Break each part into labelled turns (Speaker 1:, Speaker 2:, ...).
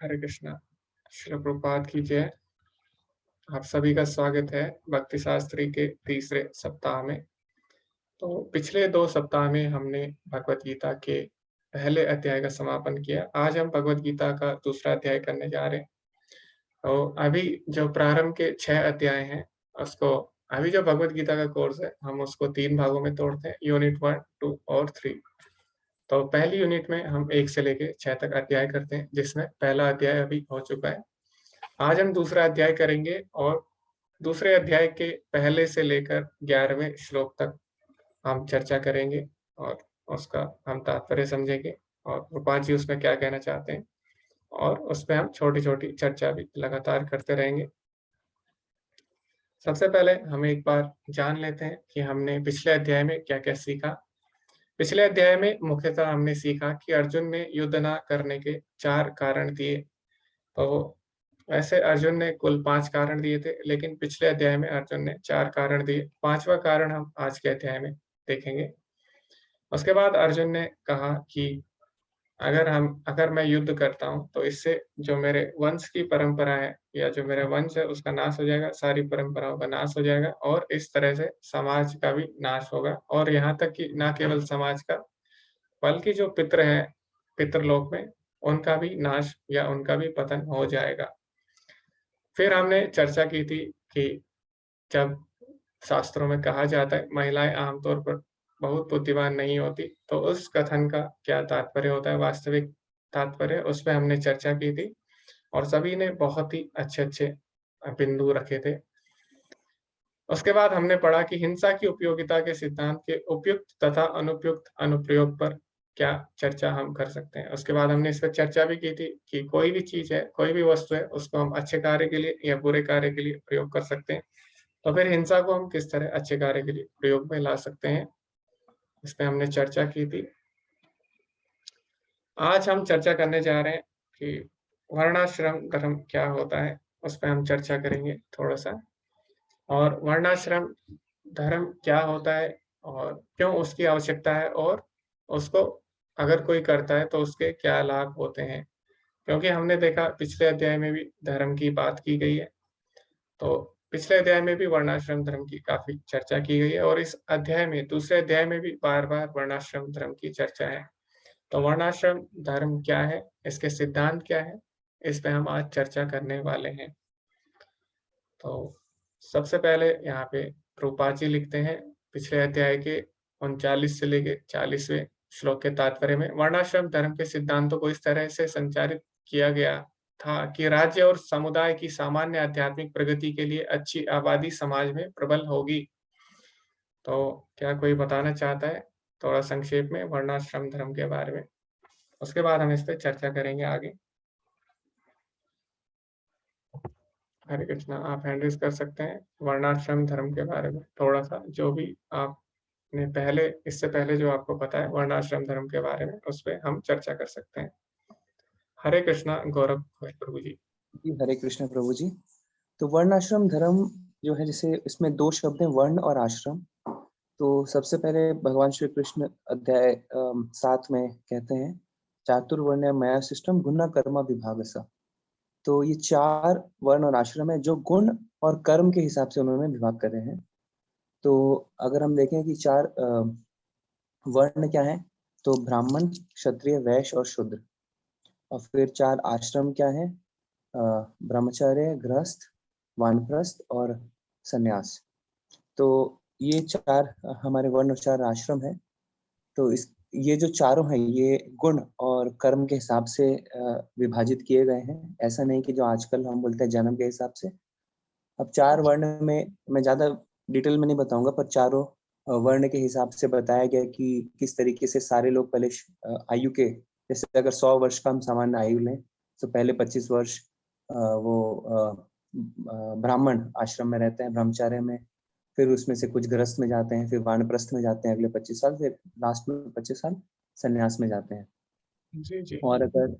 Speaker 1: हरे कृष्णा। श्रील प्रभुपाद की जय। आप सभी का स्वागत है भक्ति शास्त्री के तीसरे सप्ताह में। तो पिछले 2 सप्ताह में हमने भगवत गीता के पहले अध्याय का समापन किया। आज हम भगवत गीता का दूसरा अध्याय करने जा रहे हैं। तो अभी जो प्रारंभ के 6 अध्याय हैं, उसको अभी जो भगवत गीता का कोर्स है, हम उसको 3 भागों में तोड़ते हैं, यूनिट 1, 2 और 3। तो पहली यूनिट में हम 1 से लेके 6 तक अध्याय करते हैं, जिसमें पहला अध्याय अभी हो चुका है। आज हम दूसरा अध्याय करेंगे और दूसरे अध्याय के पहले से लेकर 11वें श्लोक तक हम चर्चा करेंगे और उसका हम तात्पर्य समझेंगे और रूपाल जी उसमें क्या कहना चाहते हैं, और उसमें हम छोटी-छोटी चर्चा भी लगातार करते रहेंगे। सबसे पहले हम एक बार जान लेते हैं कि हमने पिछले अध्याय में क्या-क्या सीखा। पिछले अध्याय में मुख्यतः हमने सीखा कि अर्जुन ने युद्ध ना करने के 4 कारण दिए। तो वैसे अर्जुन ने कुल 5 कारण दिए थे, लेकिन पिछले अध्याय में अर्जुन ने 4 कारण दिए। 5वां कारण हम आज के अध्याय में देखेंगे। उसके बाद अर्जुन ने कहा कि अगर मैं युद्ध करता हूँ, तो इससे जो मेरे वंश की परंपरा है या जो मेरा वंश है उसका नाश हो जाएगा, सारी परंपराओं का नाश हो जाएगा और इस तरह से समाज का भी नाश होगा। और यहाँ तक कि ना केवल समाज का, बल्कि जो पितृ हैं, पितृलोक में, उनका भी नाश या उनका भी पतन हो जाएगा। फिर हमने चर्चा की थी कि जब शास्त्रों में कहा जाता है महिलाएँ आमतौर पर बहुत बुद्धिमान नहीं होती, तो उस कथन का क्या तात्पर्य होता है, वास्तविक तात्पर्य, उस पे हमने चर्चा की थी और सभी ने बहुत ही अच्छे-अच्छे बिंदु रखे थे। उसके बाद हमने पढ़ा कि हिंसा की उपयोगिता के सिद्धांत के उपयुक्त तथा अनुपयुक्त अनुप्रयोग पर क्या चर्चा हम कर सकते हैं। उसके बाद हमने इस पर चर्चा भी की थी कि कोई भी चीज़ है, कोई भी वस्तु है, उसको हम अच्छे कार्य के लिए या बुरे कार्य के लिए प्रयोग कर सकते हैं। तो फिर हिंसा को हम किस तरह अच्छे कार्य के लिए प्रयोग में ला सकते हैं, इस पे हमने चर्चा की थी। आज हम चर्चा करने जा रहे हैं कि वर्णाश्रम धर्म क्या होता है, उस पे हम चर्चा करेंगे थोड़ा-सा। और वर्णाश्रम धर्म क्या होता है और क्यों उसकी आवश्यकता है, और उसको अगर कोई करता है तो उसके क्या लाभ होते हैं। क्योंकि हमने देखा पिछले अध्याय में भी धर्म की बात की गई है, तो पिछले अध्याय में भी वर्णाश्रम धर्म की काफ़ी चर्चा की गई है और इस अध्याय में, दूसरे अध्याय में भी बार-बार वर्णाश्रम धर्म की चर्चा है। तो वर्णाश्रम धर्म क्या है? इसके सिद्धांत क्या है? इस पे हम आज चर्चा करने वाले हैं। तो सबसे पहले यहाँ पे रूपा जी लिखते हैं पिछले अध्याय के 39 से लेके 40वें श्लोक के तात्पर्य में, वर्णाश्रम धर्म के सिद्धांतों को इस तरह से संचारित किया गया था कि राज्य और समुदाय की सामान्य आध्यात्मिक प्रगति के लिए अच्छी आबादी समाज में प्रबल होगी। तो क्या कोई बताना चाहता है थोड़ा संक्षेप में वर्णाश्रम धर्म के बारे में? उसके बाद हम इस पे चर्चा करेंगे आगे। हरे कृष्णा, आप हैंड रेज़ कर सकते हैं वर्णाश्रम धर्म के बारे में थोड़ा-सा, जो भी आपने पहले, इससे पहले जो आपको पता है वर्णाश्रम धर्म के बारे में, उस पे हम चर्चा कर सकते हैं। हरे कृष्णा गौरव प्रभु जी।
Speaker 2: जी, हरे कृष्ण प्रभु जी। तो वर्ण आश्रम धर्म जो है, जैसे इसमें 2 शब्द हैं, वर्ण और आश्रम। तो सबसे पहले भगवान श्री कृष्ण अध्याय 7 में कहते हैं, चातुर्वर्ण्य मया सिस्टम गुण कर्म विभागसा। तो ये 4 वर्ण और आश्रम है जो गुण और कर्म के हिसाब से उन्होंने विभाग करे हैं। तो अगर हम देखें कि 4 वर्ण क्या हैं, तो ब्राह्मण, क्षत्रिय, वैश्य और शूद्र। और फिर 4 आश्रम क्या हैं, ब्रह्मचर्य, गृहस्थ, वानप्रस्थ और सन्यास। तो ये 4 हमारे वर्ण और 4 आश्रम हैं। तो ये जो चारों हैं, ये गुण और कर्म के हिसाब से विभाजित किए गए हैं। ऐसा नहीं कि जो आजकल हम बोलते हैं जन्म के हिसाब से। अब 4 वर्ण में मैं ज़्यादा डिटेल में नहीं बताऊँगा, पर चारों वर्ण के हिसाब से बताया गया कि किस तरीके से सारे लोग पहले आयु के, जैसे अगर 100 वर्ष का हम सामान्य आयु लें, तो पहले 25 वर्ष ब्राह्मण आश्रम में रहते हैं, ब्रह्मचर्य में, फिर उसमें से कुछ गृहस्थ में जाते हैं, फिर वानप्रस्थ में जाते हैं अगले 25 साल, फिर लास्ट में 25 साल सन्यास में जाते हैं।
Speaker 1: जी, जी।
Speaker 2: और अगर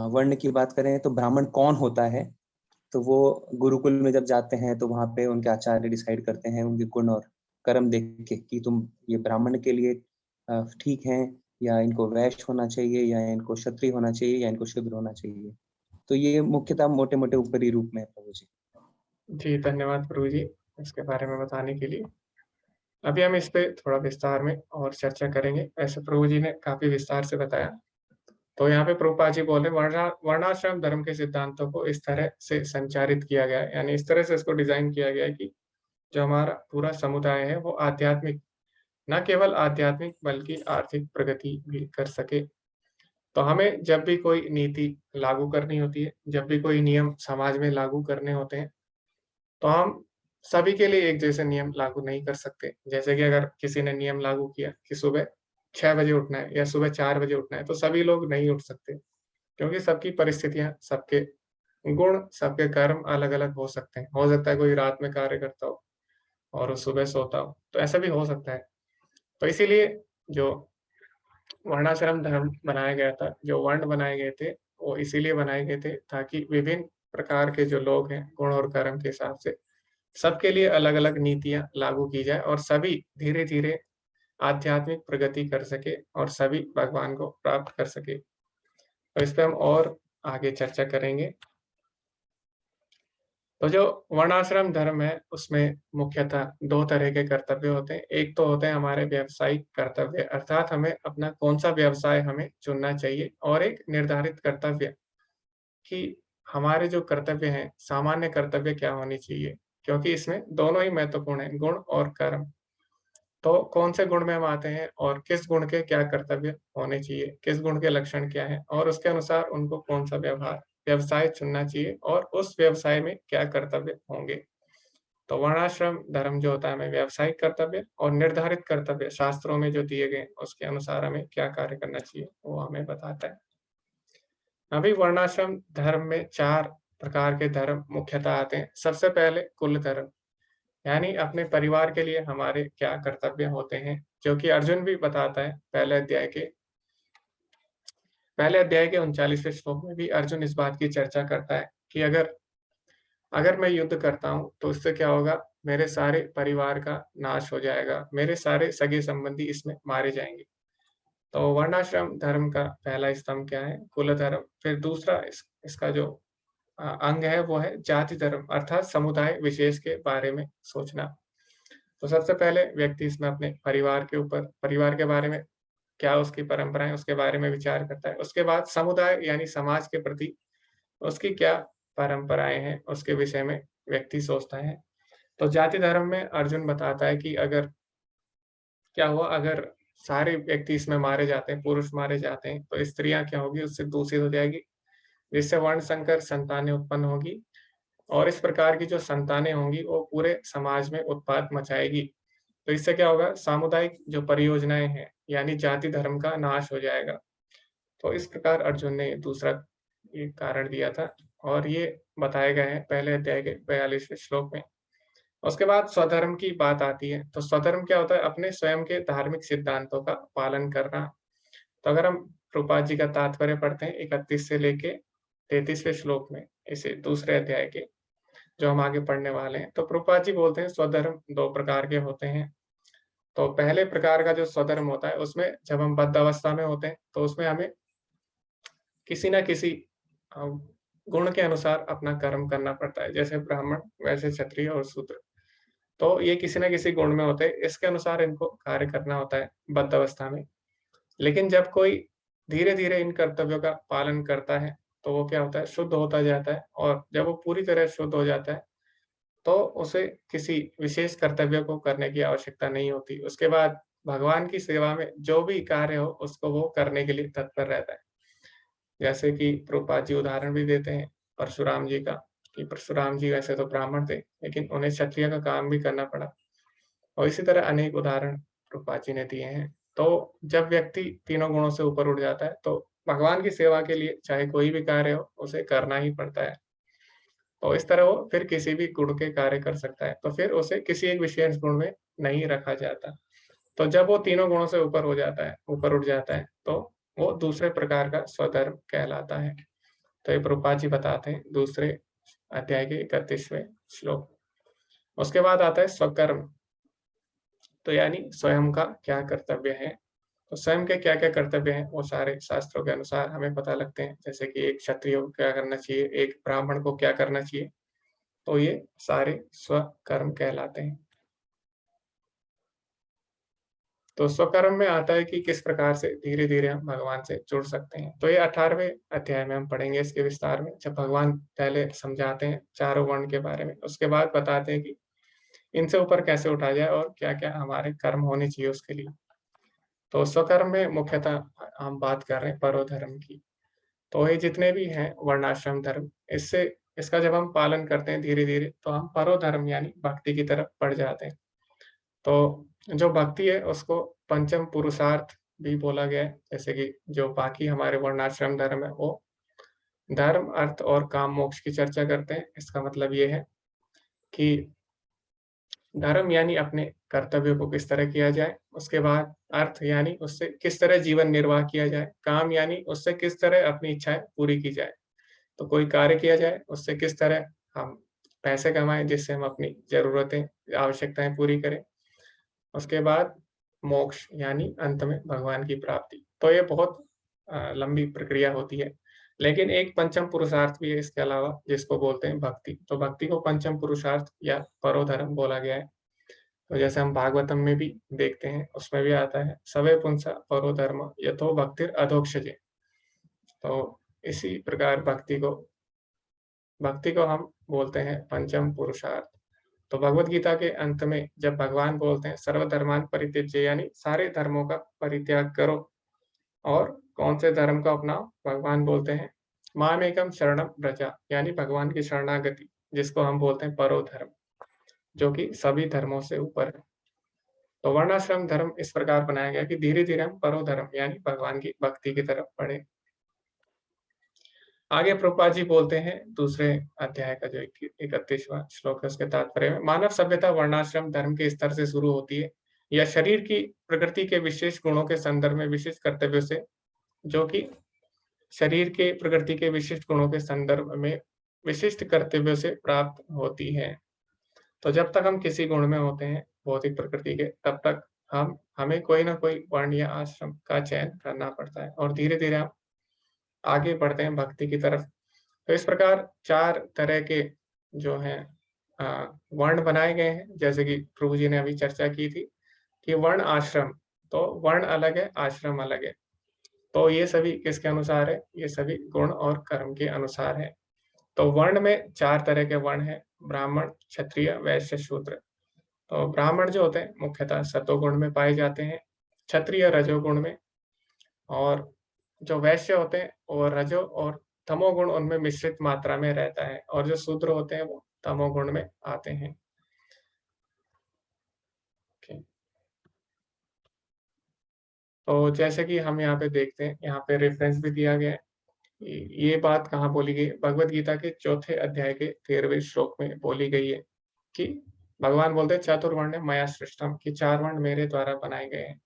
Speaker 2: वर्ण की बात करें तो ब्राह्मण कौन होता है, तो वो गुरुकुल में जब जाते हैं तो वहाँ पे उनके आचार्य डिसाइड करते हैं उनके गुण और कर्म देख के कि तुम ये ब्राह्मण के लिए ठीक हैं, या इनको वैश्य होना चाहिए, या इनको क्षत्रिय होना चाहिए, या इनको शूद्र होना चाहिए। तो ये मुख्यतः मोटे-मोटे ऊपरी रूप में है प्रभु जी।
Speaker 1: जी, धन्यवाद प्रभु जी, इसके बारे में बताने के लिए। अभी हम इस पे थोड़ा विस्तार में और चर्चा करेंगे। ऐसे प्रभु जी ने काफ़ी विस्तार से बताया। तो यहाँ पे प्रभुपाद जी बोल रहे हैं वर्णाश्रम धर्म के सिद्धांतों को इस तरह से संचारित किया गया है, यानी इस तरह से इसको डिज़ाइन किया गया है कि जो हमारा पूरा समुदाय है वो आध्यात्मिक, न केवल आध्यात्मिक बल्कि आर्थिक प्रगति भी कर सके। तो हमें जब भी कोई नीति लागू करनी होती है, जब भी कोई नियम समाज में लागू करने होते हैं, तो हम सभी के लिए एक जैसे नियम लागू नहीं कर सकते। जैसे कि अगर किसी ने नियम लागू किया कि सुबह 6 बजे उठना है या सुबह 4 बजे उठना है, तो सभी लोग नहीं उठ सकते, क्योंकि सबकी परिस्थितियाँ, सबके गुण, सबके कर्म अलग-अलग हो सकते हैं। हो सकता है कोई रात में कार्य करता हो और वो सुबह सोता हो, तो ऐसा भी हो सकता है। तो इसीलिए जो वर्णाश्रम धर्म बनाया गया था, जो वर्ण बनाए गए थे, वो इसीलिए बनाए गए थे ताकि विभिन्न प्रकार के जो लोग हैं, गुण और कर्म के हिसाब से सबके लिए अलग-अलग नीतियाँ लागू की जाए और सभी धीरे-धीरे आध्यात्मिक प्रगति कर सके और सभी भगवान को प्राप्त कर सके। तो इस पे हम और आगे चर्चा करेंगे। तो जो वर्णाश्रम धर्म है, उसमें मुख्यतः 2 तरह के कर्तव्य होते हैं। एक तो होते हैं हमारे व्यावसायिक कर्तव्य, अर्थात हमें अपना कौन-सा व्यवसाय हमें चुनना चाहिए, और एक निर्धारित कर्तव्य कि हमारे जो कर्तव्य हैं, सामान्य कर्तव्य क्या होने चाहिए, क्योंकि इसमें दोनों ही महत्वपूर्ण हैं, गुण और कर्म। तो कौन से गुण में हम आते हैं और किस गुण के क्या कर्तव्य होने चाहिए, किस गुण के लक्षण क्या हैं और उसके अनुसार उनको कौन-सा व्यवसाय चुनना चाहिए और उस व्यवसाय में क्या कर्तव्य होंगे। तो वर्णाश्रम धर्म जो होता है, हमें व्यावसायिक कर्तव्य और निर्धारित कर्तव्य शास्त्रों में जो दिए गए, उसके अनुसार हमें क्या कार्य करना चाहिए, वो हमें बताता है। अभी वर्णाश्रम धर्म में 4 प्रकार के धर्म मुख्यतः आते हैं। सबसे पहले कुल धर्म, यानी अपने परिवार के लिए हमारे क्या कर्तव्य होते हैं, जो कि अर्जुन भी बताता है पहले अध्याय के 39वें श्लोक में भी अर्जुन इस बात की चर्चा करता है कि अगर अगर मैं युद्ध करता हूँ, तो उससे क्या होगा, मेरे सारे परिवार का नाश हो जाएगा, मेरे सारे सगे-संबंधी इसमें मारे जाएँगे। तो वर्णाश्रम धर्म का पहला स्तंभ क्या है? कुल धर्म। फिर दूसरा इसका जो अंग है वो है जाति धर्म, अर्थात समुदाय विशेष के बारे में सोचना। तो सबसे पहले व्यक्ति इसमें अपने परिवार के बारे में क्या उसकी परंपराएँ, उसके बारे में विचार करता है। उसके बाद समुदाय यानी समाज के प्रति उसकी क्या परंपराएँ हैं, उसके विषय में व्यक्ति सोचता है। तो जाति धर्म में अर्जुन बताता है कि क्या हुआ अगर सारे व्यक्ति इसमें मारे जाते हैं, पुरुष मारे जाते हैं, तो स्त्रियाँ क्या होगी, उससे दूषित हो जाएगी, जिससे वर्ण संकर संतानें उत्पन्न होगी और इस प्रकार की जो संतानें होंगी, वो पूरे समाज में उत्पात मचाएगी। तो इससे क्या होगा, सामुदायिक जो परियोजनाएँ हैं, यानी जाति धर्म का नाश हो जाएगा। तो इस प्रकार अर्जुन ने दूसरा ये कारण दिया था और ये बताए गए हैं पहले अध्याय के 42वें श्लोक में। उसके बाद स्वधर्म की बात आती है। तो स्वधर्म क्या होता है, अपने स्वयं के धार्मिक सिद्धांतों का पालन करना। तो अगर हम प्रभुपाद जी का तात्पर्य पढ़ते हैं 31 से लेके 33वें श्लोक में, इसे दूसरे अध्याय के, जो हम आगे पढ़ने वाले हैं, तो प्रभुपाद जी बोलते हैं स्वधर्म 2 प्रकार के होते हैं। तो पहले प्रकार का जो स्वधर्म होता है, उसमें जब हम बद्ध अवस्था में होते हैं, तो उसमें हमें किसी न किसी अ, गुण के अनुसार अपना कर्म करना पड़ता है, जैसे ब्राह्मण, वैसे क्षत्रिय और शूद्र। तो ये किसी न किसी गुण में होते हैं, इसके अनुसार इनको कार्य करना होता है बद्ध अवस्था में। लेकिन जब कोई धीरे-धीरे इन कर्तव्यों का पालन करता है, तो वो क्या होता है, शुद्ध होता जाता है और जब वो पूरी तरह शुद्ध हो जाता है, तो उसे किसी विशेष कर्तव्य को करने की आवश्यकता नहीं होती। उसके बाद भगवान की सेवा में जो भी कार्य हो, उसको वो करने के लिए तत्पर रहता है। जैसे कि प्रभुपाद जी उदाहरण भी देते हैं परशुराम जी का, कि परशुराम जी वैसे तो ब्राह्मण थे, लेकिन उन्हें क्षत्रिय का काम भी करना पड़ा। और इसी तरह अनेक उदाहरण प्रभुपाद जी ने दिए हैं। तो जब व्यक्ति तीनों गुणों से ऊपर उठ जाता है, तो भगवान की सेवा के लिए चाहे कोई भी कार्य हो, उसे करना ही पड़ता है। तो इस तरह वो फिर किसी भी गुण के कार्य कर सकता है, तो फिर उसे किसी एक विशेष गुण में नहीं रखा जाता। तो जब वो तीनों गुणों से ऊपर उठ जाता है, तो वो दूसरे प्रकार का स्वधर्म कहलाता है। तो ये प्रभुपाद जी बताते हैं दूसरे अध्याय के 31वें श्लोक। उसके बाद आता है स्वकर्म। तो यानी स्वयं का क्या कर्तव्य है। तो स्वयं के क्या-क्या कर्तव्य हैं, वो सारे शास्त्रों के अनुसार हमें पता लगते हैं। जैसे कि एक क्षत्रिय को क्या करना चाहिए, एक ब्राह्मण को क्या करना चाहिए, तो ये सारे स्वकर्म कहलाते हैं। तो स्वकर्म में आता है कि किस प्रकार से धीरे-धीरे हम भगवान से जुड़ सकते हैं। तो ये 18वें अध्याय में हम पढ़ेंगे इसके विस्तार में, जब भगवान पहले समझाते हैं चारों वर्ण के बारे में, उसके बाद बताते हैं कि इनसे ऊपर कैसे उठा जाए और क्या-क्या हमारे कर्म होने चाहिए उसके लिए। तो स्वकर्म में मुख्यतः हम बात कर रहे हैं परोधर्म की। तो ये जितने भी हैं वर्णाश्रम धर्म, इससे इसका जब हम पालन करते हैं धीरे-धीरे, तो हम परोधर्म यानी भक्ति की तरफ बढ़ जाते हैं। तो जो भक्ति है उसको पंचम पुरुषार्थ भी बोला गया है, जैसे कि जो बाकी हमारे वर्णाश्रम धर्म है वो धर्म, अर्थ और काम मोक्ष की चर्चा करते हैं। इसका मतलब ये है कि धर्म यानी अपने कर्तव्यों को किस तरह किया जाए, उसके बाद अर्थ यानी उससे किस तरह जीवन निर्वाह किया जाए, काम यानी उससे किस तरह अपनी इच्छाएँ पूरी की जाए। तो कोई कार्य किया जाए, उससे किस तरह हम पैसे कमाएँ जिससे हम अपनी ज़रूरतें, आवश्यकताएँ पूरी करें। उसके बाद मोक्ष यानी अंत में भगवान की प्राप्ति। तो ये बहुत लंबी प्रक्रिया होती है। लेकिन एक पंचम पुरुषार्थ भी है इसके अलावा जिसको बोलते हैं भक्ति। तो भक्ति को पंचम पुरुषार्थ या परोधर्म बोला गया है। तो जैसे हम भागवतम में भी देखते हैं, उसमें भी आता है, "सवे पुंसा परो धर्म यथो भक्तिर् अधोक्षजे"। तो इसी प्रकार भक्ति को हम बोलते हैं पंचम पुरुषार्थ। तो भगवद गीता के अंत में जब भगवान बोलते हैं सर्वधर्मान् परित्यज्य यानी सारे धर्मों का परित्याग करो और कौन से धर्म को अपनाओ? भगवान बोलते हैं मामेकं शरणं व्रज यानी भगवान की शरणागति, जिसको हम बोलते हैं परो धर्म, जो कि सभी धर्मों से ऊपर है। तो वर्णाश्रम धर्म इस प्रकार बनाया गया कि धीरे-धीरे हम परो धर्म यानी भगवान की भक्ति की तरफ बढ़े। आगे प्रभुपाद जी बोलते हैं दूसरे अध्याय का जो 31वां श्लोक है उसके तात्पर्य में, मानव सभ्यता वर्णाश्रम धर्म के स्तर से शुरू होती है या शरीर की प्रकृति के विशेष गुणों के संदर्भ में विशिष्ट कर्तव्यों से, जो कि शरीर के प्रकृति के विशिष्ट गुणों के संदर्भ में विशिष्ट कर्तव्यों से प्राप्त होती है। तो जब तक हम किसी गुण में होते हैं भौतिक प्रकृति के, तब तक हमें कोई ना कोई वर्ण या आश्रम का चयन करना पड़ता है और धीरे-धीरे हम आगे बढ़ते हैं भक्ति की तरफ। तो इस प्रकार 4 तरह के जो हैं अ, वर्ण बनाए गए हैं, जैसे कि प्रभु जी ने अभी चर्चा की थी कि वर्ण आश्रम, तो वर्ण अलग है, आश्रम अलग है। तो ये सभी किसके अनुसार है? ये सभी गुण और कर्म के अनुसार है। तो वर्ण में 4 तरह के वर्ण हैं, ब्राह्मण, क्षत्रिय, वैश्य, शूद्र। तो ब्राह्मण जो होते हैं मुख्यतः सतोगुण में पाए जाते हैं, क्षत्रिय रजोगुण में और जो वैश्य होते हैं वो रजो और तमोगुण उनमें मिश्रित मात्रा में रहता है और जो शूद्र होते हैं वो तमोगुण में आते हैं। ओके। तो जैसे कि हम यहाँ पे देखते हैं, यहाँ पे रेफ़रेंस भी दिया गया है। ये बात कहाँ बोली गई है? भगवद गीता के चौथे अध्याय के 13वें श्लोक में बोली गई है कि भगवान बोलते हैं चातुर्वर्ण्यं मया सृष्टम कि 4 वर्ण मेरे द्वारा बनाए गए हैं।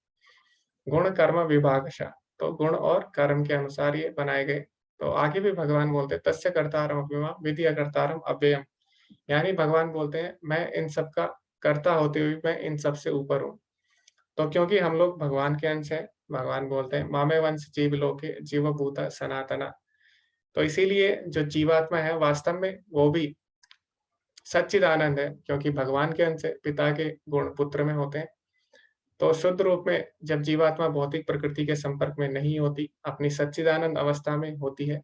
Speaker 1: गुण कर्म विभागशः, तो गुण और कर्म के अनुसार ये बनाए गए। तो आगे भी भगवान बोलते हैं तस्य कर्तारमपि मां विद्धि कर्तारम् अव्ययम्, यानी भगवान बोलते हैं मैं इन सब का कर्ता होते हुए मैं इन सब से ऊपर हूँ। तो क्योंकि हम लोग भगवान के अंश हैं, भगवान बोलते हैं मामे वंश जीवलोके जीवभूता सनातना। तो इसीलिए जो जीवात्मा है वास्तव में वो भी सच्चिदानंद है, क्योंकि भगवान के अंश है, पिता के गुण पुत्र में होते हैं। तो शुद्ध रूप में जब जीवात्मा भौतिक प्रकृति के संपर्क में नहीं होती, अपनी सच्चिदानंद अवस्था में होती है,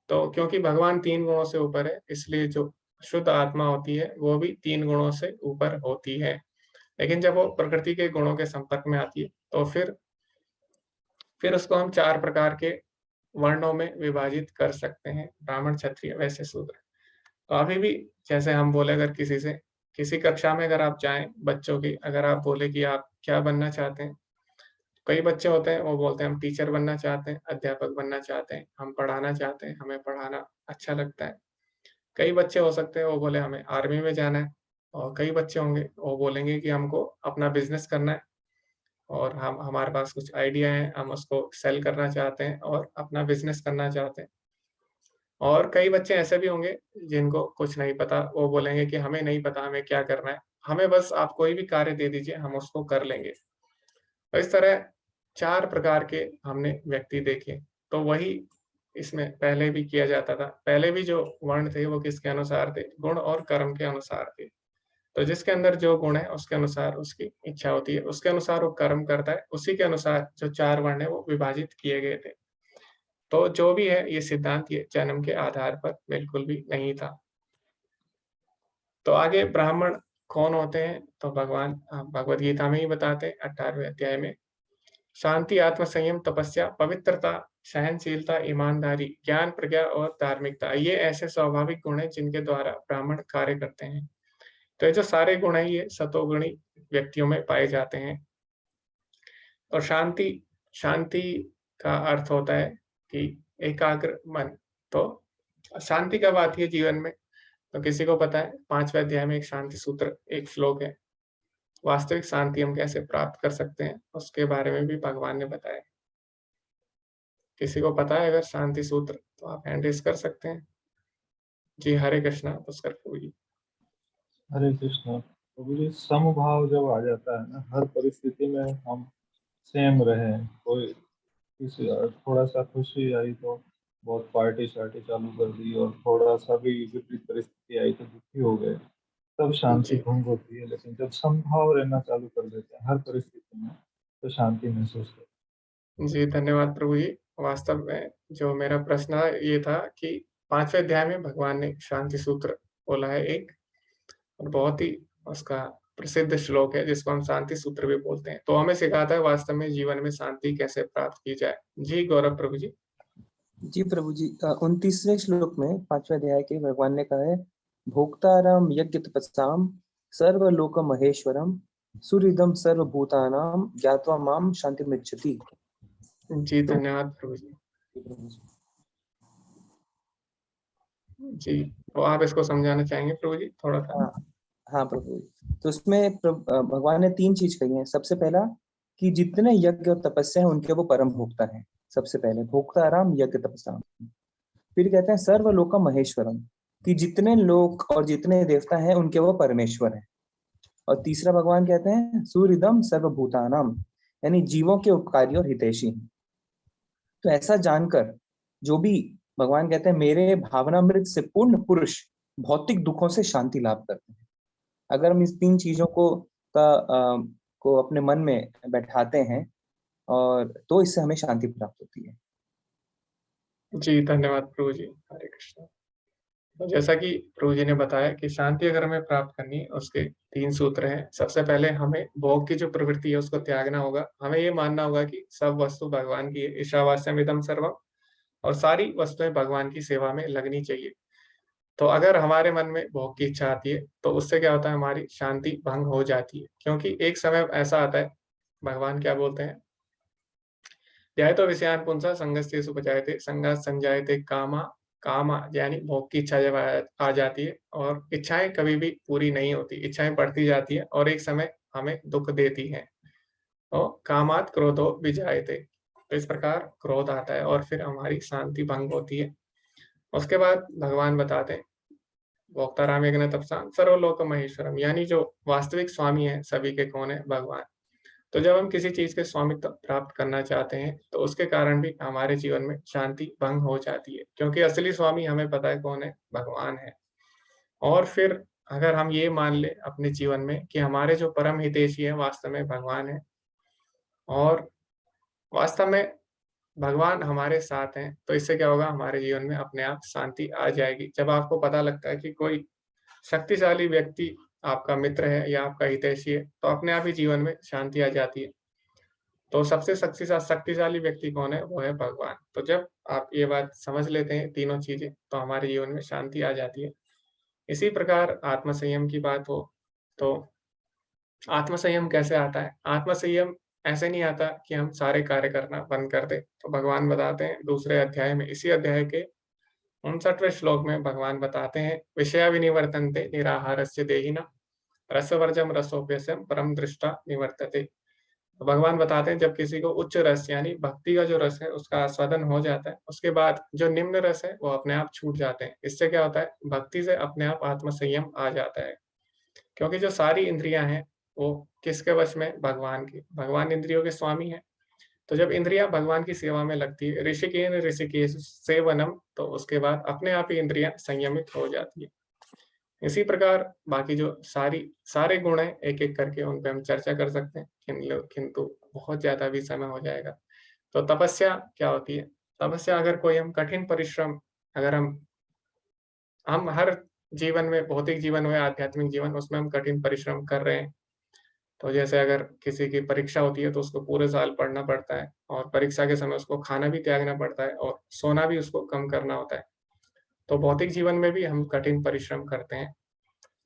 Speaker 1: तो क्योंकि भगवान 3 गुणों से ऊपर है, इसलिए जो शुद्ध आत्मा होती है, वो भी 3 गुणों से ऊपर होती है। लेकिन जब वो प्रकृति के गुणों के संपर्क में आती है, तो फिर उसको हम 4 प्रकार के वर्णों में विभाजित कर सकते हैं, ब्राह्मण, क्षत्रिय, वैश्य, शूद्र। तो अभी भी जैसे हम बोले अगर किसी से, किसी कक्षा में अगर आप जाएँ बच्चों की, अगर आप बोले कि आप क्या बनना चाहते हैं? कई बच्चे होते हैं वो बोलते हैं हम टीचर बनना चाहते हैं, अध्यापक बनना चाहते हैं, हम पढ़ाना चाहते हैं, हमें पढ़ाना अच्छा लगता है। कई बच्चे हो सकते हैं वो बोले हमें आर्मी में जाना है और कई बच्चे होंगे वो बोलेंगे कि हमको अपना बिज़नेस करना है और हम हमारे पास कुछ आइडिया है, हम उसको सेल करना चाहते हैं और अपना बिज़नेस करना चाहते हैं। और कई बच्चे ऐसे भी होंगे जिनको कुछ नहीं पता, वो बोलेंगे कि हमें नहीं पता हमें क्या करना है, हमें बस आप कोई भी कार्य दे दीजिए हम उसको कर लेंगे। तो इस तरह 4 प्रकार के हमने व्यक्ति देखे, तो वही इसमें पहले भी किया जाता था। पहले भी जो वर्ण थे वो किसके अनुसार थे? गुण और कर्म के अनुसार थे। तो जिसके अंदर जो गुण है उसके अनुसार उसकी इच्छा होती है, उसके अनुसार वो कर्म करता है, उसी के अनुसार जो 4 वर्ण है वो विभाजित किए गए थे। तो जो भी है ये सिद्धांत ये जन्म के आधार पर बिल्कुल भी नहीं था। तो आगे ब्राह्मण कौन होते हैं? तो भगवान भगवद गीता में ही बताते हैं 18वें अध्याय में। शांति, आत्मसंयम, तपस्या, पवित्रता, सहनशीलता, ईमानदारी, ज्ञान, प्रज्ञा और धार्मिकता, ये ऐसे स्वाभाविक गुण हैं जिनके द्वारा ब्राह्मण कार्य करते हैं। तो ये जो सारे गुण हैं ये सतोगुणी व्यक्तियों में पाए जाते हैं। और शांति, शांति का अर्थ होता है कि एकाग्र मन। तो शांति कब आती है जीवन में? तो किसी को पता है? 5वें अध्याय में एक शांति सूत्र, एक श्लोक है। वास्तविक शांति हम कैसे प्राप्त कर सकते हैं, उसके बारे में भी भगवान ने बताया। किसी को पता है अगर शांति सूत्र? तो आप हैंड रेज़ कर सकते हैं। जी, हरे कृष्णा पुष्कर प्रभु जी।
Speaker 3: हरे कृष्णा प्रभु जी। समभाव जब आ जाता है ना, हर परिस्थिति में हम सेम रहे। कोई किसी थोड़ा सा खुशी आई तो बहुत पार्टी शार्टी चालू कर दी, और थोड़ा सा भी विपरीत परिस्थिति आई तो दुखी हो गए, तब शांति
Speaker 1: जी,
Speaker 3: भंग होती है। लेकिन जब समभाव रहना चालू कर देते हैं हर परिस्थिति में, तो शांति महसूस होती
Speaker 1: जी, धन्यवाद प्रभु जी। वास्तव में जो मेरा प्रश्न ये था कि 5वें अध्याय में भगवान ने शांति सूत्र बोला है एक, और बहुत ही उसका प्रसिद्ध श्लोक है जिसको हम शांति सूत्र भी बोलते हैं। तो हमें सिखाता है वास्तव में जीवन में शांति कैसे प्राप्त की जाए। जी, गौरव प्रभु जी।
Speaker 2: जी प्रभु जी, 29वें श्लोक में 5वें अध्याय के भगवान ने कहा है, भोक्ताराम यज्ञ तपस्साम सर्वलोक महेश्वरम सुहृदम सर्वभूतानाम ज्ञात्वा माम शांतिमिच्छति।
Speaker 1: जी,
Speaker 2: तो
Speaker 1: धन्यवाद प्रभु जी। जी, तो आप इसको समझाना चाहेंगे प्रभु जी थोड़ा-सा?
Speaker 2: हाँ, हाँ प्रभु जी। तो उसमें भगवान ने 3 चीज कही है। सबसे पहला कि जितने यज्ञ और तपस्या है उनके वो परम भोक्ता है। सबसे पहले भोक्ताराम यज्ञ तपस्साम। फिर कहते हैं सर्वलोक महेश्वरम, कि जितने लोक और जितने देवता हैं उनके वो परमेश्वर हैं। और तीसरा भगवान कहते हैं सूर्यदम सर्वभूतानाम, यानी जीवों के उपकारी और हितैषी हैं। तो ऐसा जानकर जो भी भगवान कहते हैं मेरे भावनामृत से पूर्ण पुरुष भौतिक दुखों से शांति लाभ करते हैं। अगर हम इस 3 चीजों को अपने मन में बैठाते हैं और तो इससे हमें शांति प्राप्त होती है।
Speaker 1: जी, धन्यवाद प्रभु जी। हरे कृष्णा। तो जैसा कि प्रभु जी ने बताया कि शांति अगर हमें प्राप्त करनी है, उसके 3 सूत्र हैं। सबसे पहले हमें भोग की जो प्रवृत्ति है उसको त्यागना होगा। हमें ये मानना होगा कि सब वस्तु भगवान की है, ईशावास्यमिदं सर्वम, और सारी वस्तुएँ भगवान की सेवा में लगनी चाहिए। तो अगर हमारे मन में भोग की इच्छा आती है, तो उससे क्या होता है, हमारी शांति भंग हो जाती है। क्योंकि एक समय ऐसा आता है, भगवान क्या बोलते हैं? ध्यायतो विषयान् पुंसः संगस्तेषु उपजायते, संगात् संजायते कामा, कामा यानी भोग की इच्छा जब आ जाती है, और इच्छाएँ कभी भी पूरी नहीं होती, इच्छाएँ बढ़ती जाती है और एक समय हमें दुःख देती हैं। तो कामात् क्रोधो विजायते, तो इस प्रकार क्रोध आता है और फिर हमारी शांति भंग होती है। उसके बाद भगवान बताते हैं, भोक्ताराम यज्ञ तपसाम सर्वलोक महेश्वरम, यानी जो वास्तविक स्वामी है सभी के कौन है? भगवान। तो जब हम किसी चीज़ के स्वामित्व प्राप्त करना चाहते हैं, तो उसके कारण भी हमारे जीवन में शांति भंग हो जाती है, क्योंकि असली स्वामी हमें पता है कौन है? भगवान है। और फिर अगर हम ये मान लें अपने जीवन में कि हमारे जो परम हितैषी हैं वास्तव में भगवान हैं, और वास्तव में भगवान हमारे साथ हैं, तो इससे क्या होगा? हमारे जीवन में अपने आप शांति आ जाएगी। जब आपको पता लगता है कि कोई शक्तिशाली व्यक्ति आपका मित्र है या आपका हितैषी है, तो अपने आप ही जीवन में शांति आ जाती है। तो सबसे शक्तिशाली व्यक्ति कौन है? वो है भगवान। तो जब आप ये बात समझ लेते हैं तीनों चीज़ें, तो हमारे जीवन में शांति आ जाती है। इसी प्रकार आत्मसंयम की बात हो, तो आत्मसंयम कैसे आता है? आत्मसंयम ऐसे नहीं आता कि हम सारे कार्य करना बंद कर दें। तो भगवान बताते हैं दूसरे अध्याय में, इसी अध्याय के 59वें श्लोक में भगवान बताते हैं, विषया विनिवर्तन्ते निराहारस्य देहिनः रसवर्जं रसोऽप्यस्यं परम दृष्टा निवर्तते। तो भगवान बताते हैं जब किसी को उच्च रस यानी भक्ति का जो रस है उसका आस्वादन हो जाता है, उसके बाद जो निम्न रस है वो अपने आप छूट जाते हैं। इससे क्या होता है? भक्ति से अपने आप आत्मसंयम आ जाता है। क्योंकि जो सारी इंद्रियां हैं वो किसके वश में? भगवान की। भगवान इंद्रियों के स्वामी हैं। तो जब इंद्रियां भगवान की सेवा में लगती है, ऋषिकेन ऋषिकेश सेवनम, तो उसके बाद अपने आप ही इंद्रियां संयमित हो जाती है। इसी प्रकार बाकी जो सारे गुण हैं एक एक करके उन पे हम चर्चा कर सकते हैं, किंतु बहुत ज्यादा भी समय हो जाएगा। तो तपस्या क्या होती है? तपस्या अगर कोई हम कठिन परिश्रम, अगर हम हर जीवन में, भौतिक जीवन हो या आध्यात्मिक जीवन, उसमें हम कठिन परिश्रम कर रहे हैं। तो जैसे अगर किसी की परीक्षा होती है तो उसको पूरे साल पढ़ना पड़ता है और परीक्षा के समय उसको खाना भी त्यागना पड़ता है और सोना भी उसको कम करना होता है। तो भौतिक जीवन में भी हम कठिन परिश्रम करते हैं,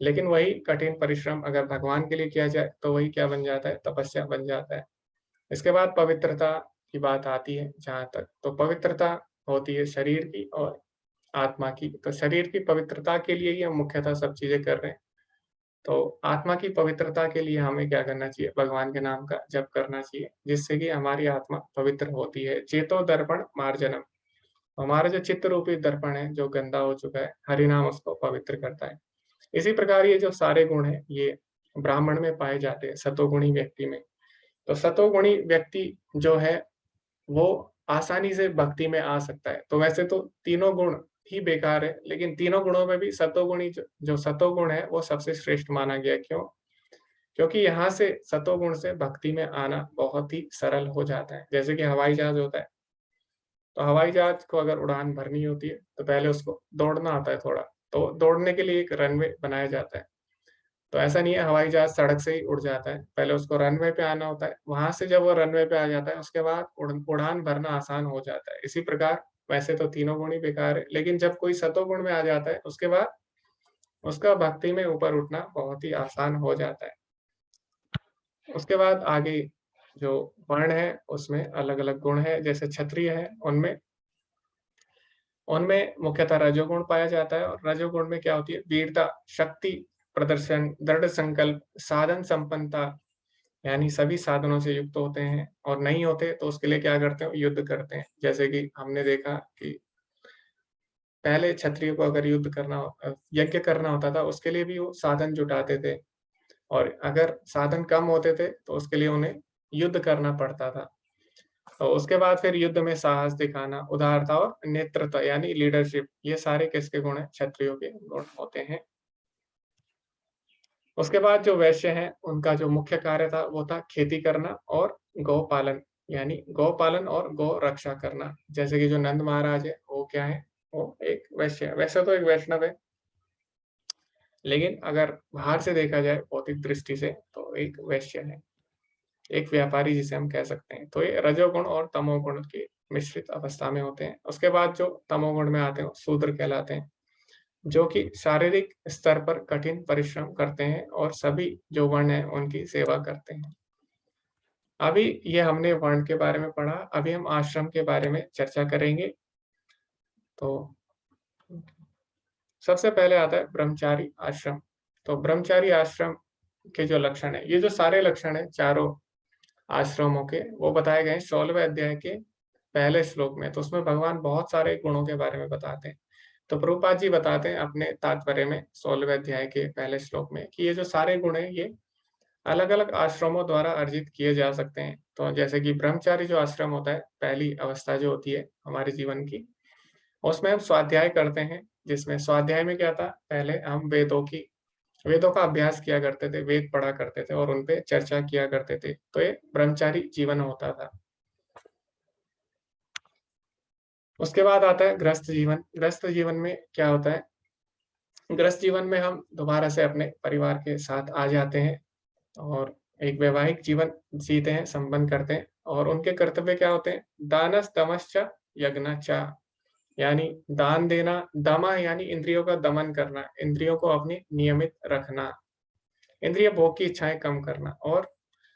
Speaker 1: लेकिन वही कठिन परिश्रम अगर भगवान के लिए किया जाए तो वही क्या बन जाता है? तपस्या बन जाता है। इसके बाद पवित्रता की बात आती है जहाँ तक, तो पवित्रता होती है शरीर की और आत्मा की। तो शरीर की पवित्रता के लिए ही हम मुख्यतः सब चीजें कर रहे हैं। तो आत्मा की पवित्रता के लिए हमें क्या करना चाहिए? भगवान के नाम का जप करना चाहिए, जिससे कि हमारी आत्मा पवित्र होती है। चेतो दर्पण मार्जनम, हमारा जो चित्त रूपी दर्पण है जो गंदा हो चुका है, हरि नाम उसको पवित्र करता है। इसी प्रकार ये जो सारे गुण हैं ये ब्राह्मण में पाए जाते हैं, सतोगुणी व्यक्ति में। तो सतोगुणी व्यक्ति जो है वो आसानी से भक्ति में आ सकता है। तो वैसे तो तीनों गुण ही बेकार है, लेकिन तीनों गुणों में भी सतोगुणी जो सतोगुण है वो सबसे श्रेष्ठ माना गया। क्यों? क्योंकि यहाँ से सतोगुण से भक्ति में आना बहुत ही सरल हो जाता है। जैसे कि हवाई जहाज होता है, तो हवाई जहाज को अगर उड़ान भरनी होती है तो पहले उसको दौड़ना आता है थोड़ा, तो दौड़ने के लिए एक रनवे बनाया जाता है। तो ऐसा नहीं है हवाई जहाज सड़क से ही उड़ जाता है, पहले उसको रनवे पे आना होता है। वहां से जब वो रनवे पे आ जाता है उसके बाद उड़ान भरना आसान हो जाता है। इसी प्रकार वैसे तो तीनों गुण ही बेकार है, लेकिन जब कोई सतोगुण में आ जाता है उसके बाद उसका भक्ति में ऊपर उठना बहुत ही आसान हो जाता है। उसके बाद आगे जो वर्ण है उसमें अलग अलग गुण है। जैसे क्षत्रिय है, उनमें उनमें मुख्यतः रजोगुण पाया जाता है। और रजोगुण में क्या होती है? वीरता, शक्ति प्रदर्शन, दृढ़ संकल्प, साधन संपन्नता, यानी सभी साधनों से युक्त होते हैं। और नहीं होते तो उसके लिए क्या करते हैं? युद्ध करते हैं। जैसे कि हमने देखा कि पहले क्षत्रिय को अगर युद्ध करना, यज्ञ करना होता था, उसके लिए भी वो साधन जुटाते थे। और अगर साधन कम होते थे तो उसके लिए उन्हें युद्ध करना पड़ता था। तो उसके बाद फिर युद्ध में साहस दिखाना, उदारता और नेतृत्व यानी लीडरशिप, ये सारे किसके गुण हैं? क्षत्रियों के गुण होते हैं। उसके बाद जो वैश्य हैं उनका जो मुख्य कार्य था वो था खेती करना और गौ पालन, यानी गौ पालन और गौ रक्षा करना। जैसे कि जो नंद महाराज है वो क्या है? वो एक वैश्य है। वैसे तो एक वैष्णव है, लेकिन अगर बाहर से देखा जाए भौतिक दृष्टि से तो एक वैश्य है, एक व्यापारी जिसे हम कह सकते हैं। तो ये रजोगुण और तमोगुण की मिश्रित अवस्था में होते हैं। उसके बाद जो तमोगुण में आते हैं शूद्र कहलाते हैं, जो कि शारीरिक स्तर पर कठिन परिश्रम करते हैं और सभी जो वर्ण है उनकी सेवा करते हैं। अभी ये हमने वर्ण के बारे में पढ़ा, अभी हम आश्रम के बारे में चर्चा करेंगे। तो सबसे पहले आता है ब्रह्मचारी आश्रम। तो ब्रह्मचारी आश्रम के जो लक्षण है, ये जो सारे लक्षण है चारों आश्रमों के, वो बताए गए 16वें अध्याय के पहले श्लोक में। तो उसमें भगवान बहुत सारे गुणों के बारे में बताते हैं। तो प्रभुपाद जी बताते हैं अपने तात्पर्य में 16वें अध्याय के पहले श्लोक में कि ये जो सारे गुण हैं ये अलग अलग आश्रमों द्वारा अर्जित किए जा सकते हैं। तो जैसे कि ब्रह्मचारी जो आश्रम होता है, पहली अवस्था जो होती है हमारे जीवन की, उसमें हम स्वाध्याय करते हैं। जिसमें स्वाध्याय में क्या था? पहले हम वेदों का अभ्यास किया करते थे, वेद पढ़ा करते थे और उन पे चर्चा किया करते थे। तो ये ब्रह्मचारी जीवन होता था। उसके बाद आता है गृहस्थ जीवन। गृहस्थ जीवन में क्या होता है? गृहस्थ जीवन में हम दोबारा से अपने परिवार के साथ आ जाते हैं और एक वैवाहिक जीवन जीते हैं, संबंध करते हैं। और उनके कर्तव्य क्या होते हैं? दानस दमश्च यज्ञ, यानी दान देना, दमा यानी इंद्रियों का दमन करना, इंद्रियों को अपनी नियमित रखना, इंद्रिय भोग की इच्छाएं कम करना। और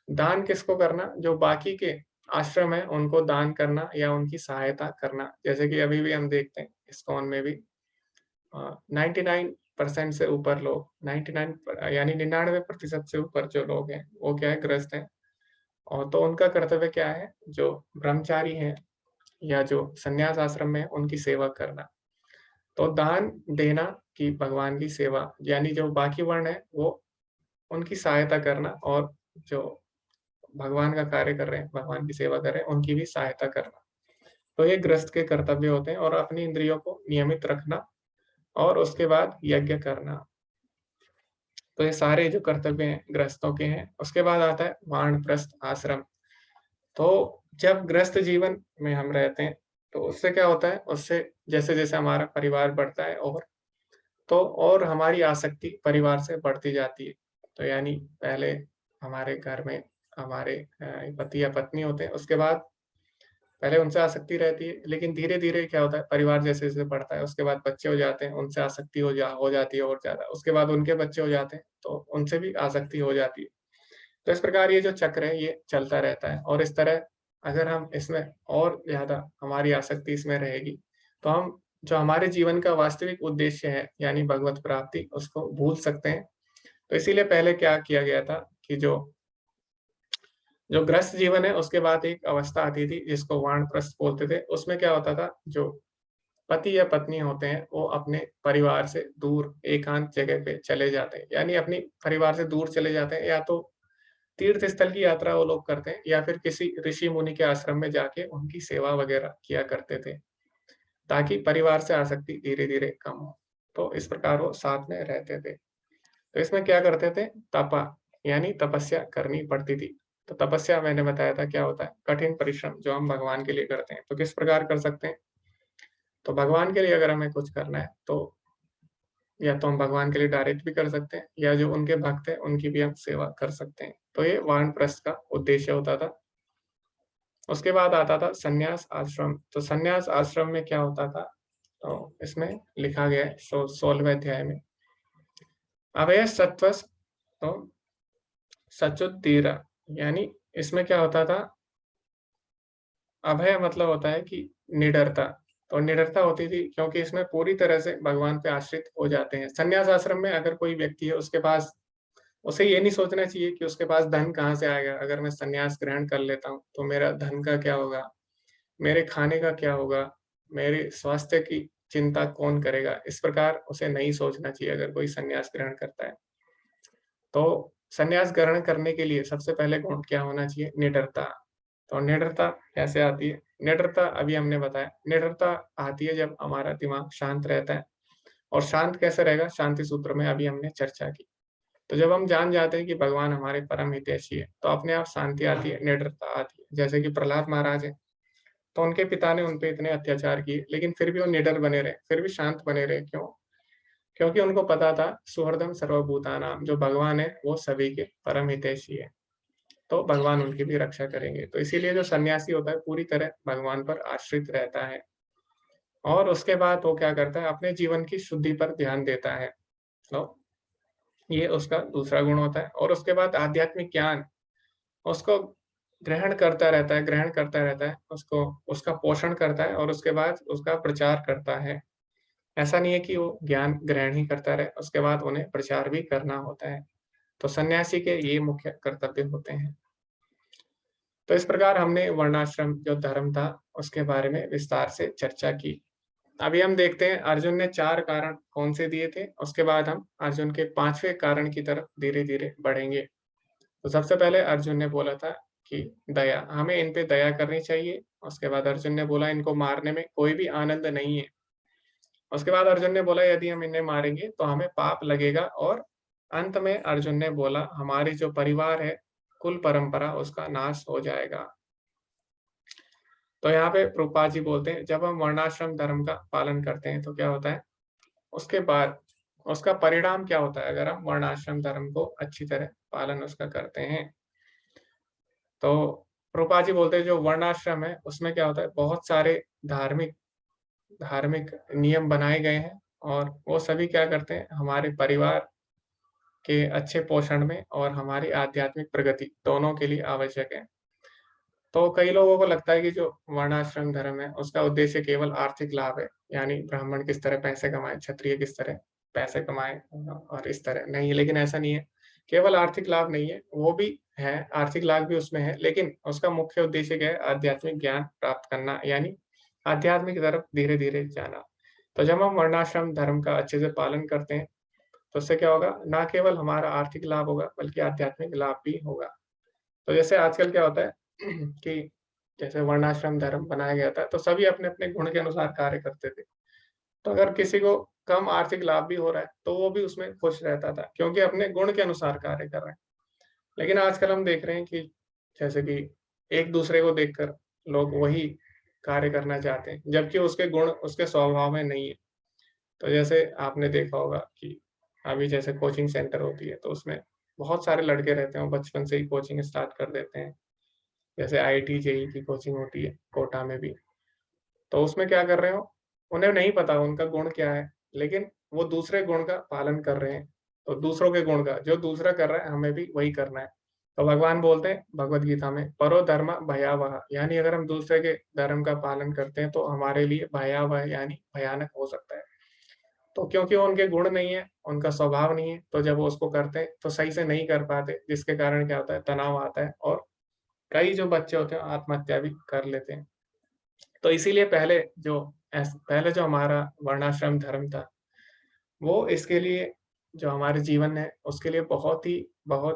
Speaker 1: दान किसको करना? जो बाकी के आश्रम है उनको दान करना या उनकी सहायता करना। जैसे कि अभी भी हम देखते हैं इस्कॉन में भी 99% से ऊपर लोग, 99 यानी 99% से ऊपर जो लोग हैं वो क्या है? ग्रस्त हैं। और तो उनका कर्तव्य क्या है? जो ब्रह्मचारी हैं या जो संन्यास आश्रम में है उनकी सेवा करना। तो दान देना कि भगवान की सेवा, यानी जो बाकी वर्ण है वो उनकी सहायता करना। और जो भगवान का कार्य कर रहे हैं, भगवान की सेवा कर रहे हैं, उनकी भी सहायता करना। तो ये गृहस्थ के कर्तव्य होते हैं, और अपनी इंद्रियों को नियमित रखना और उसके बाद यज्ञ करना। तो ये सारे जो कर्तव्य हैं गृहस्थों के हैं। उसके बाद आता है वानप्रस्थ आश्रम। तो जब गृहस्थ जीवन में हम रहते हैं तो उससे क्या होता है, उससे जैसे-जैसे हमारा परिवार बढ़ता है और हमारी आसक्ति परिवार से बढ़ती जाती है। तो यानी पहले हमारे घर में हमारे पति या पत्नी होते हैं, उसके बाद पहले उनसे आसक्ति रहती है, लेकिन धीरे-धीरे क्या होता है, परिवार जैसे-जैसे बढ़ता है, उसके बाद बच्चे हो जाते हैं, उनसे आसक्ति हो जाती है और ज़्यादा। उसके बाद उनके बच्चे हो जाते हैं, तो उनसे भी आसक्ति हो जाती है। तो इस प्रकार ये जो चक्र है, ये चलता रहता है, और इस तरह अगर हम इसमें और ज़्यादा हमारी आसक्ति इसमें रहेगी, तो हम जो हमारे जीवन का वास्तविक उद्देश्य है, यानी भगवत प्राप्ति, उसको भूल सकते हैं। तो इसीलिए पहले क्या किया गया था कि जो जो गृहस्थ जीवन है, उसके बाद एक अवस्था आती थी जिसको वानप्रस्थ बोलते थे। उसमें क्या होता था, जो पति या पत्नी होते हैं, वो अपने परिवार से दूर एकांत जगह पे चले जाते हैं। यानी अपनी परिवार से दूर चले जाते हैं, या तो तीर्थ स्थल की यात्रा वो लोग करते हैं, या फिर किसी ऋषि मुनि के आश्रम में जाके उनकी सेवा वगैरह किया करते थे, ताकि परिवार से आसक्ति धीरे-धीरे कम हो। तो इस प्रकार वो साथ में रहते थे। तो इसमें क्या करते थे, तपा यानी तपस्या करनी पड़ती थी। तो तपस्या मैंने बताया था क्या होता है, कठिन परिश्रम जो हम भगवान के लिए करते हैं। तो किस प्रकार कर सकते हैं, तो भगवान के लिए अगर हमें कुछ करना है, तो या तो हम भगवान के लिए डायरेक्ट भी कर सकते हैं, या जो उनके भक्त हैं उनकी भी हम सेवा कर सकते हैं। तो ये वानप्रस्थ का उद्देश्य होता था। उसके बाद आता था संन्यास आश्रम। तो संन्यास आश्रम में क्या होता था, तो इसमें लिखा गया है 16वें अध्याय में, अभय सत्वस तो सचुत्तीरा। यानी इसमें क्या होता था, अभय मतलब होता है कि निडरता। तो निडरता होती थी क्योंकि इसमें पूरी तरह से भगवान पे आश्रित हो जाते हैं। संन्यास आश्रम में अगर कोई व्यक्ति है, उसके पास उसे ये नहीं सोचना चाहिए कि उसके पास धन कहाँ से आएगा। अगर मैं संन्यास ग्रहण कर लेता हूँ, तो मेरा धन का क्या होगा? मेरे खाने का क्या होगा? मेरे स्वास्थ्य की चिंता कौन करेगा? इस प्रकार उसे नहीं सोचना चाहिए अगर कोई संन्यास ग्रहण करता है। तो संन्यास ग्रहण करने के लिए सबसे पहले गुण क्या होना चाहिए? निडरता। तो निडरता कैसे आती है? निडरता अभी हमने बताया, निडरता आती है जब हमारा दिमाग शांत रहता है। और शांत कैसे रहेगा? शांति सूत्र में अभी हमने चर्चा की। तो जब हम जान जाते हैं कि भगवान हमारे परम हितैषी है, तो अपने आप शांति आती है, निडरता आती है। जैसे कि प्रहलाद महाराज हैं, तो उनके पिता ने उन पे इतने अत्याचार किए, लेकिन फिर भी वो निडर बने रहे, फिर भी शांत बने रहे। क्यों? क्योंकि उनको पता था सुहृदम सर्वभूतानां, जो भगवान है वो सभी के परम हितैषी है, तो भगवान उनकी भी रक्षा करेंगे। तो इसीलिए जो सन्यासी होता है पूरी तरह भगवान पर आश्रित रहता है, और उसके बाद वो क्या करता है, अपने जीवन की शुद्धि पर ध्यान देता है। तो ये उसका दूसरा गुण होता है। और उसके बाद आध्यात्मिक ज्ञान उसको ग्रहण करता रहता है, उसको उसका पोषण करता है, और उसके बाद उसका प्रचार करता है। ऐसा नहीं है कि वो ज्ञान ग्रहण ही करता रहे, उसके बाद उन्हें प्रचार भी करना होता है। तो सन्यासी के ये मुख्य कर्तव्य होते हैं। तो इस प्रकार हमने वर्णाश्रम जो धर्म था, उसके बारे में विस्तार से चर्चा की। अभी हम देखते हैं अर्जुन ने 4 कारण कौन से दिए थे, उसके बाद हम अर्जुन के 5वें कारण की तरफ धीरे-धीरे बढ़ेंगे। तो सबसे पहले अर्जुन ने बोला था कि दया, हमें इन पे दया करनी चाहिए। उसके बाद अर्जुन ने बोला इनको मारने में कोई भी आनंद नहीं है। उसके बाद अर्जुन ने बोला यदि हम इन्हें मारेंगे तो हमें पाप लगेगा, और अंत में अर्जुन ने बोला हमारी जो परिवार है, कुल परंपरा, उसका नाश हो जाएगा। तो यहाँ पे प्रभुपाद जी बोलते हैं जब हम वर्णाश्रम धर्म का पालन करते हैं तो क्या होता है, उसके बाद उसका परिणाम क्या होता है अगर हम वर्णाश्रम धर्म को अच्छी तरह पालन उसका करते हैं। तो प्रभुपाद जी बोलते हैं जो वर्णाश्रम है उसमें क्या होता है, बहुत सारे धार्मिक धार्मिक नियम बनाए गए हैं, और वो सभी क्या करते हैं, हमारे परिवार के अच्छे पोषण में और हमारी आध्यात्मिक प्रगति दोनों के लिए आवश्यक है। तो कई लोगों को लगता है कि जो वर्णाश्रम धर्म है उसका उद्देश्य केवल आर्थिक लाभ है, यानी ब्राह्मण किस तरह पैसे कमाए, क्षत्रिय किस तरह पैसे कमाए, और इस तरह नहीं, लेकिन ऐसा नहीं है। केवल आर्थिक लाभ नहीं है, वो भी है, आर्थिक लाभ भी उसमें है, लेकिन उसका मुख्य उद्देश्य क्या है, आध्यात्मिक ज्ञान प्राप्त करना, यानी आध्यात्मिक की तरफ धीरे-धीरे जाना। तो जब हम वर्णाश्रम धर्म का अच्छे से पालन करते हैं, तो उससे क्या होगा, ना केवल हमारा आर्थिक लाभ होगा बल्कि आध्यात्मिक लाभ भी होगा। तो जैसे आजकल क्या होता है कि जैसे वर्णाश्रम धर्म बनाया गया था, तो सभी अपने-अपने गुण के अनुसार कार्य करते थे। तो अगर किसी को कम आर्थिक लाभ भी हो रहा है, तो वो भी उसमें खुश रहता था, क्योंकि अपने गुण के अनुसार कार्य कर रहे हैं। लेकिन आजकल हम देख रहे हैं कि जैसे कि एक-दूसरे को देखकर लोग वही कार्य करना चाहते हैं, जबकि उसके गुण उसके स्वभाव में नहीं है। तो जैसे आपने देखा होगा कि अभी जैसे कोचिंग सेंटर होती है, तो उसमें बहुत सारे लड़के रहते हैं, वो बचपन से ही कोचिंग स्टार्ट कर देते हैं। जैसे आईआईटी, जेईई की कोचिंग होती है, कोटा में भी। तो उसमें क्या कर रहे हो, उन्हें नहीं पता उनका गुण क्या है, लेकिन वो दूसरे गुण का पालन कर रहे हैं। तो दूसरों के गुण का, जो दूसरा कर रहा है, हमें भी वही करना है। तो भगवान बोलते हैं भगवद गीता में, परो धर्म भयावह, यानी अगर हम दूसरे के धर्म का पालन करते हैं, तो हमारे लिए भयावह यानी भयानक हो सकता है। तो क्योंकि वो उनके गुण नहीं है, उनका स्वभाव नहीं है, तो जब वो उसको करते हैं, तो सही से नहीं कर पाते, जिसके कारण क्या होता है, तनाव आता है और कई जो बच्चे होते हैं, आत्महत्या भी कर लेते हैं। तो इसीलिए पहले जो हमारा वर्णाश्रम धर्म था, वो इसके लिए जो हमारे जीवन है, उसके लिए बहुत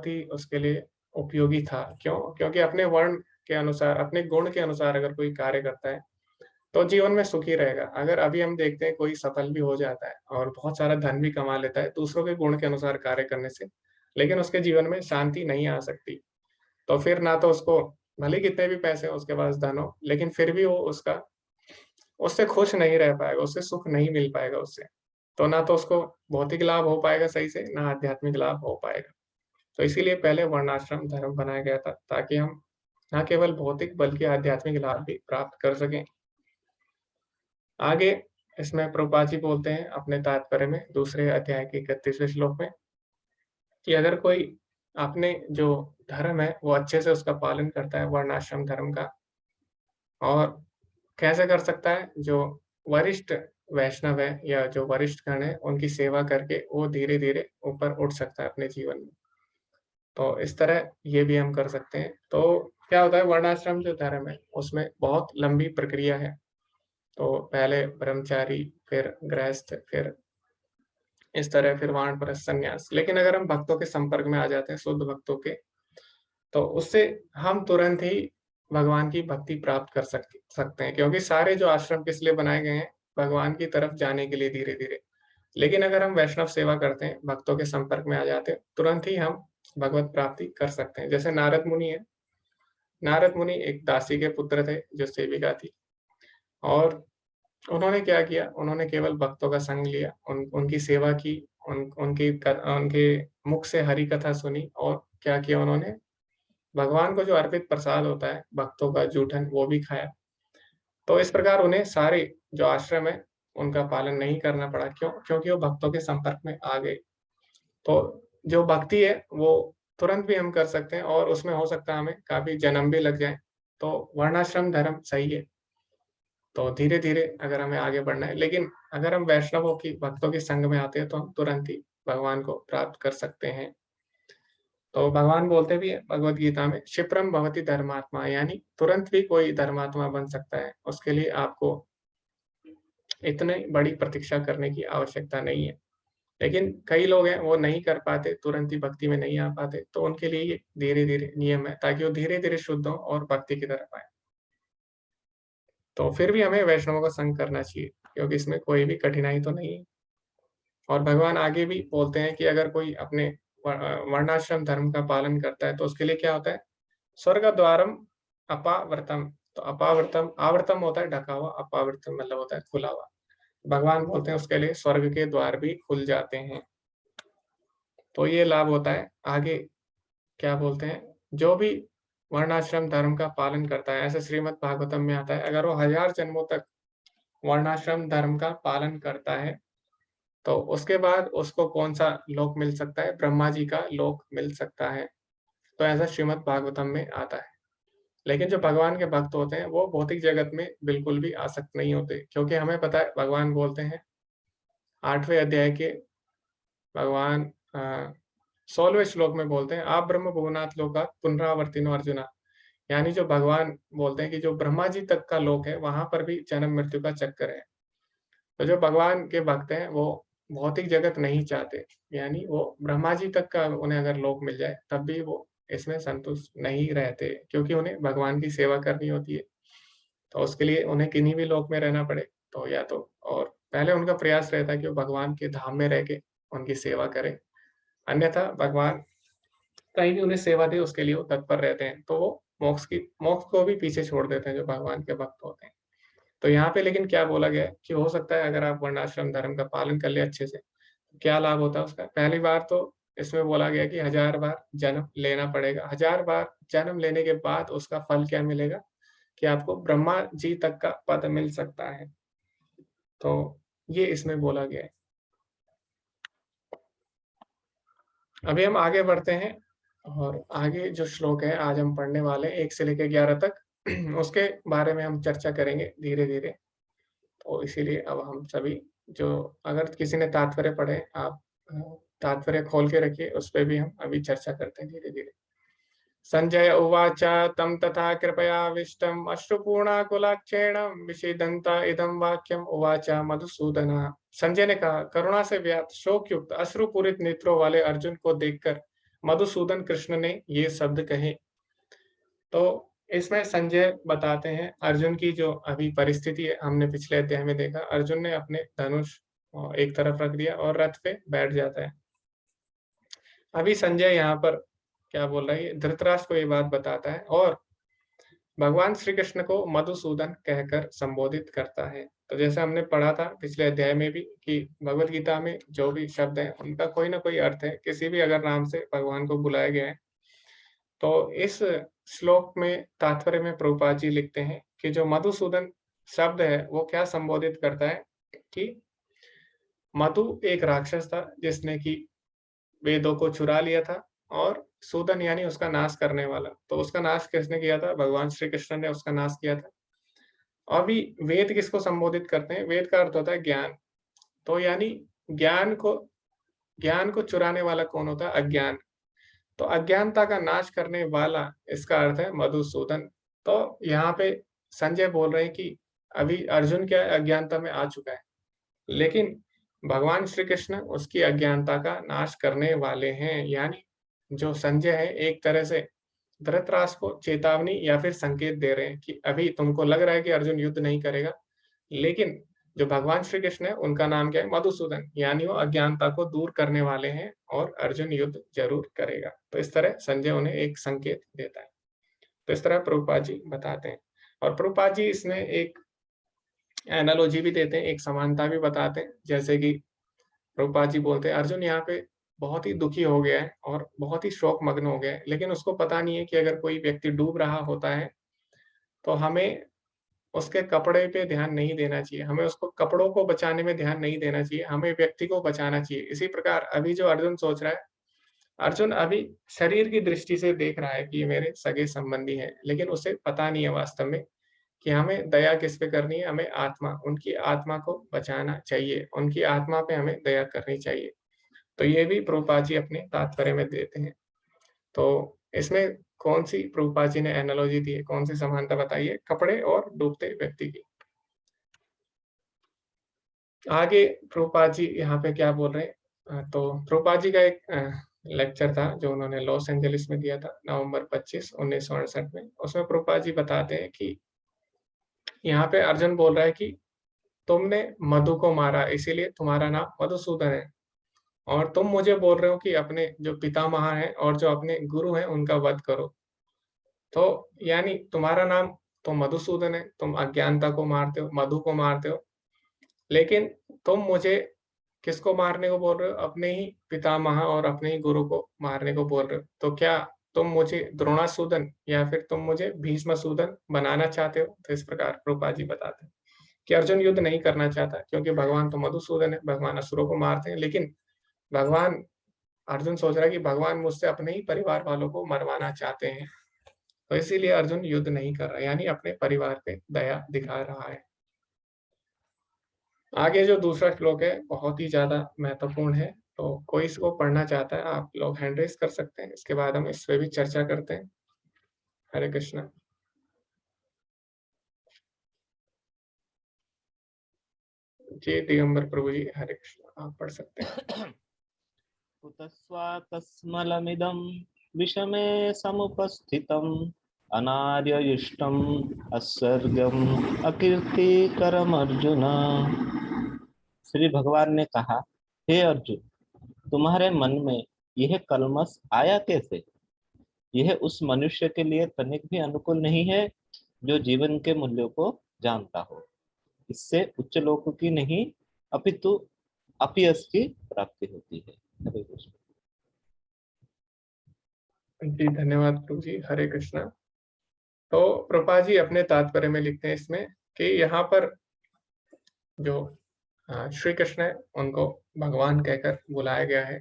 Speaker 1: ही उसके लिए उपयोगी था। क्यों? क्योंकि अपने वर्ण के अनुसार, अपने गुण के अनुसार अगर कोई कार्य करता है, तो जीवन में सुखी रहेगा। अगर अभी हम देखते हैं कोई सफल भी हो जाता है और बहुत सारा धन भी कमा लेता है, दूसरों के गुण के अनुसार कार्य करने से, लेकिन उसके जीवन में शांति नहीं आ सकती। तो फिर ना तो उसको भले ही कितने भी पैसे हो, उसके पास धन हो, लेकिन फिर भी वो उससे खुश नहीं रह पाएगा, उससे सुख नहीं मिल पाएगा उससे। तो ना तो उसको भौतिक लाभ हो पाएगा सही से, ना आध्यात्मिक लाभ हो पाएगा। तो इसीलिए पहले वर्णाश्रम धर्म बनाया गया था, ताकि हम ना केवल भौतिक बल्कि आध्यात्मिक लाभ भी प्राप्त कर सकें। आगे इसमें प्रभुपाद जी बोलते हैं अपने तात्पर्य में दूसरे अध्याय के 31वें श्लोक में कि अगर कोई अपने जो धर्म है, वो अच्छे से उसका पालन करता है, वर्णाश्रम धर्म का, और कैसे कर सकता है? जो वरिष्ठ वैष्णव है या जो वरिष्ठ गण है, उनकी सेवा करके वो धीरे-धीरे ऊपर उठ सकता है अपने जीवन में। तो इस तरह ये भी हम कर सकते हैं। तो क्या होता है, वर्णाश्रम जो धर्म है, उसमें बहुत लंबी प्रक्रिया है। तो पहले ब्रह्मचारी, फिर गृहस्थ, फिर इस तरह फिर वानप्रस्थ, संन्यास। लेकिन अगर हम भक्तों के संपर्क में आ जाते हैं, शुद्ध भक्तों के, तो उससे हम तुरंत ही भगवान की भक्ति प्राप्त कर सकते हैं, क्योंकि सारे जो आश्रम किस लिए बनाए गए हैं, भगवान की तरफ जाने के लिए धीरे-धीरे। लेकिन अगर हम वैष्णव सेवा करते हैं, भक्तों के संपर्क में आ जाते हैं, तुरंत ही हम भगवत प्राप्ति कर सकते हैं। जैसे नारद मुनि हैं, नारद मुनि एक दासी के पुत्र थे, जो सेविका थी, और उन्होंने क्या किया, उन्होंने केवल भक्तों का संग लिया, उनकी सेवा की, उनके मुख से हरि कथा सुनी, और क्या किया उन्होंने, भगवान को जो अर्पित प्रसाद होता है, भक्तों का जूठन, वो भी खाया। तो इस प्रकार उन्हें सारे जो आश्रम है, उनका पालन नहीं करना पड़ा। क्यों? क्योंकि वो भक्तों के संपर्क में आ गए। तो जो भक्ति है, वो तुरंत भी हम कर सकते हैं, और उसमें हो सकता है हमें काफ़ी जन्म भी लग जाएँ। तो वर्णाश्रम धर्म सही है। तो धीरे-धीरे अगर हमें आगे बढ़ना है, लेकिन अगर हम वैष्णवों की, भक्तों के संग में आते हैं, तो हम तुरंत ही भगवान को प्राप्त कर सकते हैं। तो भगवान बोलते भी हैं भगवद गीता में, क्षिप्रम भवति धर्मात्मा, यानी तुरंत भी कोई धर्मात्मा बन सकता है। उसके लिए आपको इतनी बड़ी प्रतीक्षा करने की आवश्यकता नहीं है। लेकिन कई लोग हैं, वो नहीं कर पाते, तुरंत ही भक्ति में नहीं आ पाते, तो उनके लिए ये धीरे-धीरे नियम है, ताकि वो धीरे-धीरे शुद्ध हों और भक्ति की तरफ आएँ। तो फिर भी हमें वैष्णवों का संग करना चाहिए, क्योंकि इसमें कोई भी कठिनाई तो नहीं है। और भगवान आगे भी बोलते हैं कि अगर कोई अपने वर्णाश्रम धर्म का पालन करता है, तो उसके लिए क्या होता है, स्वर्गद्वारम अपावृतम। तो अपावृतम, आवृतम होता है ढका हुआ, अपावृतम मतलब होता है खुला हुआ। भगवान बोलते हैं उसके लिए स्वर्ग के द्वार भी खुल जाते हैं। तो ये लाभ होता है। आगे क्या बोलते हैं, जो भी वर्णाश्रम धर्म का पालन करता है, ऐसे श्रीमद् भागवतम में आता है, अगर वो 1000 जन्मों तक वर्णाश्रम धर्म का पालन करता है, तो उसके बाद उसको कौन-सा लोक मिल सकता है? ब्रह्मा जी का लोक मिल सकता है। तो ऐसा श्रीमद् भागवतम में आता है। लेकिन जो भगवान के भक्त होते हैं, वो भौतिक जगत में बिल्कुल भी आसक्त नहीं होते, क्योंकि हमें पता है भगवान बोलते हैं 8वें अध्याय के भगवान 16वें श्लोक में बोलते हैं, आप ब्रह्म भुवनात् लोकात् पुनरावर्तिनो अर्जुना। यानी जो भगवान बोलते हैं कि जो ब्रह्मा जी तक का लोक है, वहाँ पर भी जन्म मृत्यु का चक्कर है। तो जो भगवान के भक्त हैं, वो भौतिक जगत नहीं चाहते, यानी वो ब्रह्मा जी तक का उन्हें अगर लोक मिल जाए, तब भी वो इसमें संतुष्ट नहीं रहते, क्योंकि उन्हें भगवान की सेवा करनी होती है। तो उसके लिए उन्हें किन्हीं भी लोक में रहना पड़े, तो या तो और पहले उनका प्रयास रहता है कि वो भगवान के धाम में रह के उनकी सेवा करें, अन्यथा भगवान कहीं भी उन्हें सेवा दे उसके लिए वो तत्पर रहते हैं। तो वो मोक्ष को भी पीछे छोड़ देते हैं जो भगवान के भक्त होते हैं। तो यहाँ पे लेकिन क्या बोला गया है कि हो सकता है अगर आप वर्णाश्रम धर्म का पालन कर ले अच्छे से, तो क्या लाभ होता है उसका? पहली बार तो इसमें बोला गया कि 1000 बार जन्म लेना पड़ेगा। 1000 बार जन्म लेने के बाद उसका फल क्या मिलेगा कि आपको ब्रह्मा जी तक का पद मिल सकता है। तो ये इसमें बोला गया है। अभी हम आगे बढ़ते हैं और आगे जो श्लोक है आज हम पढ़ने वाले 1 से लेकर 11 तक उसके बारे में हम चर्चा करेंगे धीरे-धीरे। तो इसीलिए अब हम सभी जो अगर किसी ने तात्पर्य पढ़े आप तात्पर्य खोल के रखिए, उस पे भी हम अभी चर्चा करते हैं धीरे-धीरे। संजय उवाच तं तथा कृपयाविष्टम् अश्रुपूर्णाकुलाक्षेण विषीदन्ता इदं वाक्यम् उवाच मधुसूदनः। संजय ने कहा, करुणा से व्याप्त शोकयुक्त अश्रुपूरित नेत्रों वाले अर्जुन को देखकर मधुसूदन कृष्ण ने ये शब्द कहे। तो इसमें संजय बताते हैं अर्जुन की जो अभी परिस्थिति है, हमने पिछले अध्याय में देखा अर्जुन ने अपने धनुष एक तरफ रख दिया और रथ पे बैठ जाता है। अभी संजय यहाँ पर क्या बोल रहा है, धृतराष्ट्र को ये बात बताता है और भगवान श्री कृष्ण को मधुसूदन कहकर संबोधित करता है। तो जैसे हमने पढ़ा था पिछले अध्याय में भी कि भगवत गीता में जो भी शब्द है उनका कोई ना कोई अर्थ है, किसी भी अगर नाम से भगवान को बुलाया गया है। तो इस श्लोक में तात्पर्य में प्रभुपाद जी लिखते हैं कि जो मधुसूदन शब्द है वो क्या संबोधित करता है कि मधु एक राक्षस था जिसने कि वेदों को चुरा लिया था और सूदन यानी उसका नाश करने वाला। तो उसका नाश किसने किया था? भगवान श्री कृष्ण ने उसका नाश किया था। अभी वेद किसको संबोधित करते हैं? वेद का अर्थ होता है ज्ञान। तो यानी ज्ञान को चुराने वाला कौन होता है? अज्ञान। तो अज्ञानता का नाश करने वाला इसका अर्थ है मधुसूदन। तो यहाँ पे संजय बोल रहे हैं कि अभी अर्जुन क्या है, अज्ञानता में आ चुका है, लेकिन भगवान श्री कृष्ण उसकी अज्ञानता का नाश करने वाले हैं। यानी जो संजय है एक तरह से धृतराष्ट्र को चेतावनी या फिर संकेत दे रहे हैं कि अभी तुमको लग रहा है कि अर्जुन युद्ध नहीं करेगा, लेकिन जो भगवान श्री कृष्ण है उनका नाम क्या है? मधुसूदन, यानी वो अज्ञानता को दूर करने वाले हैं और अर्जुन युद्ध जरूर करेगा। तो इस तरह संजय उन्हें एक संकेत देता है। तो इस तरह प्रभुपाद जी बताते हैं और प्रभुपाद जी इसमें एक एनालॉजी भी देते हैं, एक समानता भी बताते हैं। जैसे कि प्रभुपाद जी बोलते हैं अर्जुन यहाँ पे बहुत ही दुखी हो गया है और बहुत ही शोक मग्न हो गया है, लेकिन उसको पता नहीं है कि अगर कोई व्यक्ति डूब रहा होता है तो हमें उसके कपड़े पे ध्यान नहीं देना चाहिए, हमें उसको कपड़ों को बचाने में ध्यान नहीं देना चाहिए, हमें व्यक्ति को बचाना चाहिए। इसी प्रकार अभी जो अर्जुन सोच रहा है, अर्जुन अभी शरीर की दृष्टि से देख रहा है कि ये मेरे सगे संबंधी हैं, लेकिन उसे पता नहीं है वास्तव में कि हमें दया किस पे करनी है, हमें उनकी आत्मा को बचाना चाहिए, उनकी आत्मा पे हमें दया करनी चाहिए। तो ये भी प्रभुपाद जी अपने तात्पर्य में देते हैं। तो इसमें कौन-सी प्रभुपाद जी ने एनालॉजी दी है, कौन-सी समानता बताई है? कपड़े और डूबते व्यक्ति की। आगे प्रभुपाद जी यहाँ पे क्या बोल रहे हैं? तो प्रभुपाद जी का एक लेक्चर था जो उन्होंने लॉस एंजेलिस में दिया था नवंबर 25, 1968 में। उसमें प्रभुपाद जी बताते हैं कि यहाँ पे अर्जुन बोल रहा है कि तुमने मधु को मारा इसीलिए तुम्हारा नाम मधुसूदन है और तुम मुझे बोल रहे हो कि अपने जो पितामह हैं और जो अपने गुरु हैं उनका वध करो। तो यानी तुम्हारा नाम तो मधुसूदन है, तुम अज्ञानता को मारते हो, मधु को मारते हो, लेकिन तुम मुझे किसको मारने को बोल रहे हो? अपने ही पितामह और अपने ही गुरु को मारने को बोल रहे हो। तो क्या तुम मुझे द्रोणासूदन या फिर तुम मुझे भीष्मसूदन बनाना चाहते हो? तो इस प्रकार प्रभुपाद जी बताते हैं कि अर्जुन युद्ध नहीं करना चाहता क्योंकि भगवान तो मधुसूदन है, भगवान असुरों को मारते हैं, लेकिन भगवान अर्जुन सोच रहा है कि भगवान मुझसे अपने ही परिवार वालों को मरवाना चाहते हैं। तो इसीलिए अर्जुन युद्ध नहीं कर रहा है, यानी अपने परिवार पे दया दिखा रहा है। आगे जो दूसरा श्लोक है बहुत ही ज़्यादा महत्वपूर्ण है, तो कोई इसको पढ़ना चाहता है आप लोग हैंड रेज़ कर सकते हैं, इसके बाद हम इस पे भी चर्चा करते हैं। हरे कृष्णा। जी दिगंबर प्रभु जी, हरे कृष्णा, आप पढ़ सकते हैं।
Speaker 4: कुतस्वा तस्मलमिदं विषमे समुपस्थितम् अनार्ययिष्टम् असर्गम अकीर्तिकरम अर्जुन। श्री भगवान ने कहा, हे अर्जुन, तुम्हारे मन में यह कलमश आया कैसे? यह उस मनुष्य के लिए तनिक भी अनुकूल नहीं है जो जीवन के मूल्यों को जानता हो। इससे उच्च लोक की नहीं अपितु अपयश की प्राप्ति होती है। हरे कृष्ण।
Speaker 1: जी धन्यवाद प्रभु जी। हरे कृष्णा। तो प्रभुपाद जी अपने तात्पर्य में लिखते हैं इसमें कि यहाँ पर जो श्री कृष्ण है उनको भगवान कहकर बुलाया गया है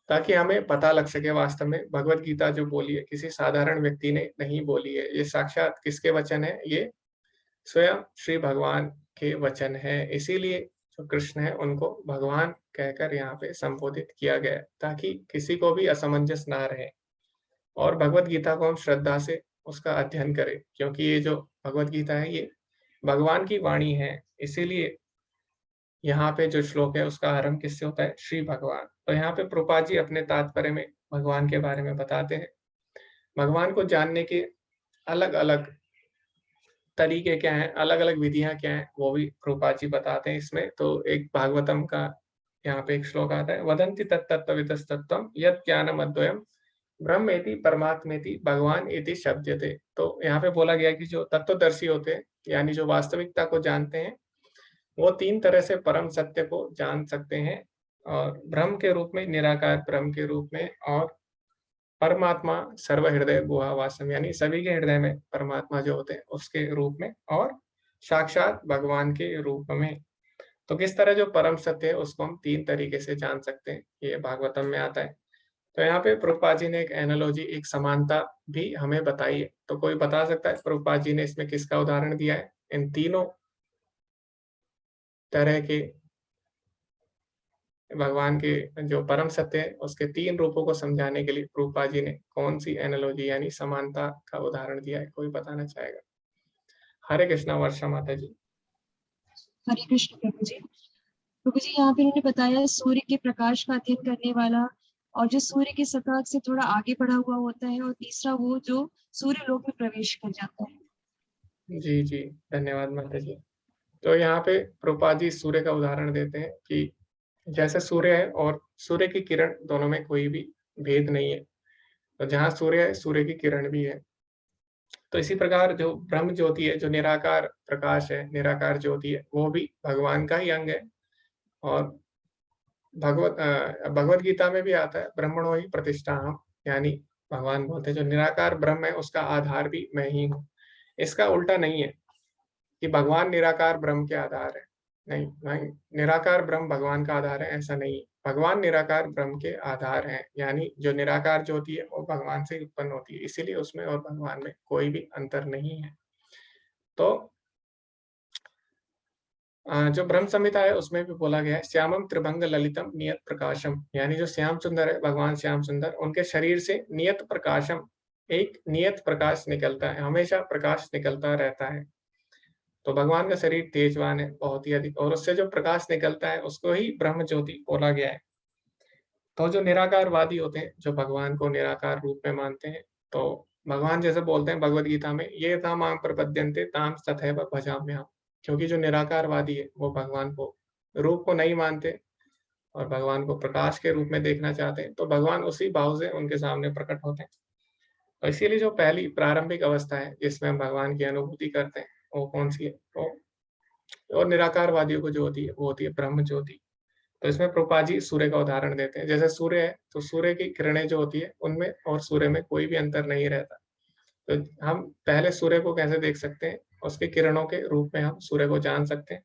Speaker 1: ताकि हमें पता लग सके वास्तव में भगवत गीता जो बोली है किसी साधारण व्यक्ति ने नहीं बोली है। ये साक्षात किसके वचन है? ये स्वयं श्री भगवान के वचन है। इसीलिए जो कृष्ण है उनको भगवान कहकर यहाँ पे संबोधित किया गया ताकि किसी को भी असमंजस ना रहे और भगवत गीता को हम श्रद्धा से उसका अध्ययन करें, क्योंकि ये जो भगवत गीता है ये भगवान की वाणी है। इसीलिए यहाँ पे जो श्लोक है उसका आरंभ किससे होता है? श्री भगवान। तो यहाँ पे प्रभुपाद जी अपने तात्पर्य में भगवान के बारे में बताते हैं। भगवान को जानने के अलग अलग तरीके क्या हैं, अलग अलग विधियां क्या हैं, वो भी प्रभुपाद जी बताते हैं इसमें। तो एक भागवतम का यहाँ पे एक श्लोक आता है, वदंति तत्तत्त्वविदस्तत्त्वं यत् ज्ञानम अद्वयम् ब्रह्मेति परमात्मेति भगवान इति शब्दते। तो यहाँ पे बोला गया कि जो तत्वदर्शी होते हैं यानी जो वास्तविकता को जानते हैं वो तीन तरह से परम सत्य को जान सकते हैं, और ब्रह्म के रूप में, निराकार ब्रह्म के रूप में, और परमात्मा सर्व हृदय गुहावासम यानी सभी के हृदय में परमात्मा जो होते हैं उसके रूप में, और साक्षात भगवान के रूप में। तो किस तरह जो परम सत्य है उसको हम तीन तरीके से जान सकते हैं, ये भागवतम में आता है। तो यहाँ पे प्रभुपाद जी ने एक एनालॉजी, एक समानता भी हमें बताई है। तो कोई बता सकता है प्रभुपाद जी ने इसमें किसका उदाहरण दिया है? इन तीनों तरह के भगवान के जो परम सत्य है उसके तीन रूपों को समझाने के लिए प्रभुपाद जी ने कौन सी एनालॉजी यानी समानता का उदाहरण दिया है? कोई बताना चाहेगा? हरे कृष्णा वर्षा माता जी।
Speaker 5: हरे कृष्ण प्रभु जी। प्रभु जी यहाँ पे उन्होंने बताया सूर्य के प्रकाश का अध्ययन करने वाला, और जो सूर्य के सतह से थोड़ा आगे बढ़ा हुआ होता है, और तीसरा वो जो सूर्य लोक में प्रवेश कर जाता है।
Speaker 1: जी जी धन्यवाद माता जी। तो यहाँ पे प्रभुपाद जी सूर्य का उदाहरण देते हैं कि जैसे सूर्य है और सूर्य की किरण, दोनों में कोई भी भेद नहीं है। तो जहाँ सूर्य है सूर्य की किरण भी है। तो इसी प्रकार जो ब्रह्म ज्योति है, जो निराकार प्रकाश है, निराकार ज्योति है, वो भी भगवान का ही अंग है। और भगवत गीता में भी आता है, ब्रह्मणो ही प्रतिष्ठाहम, यानी भगवान बोलते हैं जो निराकार ब्रह्म है उसका आधार भी मैं ही हूँ। इसका उल्टा नहीं है कि भगवान निराकार ब्रह्म के आधार है, नहीं नहीं, निराकार ब्रह्म भगवान का आधार है, ऐसा नहीं है। भगवान निराकार ब्रह्म के आधार हैं, यानी जो निराकार ज्योति है वो भगवान से उत्पन्न होती है, इसीलिए उसमें और भगवान में कोई भी अंतर नहीं है। तो जो ब्रह्म संहिता है उसमें भी बोला गया है, श्यामम त्रिभंग ललितम नियत प्रकाशम, यानी जो श्याम सुंदर है, भगवान श्याम सुंदर, उनके शरीर से नियत प्रकाशम, एक नियत प्रकाश निकलता है, हमेशा प्रकाश निकलता रहता है। तो भगवान का शरीर तेजवान है बहुत ही अधिक, और उससे जो प्रकाश निकलता है उसको ही ब्रह्म ज्योति बोला गया है। तो जो निराकारवादी होते हैं, जो भगवान को निराकार रूप में मानते हैं, तो भगवान जैसे बोलते हैं भगवद गीता में, ये था मां प्रपद्यन्ते ताम तथैव भजाम्यहम्, क्योंकि जो निराकारवादी है वो भगवान को रूप को नहीं मानते और भगवान को प्रकाश के रूप में देखना चाहते हैं, तो भगवान उसी भाव से उनके सामने प्रकट होते हैं। तो इसीलिए जो पहली प्रारंभिक अवस्था है जिसमें हम भगवान की अनुभूति करते हैं वो कौन सी है? और निराकारवादियों को जो होती है वो होती है ब्रह्म ज्योति। तो इसमें प्रभुपाद जी सूर्य का उदाहरण देते हैं। जैसे सूर्य है तो सूर्य की किरणें जो होती है उनमें और सूर्य में कोई भी अंतर नहीं रहता। तो हम पहले सूर्य को कैसे देख सकते हैं? उसके किरणों के रूप में हम सूर्य को जान सकते हैं।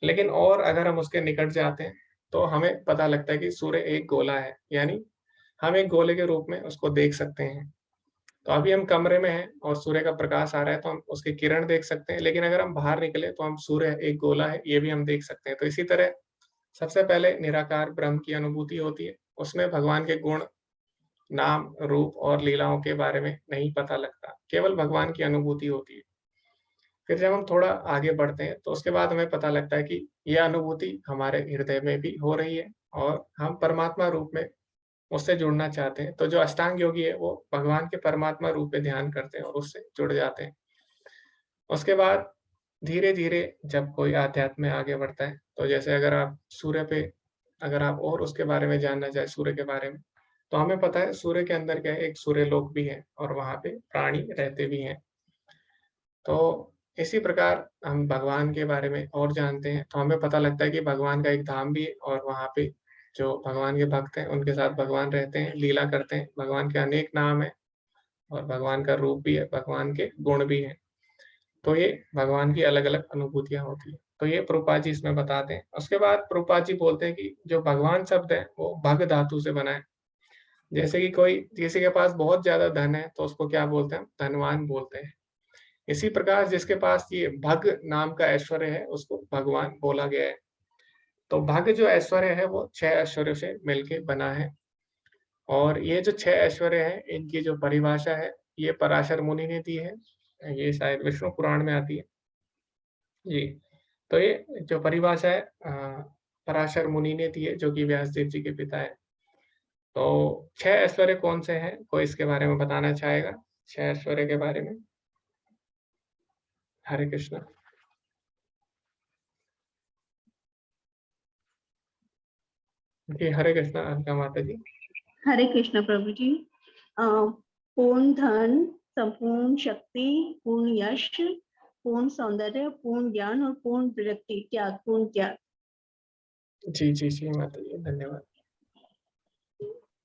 Speaker 1: लेकिन और अगर हम उसके निकट जाते हैं तो हमें पता लगता है कि सूर्य एक गोला है, यानी हम एक गोले के रूप में उसको देख सकते हैं। तो अभी हम कमरे में हैं और सूर्य का प्रकाश आ रहा है तो हम उसकी किरण देख सकते हैं, लेकिन अगर हम बाहर निकले तो हम सूर्य एक गोला है ये भी हम देख सकते हैं। तो इसी तरह सबसे पहले निराकार ब्रह्म की अनुभूति होती है, उसमें भगवान के गुण, नाम, रूप और लीलाओं के बारे में नहीं पता लगता, केवल भगवान की अनुभूति होती है। फिर जब हम थोड़ा आगे बढ़ते हैं तो उसके बाद हमें पता लगता है कि यह अनुभूति हमारे हृदय में भी हो रही है और हम परमात्मा रूप में उससे जुड़ना चाहते हैं, तो जो अष्टांग योगी है वो भगवान के परमात्मा रूप में ध्यान करते हैं और उससे जुड़ जाते हैं। उसके बाद धीरे-धीरे जब कोई आध्यात्म में आगे बढ़ता है, तो जैसे अगर आप सूर्य पे अगर आप और उसके बारे में जानना चाहें सूर्य के बारे में, तो हमें पता है सूर्य के अंदर क्या है, एक सूर्य लोक भी है और वहाँ पे प्राणी रहते भी हैं। तो इसी प्रकार हम भगवान के बारे में और जानते हैं, तो हमें पता लगता है कि भगवान का एक धाम भी है और वहाँ पे जो भगवान के भक्त हैं, उनके साथ भगवान रहते हैं, लीला करते हैं। भगवान के अनेक नाम हैं और भगवान का रूप भी है, भगवान के गुण भी हैं। तो ये भगवान की अलग-अलग अनुभूतियाँ होती हैं। तो ये प्रभुपाद जी इसमें बताते हैं। उसके बाद प्रभुपाद जी बोलते हैं कि जो भगवान शब्द है, वो भग धातु से बना है। जैसे कि कोई किसी के पास बहुत ज़्यादा धन है, तो उसको क्या बोलते हैं? धनवान बोलते हैं। इसी प्रकार जिसके पास ये भग नाम का ऐश्वर्य है, उसको भगवान बोला गया है। तो भग जो ऐश्वर्य है, वो 6 ऐश्वर्यों से मिलके बना है और ये जो 6 ऐश्वर्य हैं, इनकी जो परिभाषा है, ये पराशर मुनि ने दी है। ये शायद विष्णु पुराण में आती है। जी, तो ये जो परिभाषा है पराशर मुनि ने दी है, जो कि व्यासदेव जी के पिता हैं। तो 6 ऐश्वर्य कौन से हैं? कोई इसके बारे में बताना चाहेगा? 6 ऐश्वर्य के बारे में? हरे कृष्ण। जी, हरे कृष्ण अलका माता जी।
Speaker 6: हरे कृष्ण प्रभु जी। पूर्ण धन, संपूर्ण शक्ति, पूर्ण यश, पूर्ण सौंदर्य, पूर्ण ज्ञान और पूर्ण विरक्ति, त्याग, पूर्ण त्याग।
Speaker 1: जी, जी, जी माता जी, धन्यवाद।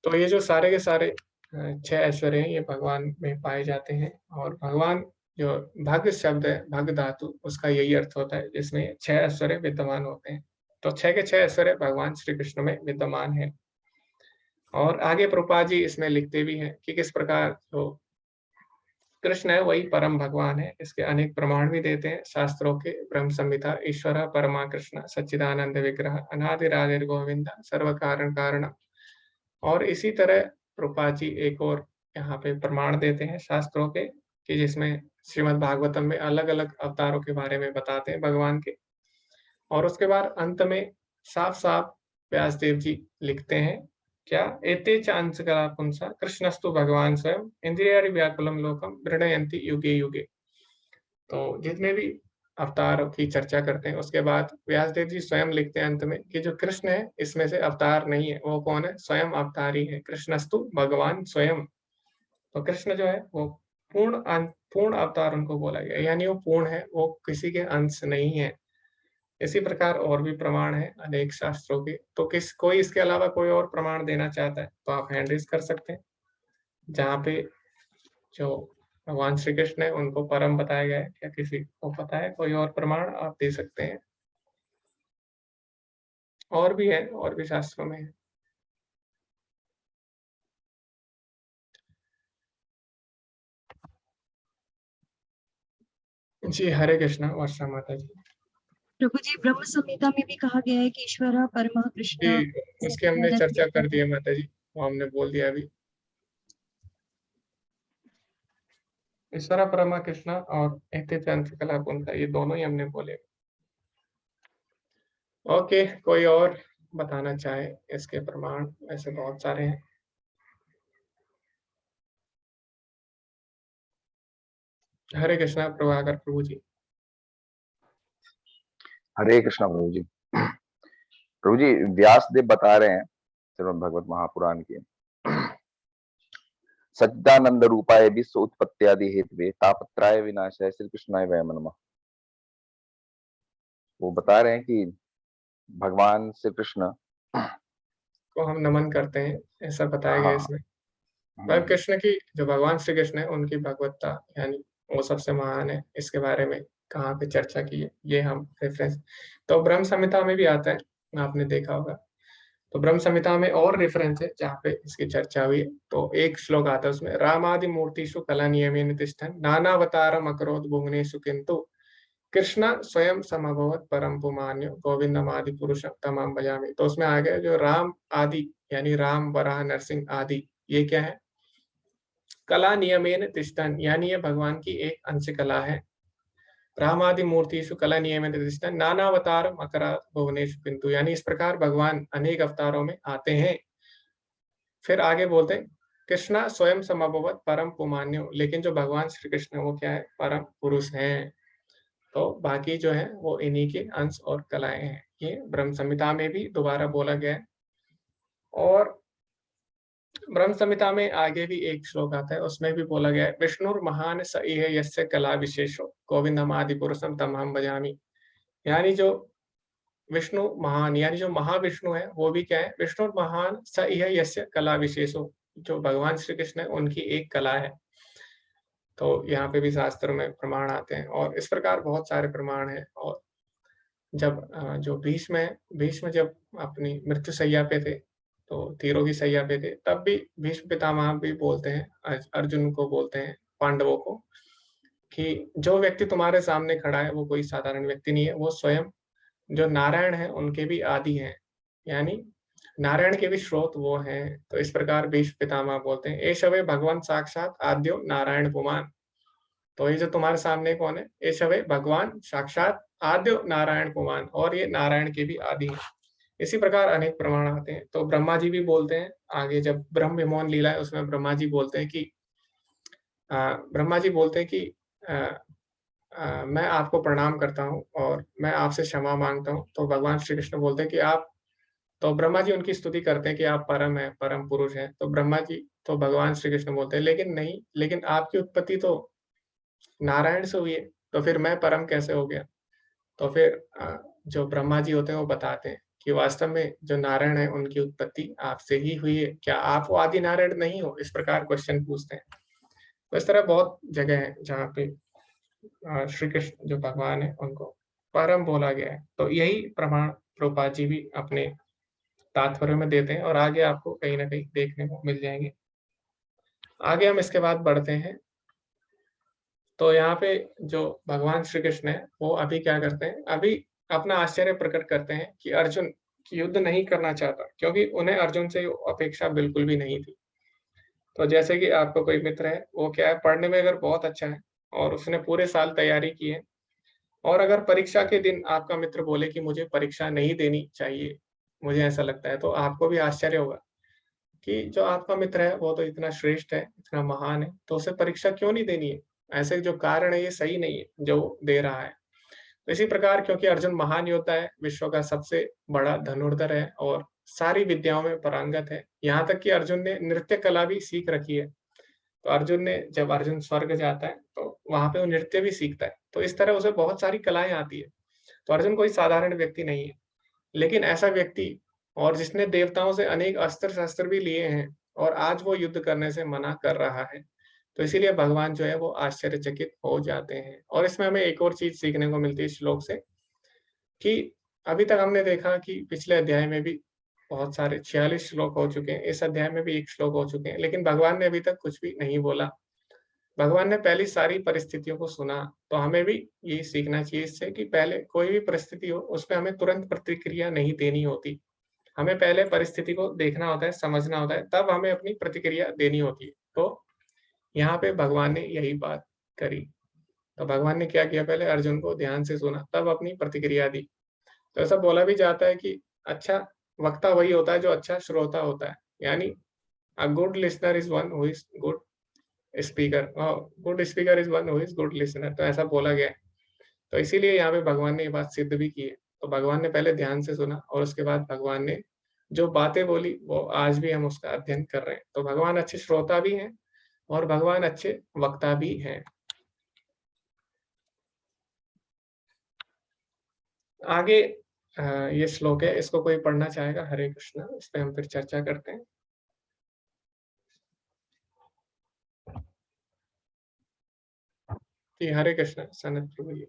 Speaker 1: तो ये जो सारे के सारे 6 ऐश्वर्य हैं, ये भगवान में पाए जाते हैं और भगवान जो भग शब्द है, भग धातु, उसका यही अर्थ होता है, जिसमें 6 ऐश्वर्य विद्यमान होते हैं। तो 6 के 6 ऐश्वर्य भगवान श्री कृष्ण में विद्यमान हैं। और आगे प्रभुपाद जी इसमें लिखते भी हैं कि किस प्रकार जो कृष्ण है वही परम भगवान है। इसके अनेक प्रमाण भी देते हैं शास्त्रों के। ब्रह्म संहिता, ईश्वर परमा कृष्ण सच्चिदानंद विग्रह अनादिरादिर गोविंद सर्व कारण कारणम। और इसी तरह प्रभुपाद जी एक और यहाँ पे प्रमाण देते हैं शास्त्रों के, कि जिसमें श्रीमद् भागवतम में अलग-अलग अवतारों के बारे में बताते हैं भगवान के। और उसके बाद अंत में साफ-साफ व्यासदेव जी लिखते हैं क्या? एते च अंशकला पुंसा कृष्णस्तु भगवान स्वयं इंद्रियाणि व्याकुलं लोकम वृणयन्ति युगे युगे। तो जितने भी अवतारों की चर्चा करते हैं, उसके बाद व्यासदेव जी स्वयं लिखते हैं अंत में कि जो कृष्ण है, इसमें से अवतार नहीं है। वो कौन है? स्वयं अवतार ही है। कृष्णस्तु भगवान स्वयं। तो कृष्ण जो है वो पूर्ण अवतार उनको बोला गया, यानी वो पूर्ण है, वो किसी के अंश नहीं है। इसी प्रकार और भी प्रमाण है अनेक शास्त्रों के। तो कोई इसके अलावा कोई और प्रमाण देना चाहता है तो आप हैंड रेज कर सकते हैं, जहाँ पे जो भगवान श्री कृष्ण है उनको परम बताया गया है। क्या किसी को पता है कोई और प्रमाण आप दे सकते हैं? और भी है, और भी शास्त्रों में है। जी, हरे कृष्णा वर्षा माता जी।
Speaker 5: प्रभु जी, ब्रह्म संहिता में भी कहा गया है कि ईश्वर परमः कृष्ण
Speaker 1: जी, उसकी हमने चर्चा कर दी है माता जी, वो हमने बोल दिया अभी। ईश्वर परमा कृष्ण और एते चंद्र कला पुंसा, ये दोनों ही हमने बोले। ओके, कोई और बताना चाहे इसके प्रमाण? ऐसे बहुत सारे हैं। हरे कृष्णा प्रभाकर प्रभु जी।
Speaker 7: हरे कृष्णा प्रभु जी। प्रभु जी, व्यास देव बता रहे हैं श्रीमद् भगवत महापुराण के, सच्चिदानंद रूपाय विश्व उत्पत्त्यादि हेतवे तापत्राय विनाशाय श्री कृष्णाय वयम नमः। वो बता रहे हैं कि भगवान श्री कृष्ण
Speaker 1: को हम नमन करते हैं, ऐसा बताया गया
Speaker 7: हाँ,
Speaker 1: इसमें। मतलब कृष्ण की, जो भगवान श्री कृष्ण है उनकी भगवत्ता, यानी वो सबसे महान है। इसके बारे में कहाँ पे चर्चा की है, ये हम रेफरेंस। तो ब्रह्म संहिता में भी आता है, आपने देखा होगा। तो ब्रह्म संहिता में और रेफरेंस है जहाँ पे इसकी चर्चा हुई है। तो एक श्लोक आता है उसमें, रामादि मूर्तिषु कला नियमेन तिष्ठन् नानावतारम अकरोत् भुवनेषु किंतु कृष्ण स्वयं समभवत परम पुमान्यो गोविंदम आदि पुरुषम तमाम भजामि। तो उसमें आ गया जो राम आदि, यानी राम, वराह, नरसिंह आदि, ये क्या है? कला नियमेन तिष्ठन्, यानी ये भगवान की एक अंश कला है। रामादि मूर्तिषु कला नियमेन तिष्ठन् नानावतारम अकरात् भुवनेषु किंतु, यानी इस प्रकार भगवान अनेक अवतारों में आते हैं फिर आगे बोलते हैं कृष्णा स्वयं समभवत परम पुमान्यो, लेकिन जो भगवान श्री कृष्ण है वो क्या है, परम पुरुष हैं। तो बाकी जो है वो इन्हीं के अंश और कलाएं हैं। ये ब्रह्म संहिता में भी दोबारा बोला गया है। और ब्रह्म संहिता में आगे भी एक श्लोक आता है, उसमें भी बोला गया है विष्णुर महान स इह यस्य कला विशेषो गोविंदम आदि पुरुषम तमहम भजामि। यानी जो विष्णु महान, यानी जो महाविष्णु है वो भी क्या है, विष्णु महान स इह यस्य कला विशेषो, जो भगवान श्री कृष्ण है उनकी एक कला है। तो यहाँ पे भी शास्त्रों में प्रमाण आते हैं और इस प्रकार बहुत सारे प्रमाण हैं। और जब जो भीष्म जब अपनी मृत्यु शैया पे थे, तो तीरों की शैया पे थे, तब भी भीष्म पितामह भी बोलते हैं अर्जुन को, बोलते हैं पांडवों को कि जो व्यक्ति तुम्हारे सामने खड़ा है वो कोई साधारण व्यक्ति नहीं है, वो स्वयं जो नारायण है उनके भी आदि हैं, यानी नारायण के भी स्रोत वो हैं। तो इस प्रकार भीष्म पितामह बोलते हैं एषवे भगवान साक्षात आद्यो नारायण पुमान। तो ये जो तुम्हारे सामने कौन है, एषवे भगवान साक्षात आद्यो नारायण पुमान, और ये नारायण के भी आदि हैं। इसी प्रकार अनेक प्रमाण आते हैं। तो ब्रह्मा जी भी बोलते हैं आगे, जब ब्रह्म विमोहन लीला है उसमें ब्रह्मा जी बोलते हैं कि मैं आपको प्रणाम करता हूँ और मैं आपसे क्षमा मांगता हूँ। तो भगवान श्री कृष्ण बोलते हैं कि आप, तो ब्रह्मा जी उनकी स्तुति करते हैं कि आप परम है, परम पुरुष है। तो ब्रह्मा जी, तो भगवान श्री कृष्ण बोलते हैं लेकिन नहीं, लेकिन आपकी उत्पत्ति तो नारायण से हुई है, तो फिर मैं परम कैसे हो गया। तो फिर जो ब्रह्मा जी होते हैं वो बताते हैं कि वास्तव में जो नारायण है उनकी उत्पत्ति आपसे ही हुई है, क्या आप वो आदि नारायण नहीं हो, इस प्रकार क्वेश्चन पूछते हैं। तो इस तरह बहुत जगह है जहाँ पे श्री कृष्ण जो भगवान है उनको परम बोला गया है। तो यही प्रमाण प्रभुपाद जी भी अपने तात्पर्य में देते हैं और आगे आपको कहीं ना कहीं देखने को मिल जाएंगे। आगे हम इसके बाद बढ़ते हैं। तो यहाँ पे जो भगवान श्री कृष्ण है वो अभी क्या करते हैं, अभी अपना आश्चर्य प्रकट करते हैं कि अर्जुन युद्ध नहीं करना चाहता, क्योंकि उन्हें अर्जुन से अपेक्षा बिल्कुल भी नहीं थी। तो जैसे कि आपका कोई मित्र है, वो क्या है, पढ़ने में अगर बहुत अच्छा है और उसने पूरे साल तैयारी की है, और अगर परीक्षा के दिन आपका मित्र बोले कि मुझे परीक्षा नहीं देनी चाहिए, मुझे ऐसा लगता है, तो आपको भी आश्चर्य होगा कि जो आपका मित्र है वो तो इतना श्रेष्ठ है, इतना महान है, तो उसे परीक्षा क्यों नहीं देनी है। ऐसे जो कारण है ये सही नहीं है जो दे रहा है। तो इसी प्रकार क्योंकि अर्जुन महान योद्धा है, विश्व का सबसे बड़ा धनुर्धर है और सारी विद्याओं में पारंगत है, यहाँ तक कि अर्जुन ने नृत्य कला भी सीख रखी है। तो अर्जुन ने, जब अर्जुन स्वर्ग जाता है तो वहां पे वो नृत्य भी सीखता है। तो इस तरह उसे बहुत सारी कलाएं आती है। तो अर्जुन कोई साधारण व्यक्ति नहीं है, लेकिन ऐसा व्यक्ति और जिसने देवताओं से अनेक अस्त्र शस्त्र भी लिए हैं और आज वो युद्ध करने से मना कर रहा है। तो इसीलिए भगवान जो है वो आश्चर्यचकित हो जाते हैं। और इसमें हमें एक और चीज सीखने को मिलती है श्लोक से, कि अभी तक हमने देखा कि पिछले अध्याय में भी बहुत सारे 46 श्लोक हो चुके हैं, इस अध्याय में भी 1 श्लोक हो चुके हैं, लेकिन भगवान ने अभी तक कुछ भी नहीं बोला। भगवान ने पहली सारी परिस्थितियों को सुना। तो हमें भी यही सीखना चाहिए इससे कि पहले कोई भी परिस्थिति हो उसमें हमें तुरंत प्रतिक्रिया नहीं देनी होती। हमें पहले परिस्थिति को देखना होता है, समझना होता है, तब हमें अपनी प्रतिक्रिया देनी होती है। तो यहाँ पे भगवान ने यही बात करी। तो भगवान ने क्या किया, पहले अर्जुन को ध्यान से सुना, तब अपनी प्रतिक्रिया दी। तो ऐसा बोला भी जाता है कि अच्छा वक्ता वही होता है जो अच्छा श्रोता होता है, यानी a good listener is one who is good speaker, good speaker is one who is good listener. तो ऐसा बोला गया है। तो इसीलिए यहाँ पे भगवान ने ये बात सिद्ध भी की है। तो भगवान ने पहले ध्यान से सुना और उसके बाद भगवान ने जो बातें बोली वो आज भी हम उसका अध्ययन कर रहे हैं। तो भगवान अच्छे श्रोता भी हैं और भगवान अच्छे वक्ता भी हैं। आगे ये श्लोक है, इसको कोई पढ़ना चाहेगा? हरे कृष्णा, इस पे हम फिर चर्चा करते हैं। कि हरे कृष्णा सनत प्रभु जी।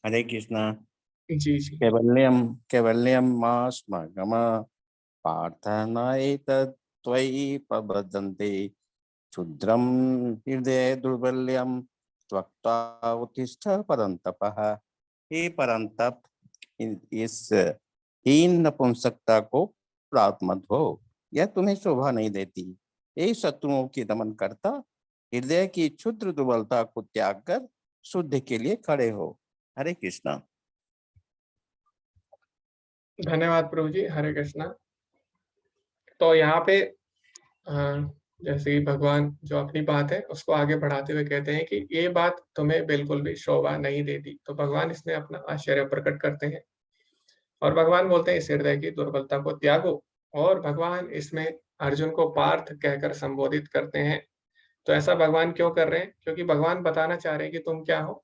Speaker 8: हरे कृष्णा।
Speaker 1: जी जी।
Speaker 8: कैवल्यम मास्मगम पार्थनाएतत्त्वयि प्रबद्धन्ते क्षुद्रं हृदय दुर्बल्यं त्वक्त्वा उत्तिष्ठ परन्तपः। हे परंतप, इस हीन नपुंसकता को प्राप्त मत हो, यह तुम्हें शोभा नहीं देती। हे शत्रुओं की दमन करता, हृदय की क्षुद्र दुर्बलता को त्याग कर शुद्धि के लिए खड़े हो। हरे कृष्णा।
Speaker 1: धन्यवाद प्रभु जी। हरे कृष्णा। तो यहाँ पे जैसे कि भगवान जो अपनी बात है उसको आगे बढ़ाते हुए कहते हैं कि ये बात तुम्हें बिल्कुल भी शोभा नहीं देती। तो भगवान इसमें अपना आश्चर्य प्रकट करते हैं और भगवान बोलते हैं इस हृदय की दुर्बलता को त्यागो। और भगवान इसमें अर्जुन को पार्थ कहकर संबोधित करते हैं। तो ऐसा भगवान क्यों कर रहे हैं? क्योंकि भगवान बताना चाह रहे हैं कि तुम क्या हो,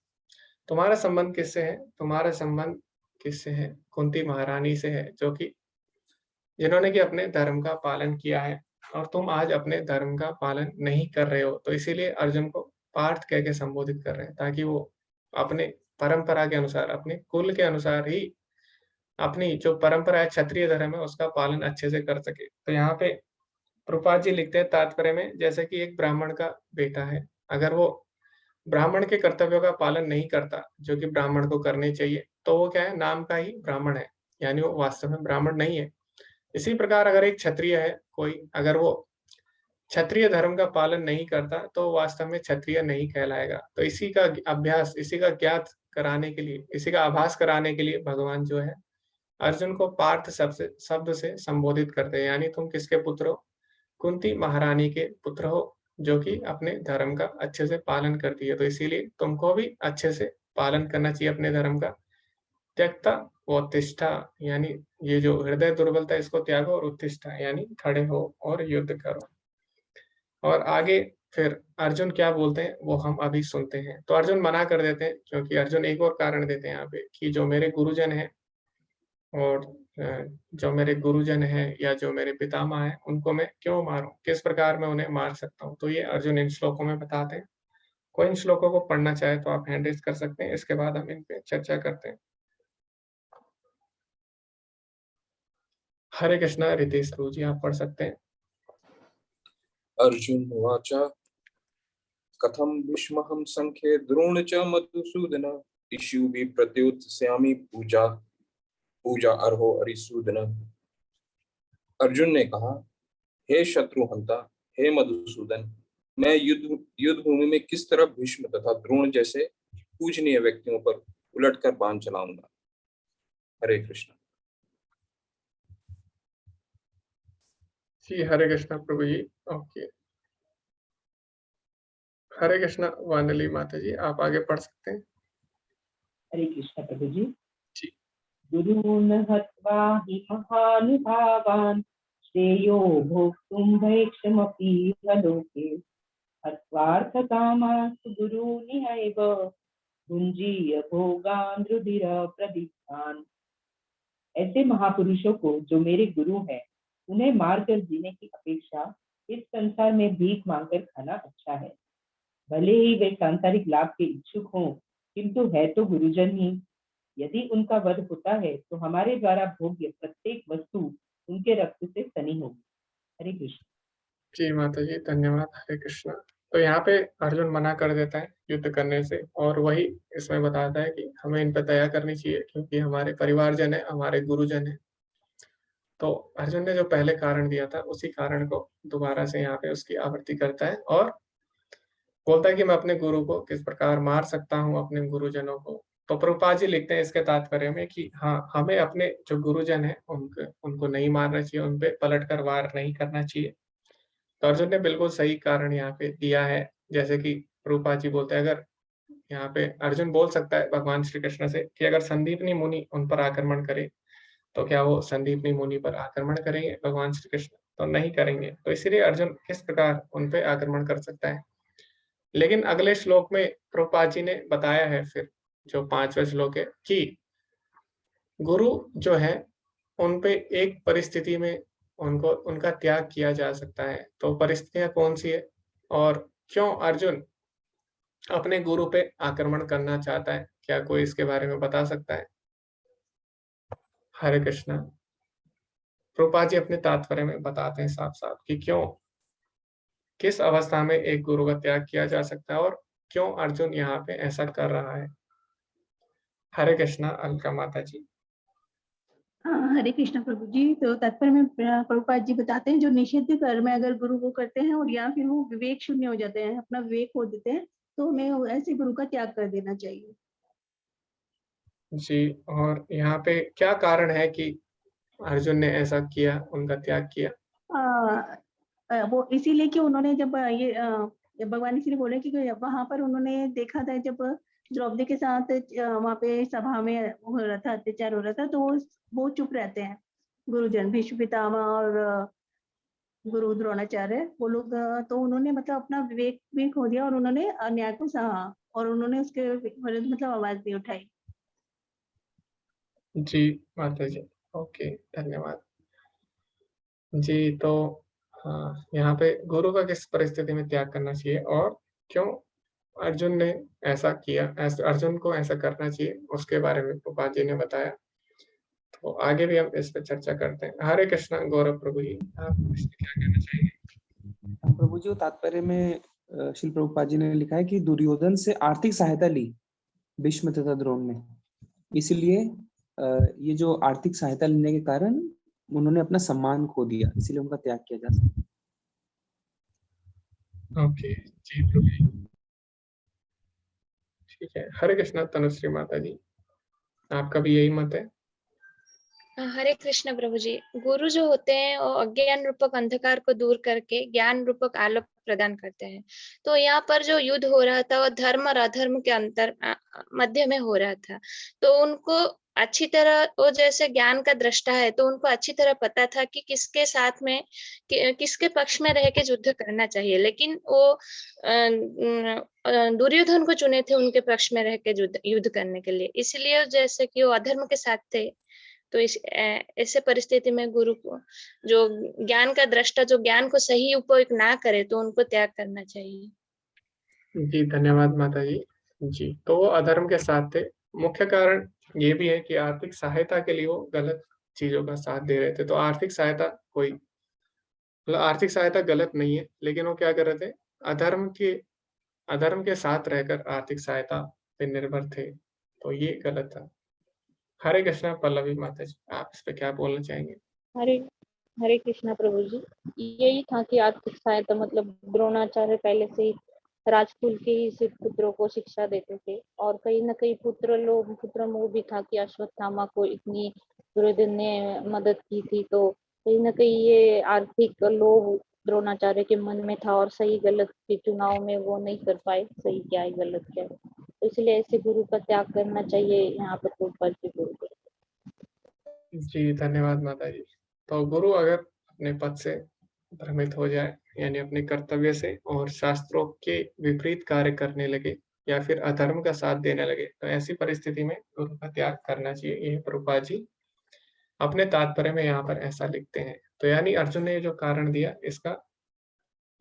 Speaker 1: तुम्हारा संबंध किससे है? तुम्हारा संबंध किससे है? कुंती महारानी से है, जो कि जिन्होंने कि अपने धर्म का पालन किया है और तुम आज अपने धर्म का पालन नहीं कर रहे हो। तो इसीलिए अर्जुन को पार्थ कह के संबोधित कर रहे हैं, ताकि वो अपने परंपरा के अनुसार, अपने कुल के अनुसार ही अपनी जो परंपरा है, क्षत्रिय धर्म है, उसका पालन अच्छे से कर सके। तो यहाँ पे प्रभुपाद जी लिखते हैं तात्पर्य में, जैसे कि एक ब्राह्मण का बेटा है, अगर वो ब्राह्मण के कर्तव्यों का पालन नहीं करता जो कि ब्राह्मण को करने चाहिए, तो वो क्या है, नाम का ही ब्राह्मण है, यानी वो वास्तव में ब्राह्मण नहीं है। इसी प्रकार अगर एक क्षत्रिय है कोई, अगर वो क्षत्रिय धर्म का पालन नहीं करता तो वास्तव में क्षत्रिय नहीं कहलाएगा। तो इसी का अभ्यास, इसी का ज्ञात कराने के लिए, इसी का आभास कराने के लिए भगवान जो है अर्जुन को पार्थ शब्द से संबोधित करते हैं, यानी तुम किसके पुत्र हो? कुंती महारानी के पुत्र हो, जो कि अपने धर्म का अच्छे से पालन करती है। तो इसीलिए तुमको भी अच्छे से पालन करना चाहिए अपने धर्म का। त्यक्ता व उत्तिष्ठा, यानी ये जो हृदय दुर्बलता है इसको त्यागो, और उत्तिष्ठा यानी खड़े हो और युद्ध करो। और आगे फिर अर्जुन क्या बोलते हैं वो हम अभी सुनते हैं। तो अर्जुन मना कर देते हैं, क्योंकि अर्जुन एक और कारण देते हैं यहाँ पे कि जो मेरे गुरुजन हैं और जो मेरे गुरुजन हैं या जो मेरे पितामह हैं, उनको मैं क्यों मारूं, किस प्रकार मैं उन्हें मार सकता हूं। तो ये अर्जुन इन श्लोकों में बताते हैं। कोई इन श्लोकों को पढ़ना चाहे तो आप हैंड रेज कर सकते हैं, इसके बाद हम इन पे चर्चा करते हैं। हरे कृष्णा। रितेश प्रभु जी आप पढ़ सकते हैं।
Speaker 9: अर्जुन उवाच कथम भीष्महं संख्ये द्रोण च मधुसूदन इष्युभिः प्रत्युत्स्यामि पूजा अर्हो अरिसूदन। अर्जुन ने कहा, हे शत्रुहंता, हे मधुसूदन, मैं युद्ध भूमि में किस तरह भीष्म तथा द्रोण जैसे पूजनीय व्यक्तियों पर उलटकर बाण चलाऊंगा। हरे कृष्ण।
Speaker 1: जी हरे कृष्णा प्रभु जी। ओके, हरे कृष्णा। वानली माता जी आप आगे पढ़ सकते हैं।
Speaker 10: हरे कृष्ण प्रभु जी।
Speaker 1: जी।
Speaker 10: गुरून् हत्वा हि महानुभावान् श्रेयो भोक्तुं भैक्षमपीह लोके हत्वार्थकामास्तु गुरूनिहैव भुञ्जीय भोगान् रुधिरप्रदिग्धान्। ऐसे महापुरुषों को जो मेरे गुरु हैं, उन्हें मारकर जीने की अपेक्षा इस संसार में भीख मांगकर खाना अच्छा है। भले ही वे सांसारिक लाभ के इच्छुक हों, किंतु है तो गुरुजन ही। यदि उनका वध होता है तो हमारे द्वारा भोग्य प्रत्येक वस्तु उनके रक्त से सनी होगी। हरे कृष्ण।
Speaker 1: जी माता जी धन्यवाद। हरे कृष्णा। तो यहाँ पे अर्जुन मना कर देता है युद्ध करने से, और वही इसमें बताता है कि हमें इन पर दया करनी चाहिए, क्योंकि हमारे परिवारजन है, हमारे गुरुजन है। तो अर्जुन ने जो पहले कारण दिया था उसी कारण को दोबारा से यहाँ पे उसकी आवृत्ति करता है और बोलता है कि मैं अपने गुरु को किस प्रकार मार सकता हूँ, अपने गुरुजनों को। तो प्रभुपाद जी लिखते हैं इसके तात्पर्य में कि हाँ, हमें अपने जो गुरुजन है उनको नहीं मारना चाहिए, उनपे पलटकर वार नहीं करना चाहिए। तो अर्जुन ने बिल्कुल सही कारण यहाँ पे दिया है। जैसे कि प्रभुपाद जी बोलते हैं, अगर यहाँ पे अर्जुन बोल सकता है भगवान श्री कृष्ण से कि अगर संदीपनी मुनि उन पर आक्रमण करे तो क्या वो संदीपनी मुनि पर आक्रमण करेंगे? भगवान श्री कृष्ण तो नहीं करेंगे। तो इसीलिए अर्जुन किस प्रकार उन पे आक्रमण कर सकता है। लेकिन अगले श्लोक में प्रभुपाद जी ने बताया है, फिर जो 5वें श्लोक है, कि गुरु जो है उन पे एक परिस्थिति में उनको उनका त्याग किया जा सकता है। तो परिस्थितियां कौन सी है और क्यों अर्जुन अपने गुरु पे आक्रमण करना चाहता है? क्या कोई इसके बारे में बता सकता है? हरे कृष्णा। प्रभुपाद जी अपने तात्पर्य में बताते हैं साफ साफ कि क्यों, किस अवस्था में एक गुरु का त्याग किया जा सकता है और क्यों अर्जुन यहाँ पे ऐसा कर रहा है। हरे कृष्णा। अलका माता जी।
Speaker 6: हाँ, हरे कृष्ण प्रभु जी। तो तात्पर्य में प्रभुपाद जी बताते हैं, जो निषिद्ध कर्म अगर गुरु को करते हैं और या फिर वो विवेक शून्य हो जाते हैं, अपना विवेक खो देते हैं, तो हमें ऐसे गुरु का त्याग कर देना चाहिए।
Speaker 1: जी, और यहाँ पे क्या कारण है कि अर्जुन ने ऐसा किया, उनका त्याग किया?
Speaker 6: वो इसीलिए कि उन्होंने जब जब भगवान इसीलिए बोले कि वहां पर उन्होंने देखा था जब द्रौपदी के साथ वहां पे सभा में हो रहा था, अत्याचार हो रहा था, तो वो चुप रहते हैं गुरुजन, भीष्म पितामह और गुरु द्रोणाचार्य, वो लोग तो उन्होंने मतलब अपना विवेक भी खो दिया और उन्होंने अन्याय को सहा और उन्होंने उसके विरुद्ध मतलब आवाज भी उठाई।
Speaker 1: जी माता जी, ओके, धन्यवाद। जी, तो हाँ, यहाँ पे गुरु का किस परिस्थिति में त्याग करना चाहिए और क्यों अर्जुन ने ऐसा किया, अर्जुन को ऐसा करना चाहिए, उसके बारे में प्रभुपाद जी ने बताया। तो आगे भी हम इस पे चर्चा करते हैं। हरे कृष्णा गौरव प्रभु जी, आप इस पे क्या कहना चाहेंगे?
Speaker 2: प्रभु जी, तात्पर्य में श्री प्रभुपाद जी ने लिखा है कि दुर्योधन से आर्थिक सहायता ली भीष्म तथा द्रोण ने, इसलिए ये जो आर्थिक सहायता लेने के कारण उन्होंने अपना सम्मान खो दिया, इसलिए उनका त्याग किया जा सकता है।
Speaker 1: ओके, जी प्रभु जी, ठीक है। हरे कृष्णा तनुश्री माता जी, आपका भी यही मत है?
Speaker 11: हरे कृष्ण प्रभु जी। गुरु जो होते हैं वो अज्ञान रूपक अंधकार को दूर करके ज्ञान रूपक आलोक प्रदान करते हैं। तो यहाँ पर जो युद्ध हो रहा था वो धर्म और अधर्म के अंतर मध्य में हो रहा था। तो उनको अच्छी तरह, वो जैसे ज्ञान का दृष्टा है तो उनको अच्छी तरह पता था कि किसके साथ में किसके पक्ष में रह के युद्ध करना चाहिए। लेकिन वो दुर्योधन को चुने थे उनके पक्ष में रह के युद्ध करने के लिए, इसलिए जैसे कि वो अधर्म के साथ थे। तो ऐसे परिस्थिति में गुरु को, जो ज्ञान का दृष्टा, जो ज्ञान को सही उपयोग ना करे, तो उनको त्याग करना चाहिए।
Speaker 1: जी धन्यवाद माता जी। जी, तो वो अधर्म के साथ थे। मुख्य कारण ये भी है कि आर्थिक सहायता के लिए वो गलत चीजों का साथ दे रहे थे। तो आर्थिक सहायता कोई, मतलब आर्थिक सहायता गलत नहीं है, लेकिन वो क्या कर रहे थे, अधर्म के साथ रहकर आर्थिक सहायता पे निर्भर थे, तो ये गलत था। हरे कृष्णा पल्लवी माता जी, आप इस पे क्या बोलना चाहेंगे?
Speaker 12: हरे हरे कृष्णा प्रभु जी। यही था कि आर्थिक सहायता मतलब द्रोणाचार्य पहले से ही राजकुल के ही सिर्फ पुत्रों को शिक्षा देते थे, और कहीं ना कहीं पुत्र मोह भी था कि अश्वत्थामा को इतनी दुर्योधन ने मदद की थी, तो कहीं ना कहीं ये आर्थिक लोभ द्रोणाचार्य के मन में था और सही गलत के चुनाव में वो नहीं कर पाए, सही क्या है गलत क्या है। तो इसलिए ऐसे गुरु का त्याग करना चाहिए, यहाँ पर प्रभुपाद जी बोलते हैं।
Speaker 1: जी धन्यवाद माता जी। तो गुरु अगर अपने पद से भ्रमित हो जाए, यानी अपने कर्तव्य से और शास्त्रों के विपरीत कार्य करने लगे या फिर अधर्म का साथ देने लगे, तो ऐसी परिस्थिति में गुरु का त्याग करना चाहिए। ये प्रभुपाद जी अपने तात्पर्य में यहाँ पर ऐसा लिखते हैं। तो यानी अर्जुन ने जो कारण दिया,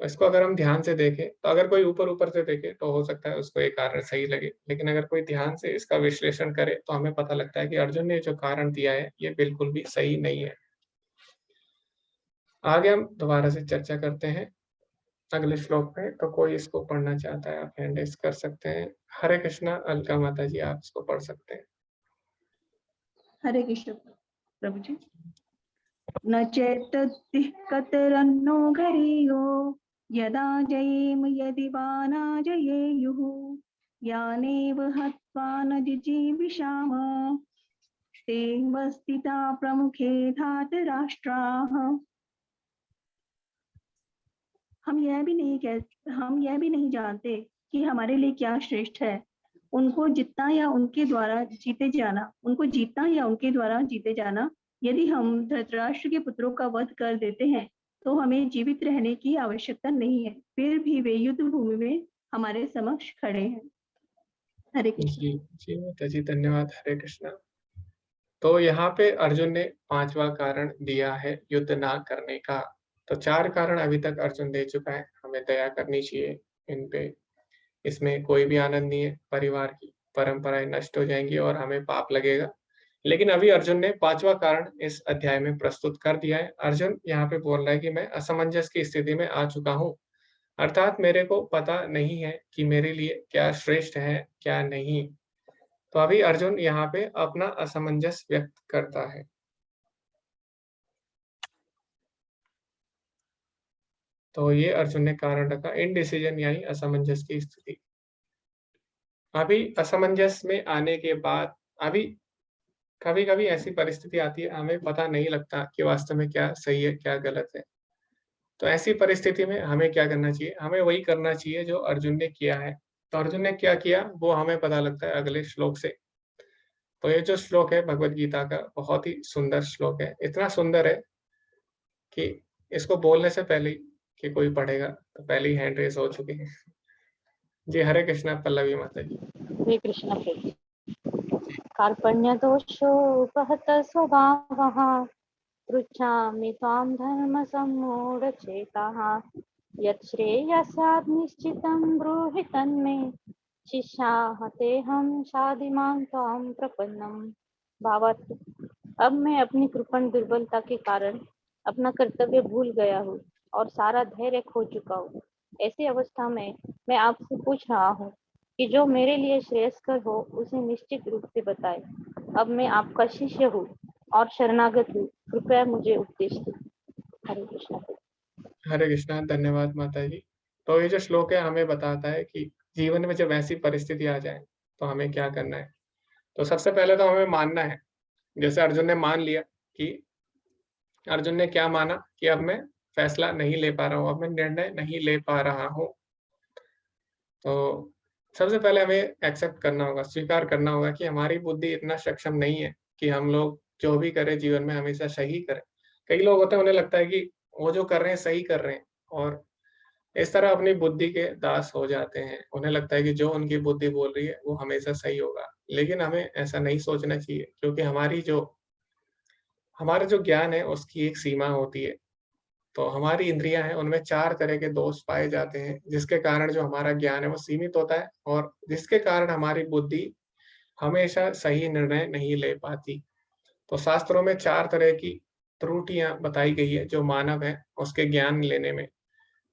Speaker 1: इसको अगर हम ध्यान से देखें, तो अगर कोई ऊपर से देखे तो हो सकता है उसको ये कारण सही लगे, लेकिन अगर कोई ध्यान से इसका विश्लेषण करे तो हमें पता लगता है कि अर्जुन ने जो कारण दिया है ये बिल्कुल भी सही नहीं है। आगे हम दोबारा से चर्चा करते हैं अगले श्लोक पे। तो कोई इसको पढ़ना चाहता है, आप हैंड रेज कर सकते हैं। हरे कृष्णा अलका माता जी, आप इसको पढ़ सकते हैं।
Speaker 6: हरे कृष्ण प्रभु जी। न चेतद्दिः कतरन्नो घरेयो यदा जयेम यदि वा न जयेयुः यानेव हत्वा न जिजीविषाम ते वस्थिता प्रमुखे धातराष्ट्राः। हम यह भी नहीं जानते कि हमारे लिए क्या श्रेष्ठ है, उनको जितना या उनके द्वारा जीते जाना। यदि हम धृतराष्ट्र के पुत्रों का वध कर देते हैं तो हमें जीवित रहने की आवश्यकता नहीं है, फिर भी वे युद्ध भूमि में हमारे समक्ष खड़े हैं। हरे कृष्ण।
Speaker 1: जी माता जी, धन्यवाद। हरे कृष्णा। तो यहाँ पे अर्जुन ने 5वां कारण दिया है युद्ध ना करने का। तो 4 कारण अभी तक अर्जुन दे चुका है, हमें दया करनी चाहिए इन पे। इसमें कोई भी आनंद नहीं है, परिवार की परंपराएं नष्ट हो जाएंगी और हमें पाप लगेगा। लेकिन अभी अर्जुन ने 5वां कारण इस अध्याय में प्रस्तुत कर दिया है। अर्जुन यहाँ पे बोल रहा है कि मैं असमंजस की स्थिति में आ चुका हूँ, अर्थात मेरे को पता नहीं है कि मेरे लिए क्या श्रेष्ठ है क्या नहीं। तो अभी अर्जुन यहाँ पे अपना असमंजस व्यक्त करता है। तो ये अर्जुन ने कारण रखा, इनडिसीजन यानी असमंजस की स्थिति। अभी असमंजस में आने के बाद अभी कभी-कभी ऐसी परिस्थिति आती है, हमें पता नहीं लगता कि वास्तव में क्या सही है, क्या गलत है। तो ऐसी परिस्थिति में हमें क्या करना चाहिए? हमें वही करना चाहिए जो अर्जुन ने किया है। तो अर्जुन ने क्या किया, वो हमें पता लगता है अगले श्लोक से। तो ये जो श्लोक है भगवद गीता का, बहुत ही सुंदर श्लोक है। इतना सुंदर है कि इसको बोलने से पहले ही कि कोई पढ़ेगा, तो पहले ही हैंड रेज़ हो चुकी है। जी, हरे कृष्णा पल्लवी माता जी।
Speaker 12: हरे कृष्ण प्रभु। कार्पण्यदोषोपहत स्वभावः पृच्छामि त्वां धर्मसम्मूढचेताः यत् श्रेयस्यात् निश्चितं ब्रूहि तन्मे शिष्याः तेऽहं शाधिमां त्वां प्रपन्नम्। भावार्थ, अब मैं अपनी कृपण दुर्बलता के कारण अपना कर्तव्य भूल गया हूँ और सारा धैर्य खो चुका हूँ। ऐसी अवस्था में मैं आपसे पूछ रहा हूँ कि जो मेरे लिए श्रेयस्कर हो उसे निश्चित रूप से बताए। अब मैं आपका शिष्य हूँ और शरणागत हूँ, कृपया मुझे उपदेश दो। हरे कृष्ण।
Speaker 1: हरे कृष्णा, धन्यवाद माता जी। तो ये जो श्लोक है हमें बताता है कि जीवन में जब ऐसी परिस्थिति आ जाए, तो हमें क्या करना है। तो सबसे पहले तो हमें मानना है, जैसे अर्जुन ने मान लिया कि अर्जुन ने क्या माना कि अब मैं फैसला नहीं ले पा रहा हूँ, अब मैं निर्णय नहीं ले पा रहा हूँ। तो सबसे पहले हमें एक्सेप्ट करना होगा, स्वीकार करना होगा कि हमारी बुद्धि इतना सक्षम नहीं है कि हम लोग जो भी करें जीवन में हमेशा सही करें। कई लोग होते हैं, उन्हें लगता है कि वो जो कर रहे हैं सही कर रहे हैं और इस तरह अपनी बुद्धि के दास हो जाते हैं। उन्हें लगता है कि जो उनकी बुद्धि बोल रही है वो हमेशा सही होगा। लेकिन हमें ऐसा नहीं सोचना चाहिए, क्योंकि हमारा जो ज्ञान है उसकी एक सीमा होती है। तो हमारी इंद्रियां हैं, उनमें 4 तरह के दोष पाए जाते हैं, जिसके कारण जो हमारा ज्ञान है वो सीमित होता है और जिसके कारण हमारी बुद्धि हमेशा सही निर्णय नहीं ले पाती। तो शास्त्रों में 4 तरह की त्रुटियां बताई गई है जो मानव है उसके ज्ञान लेने में।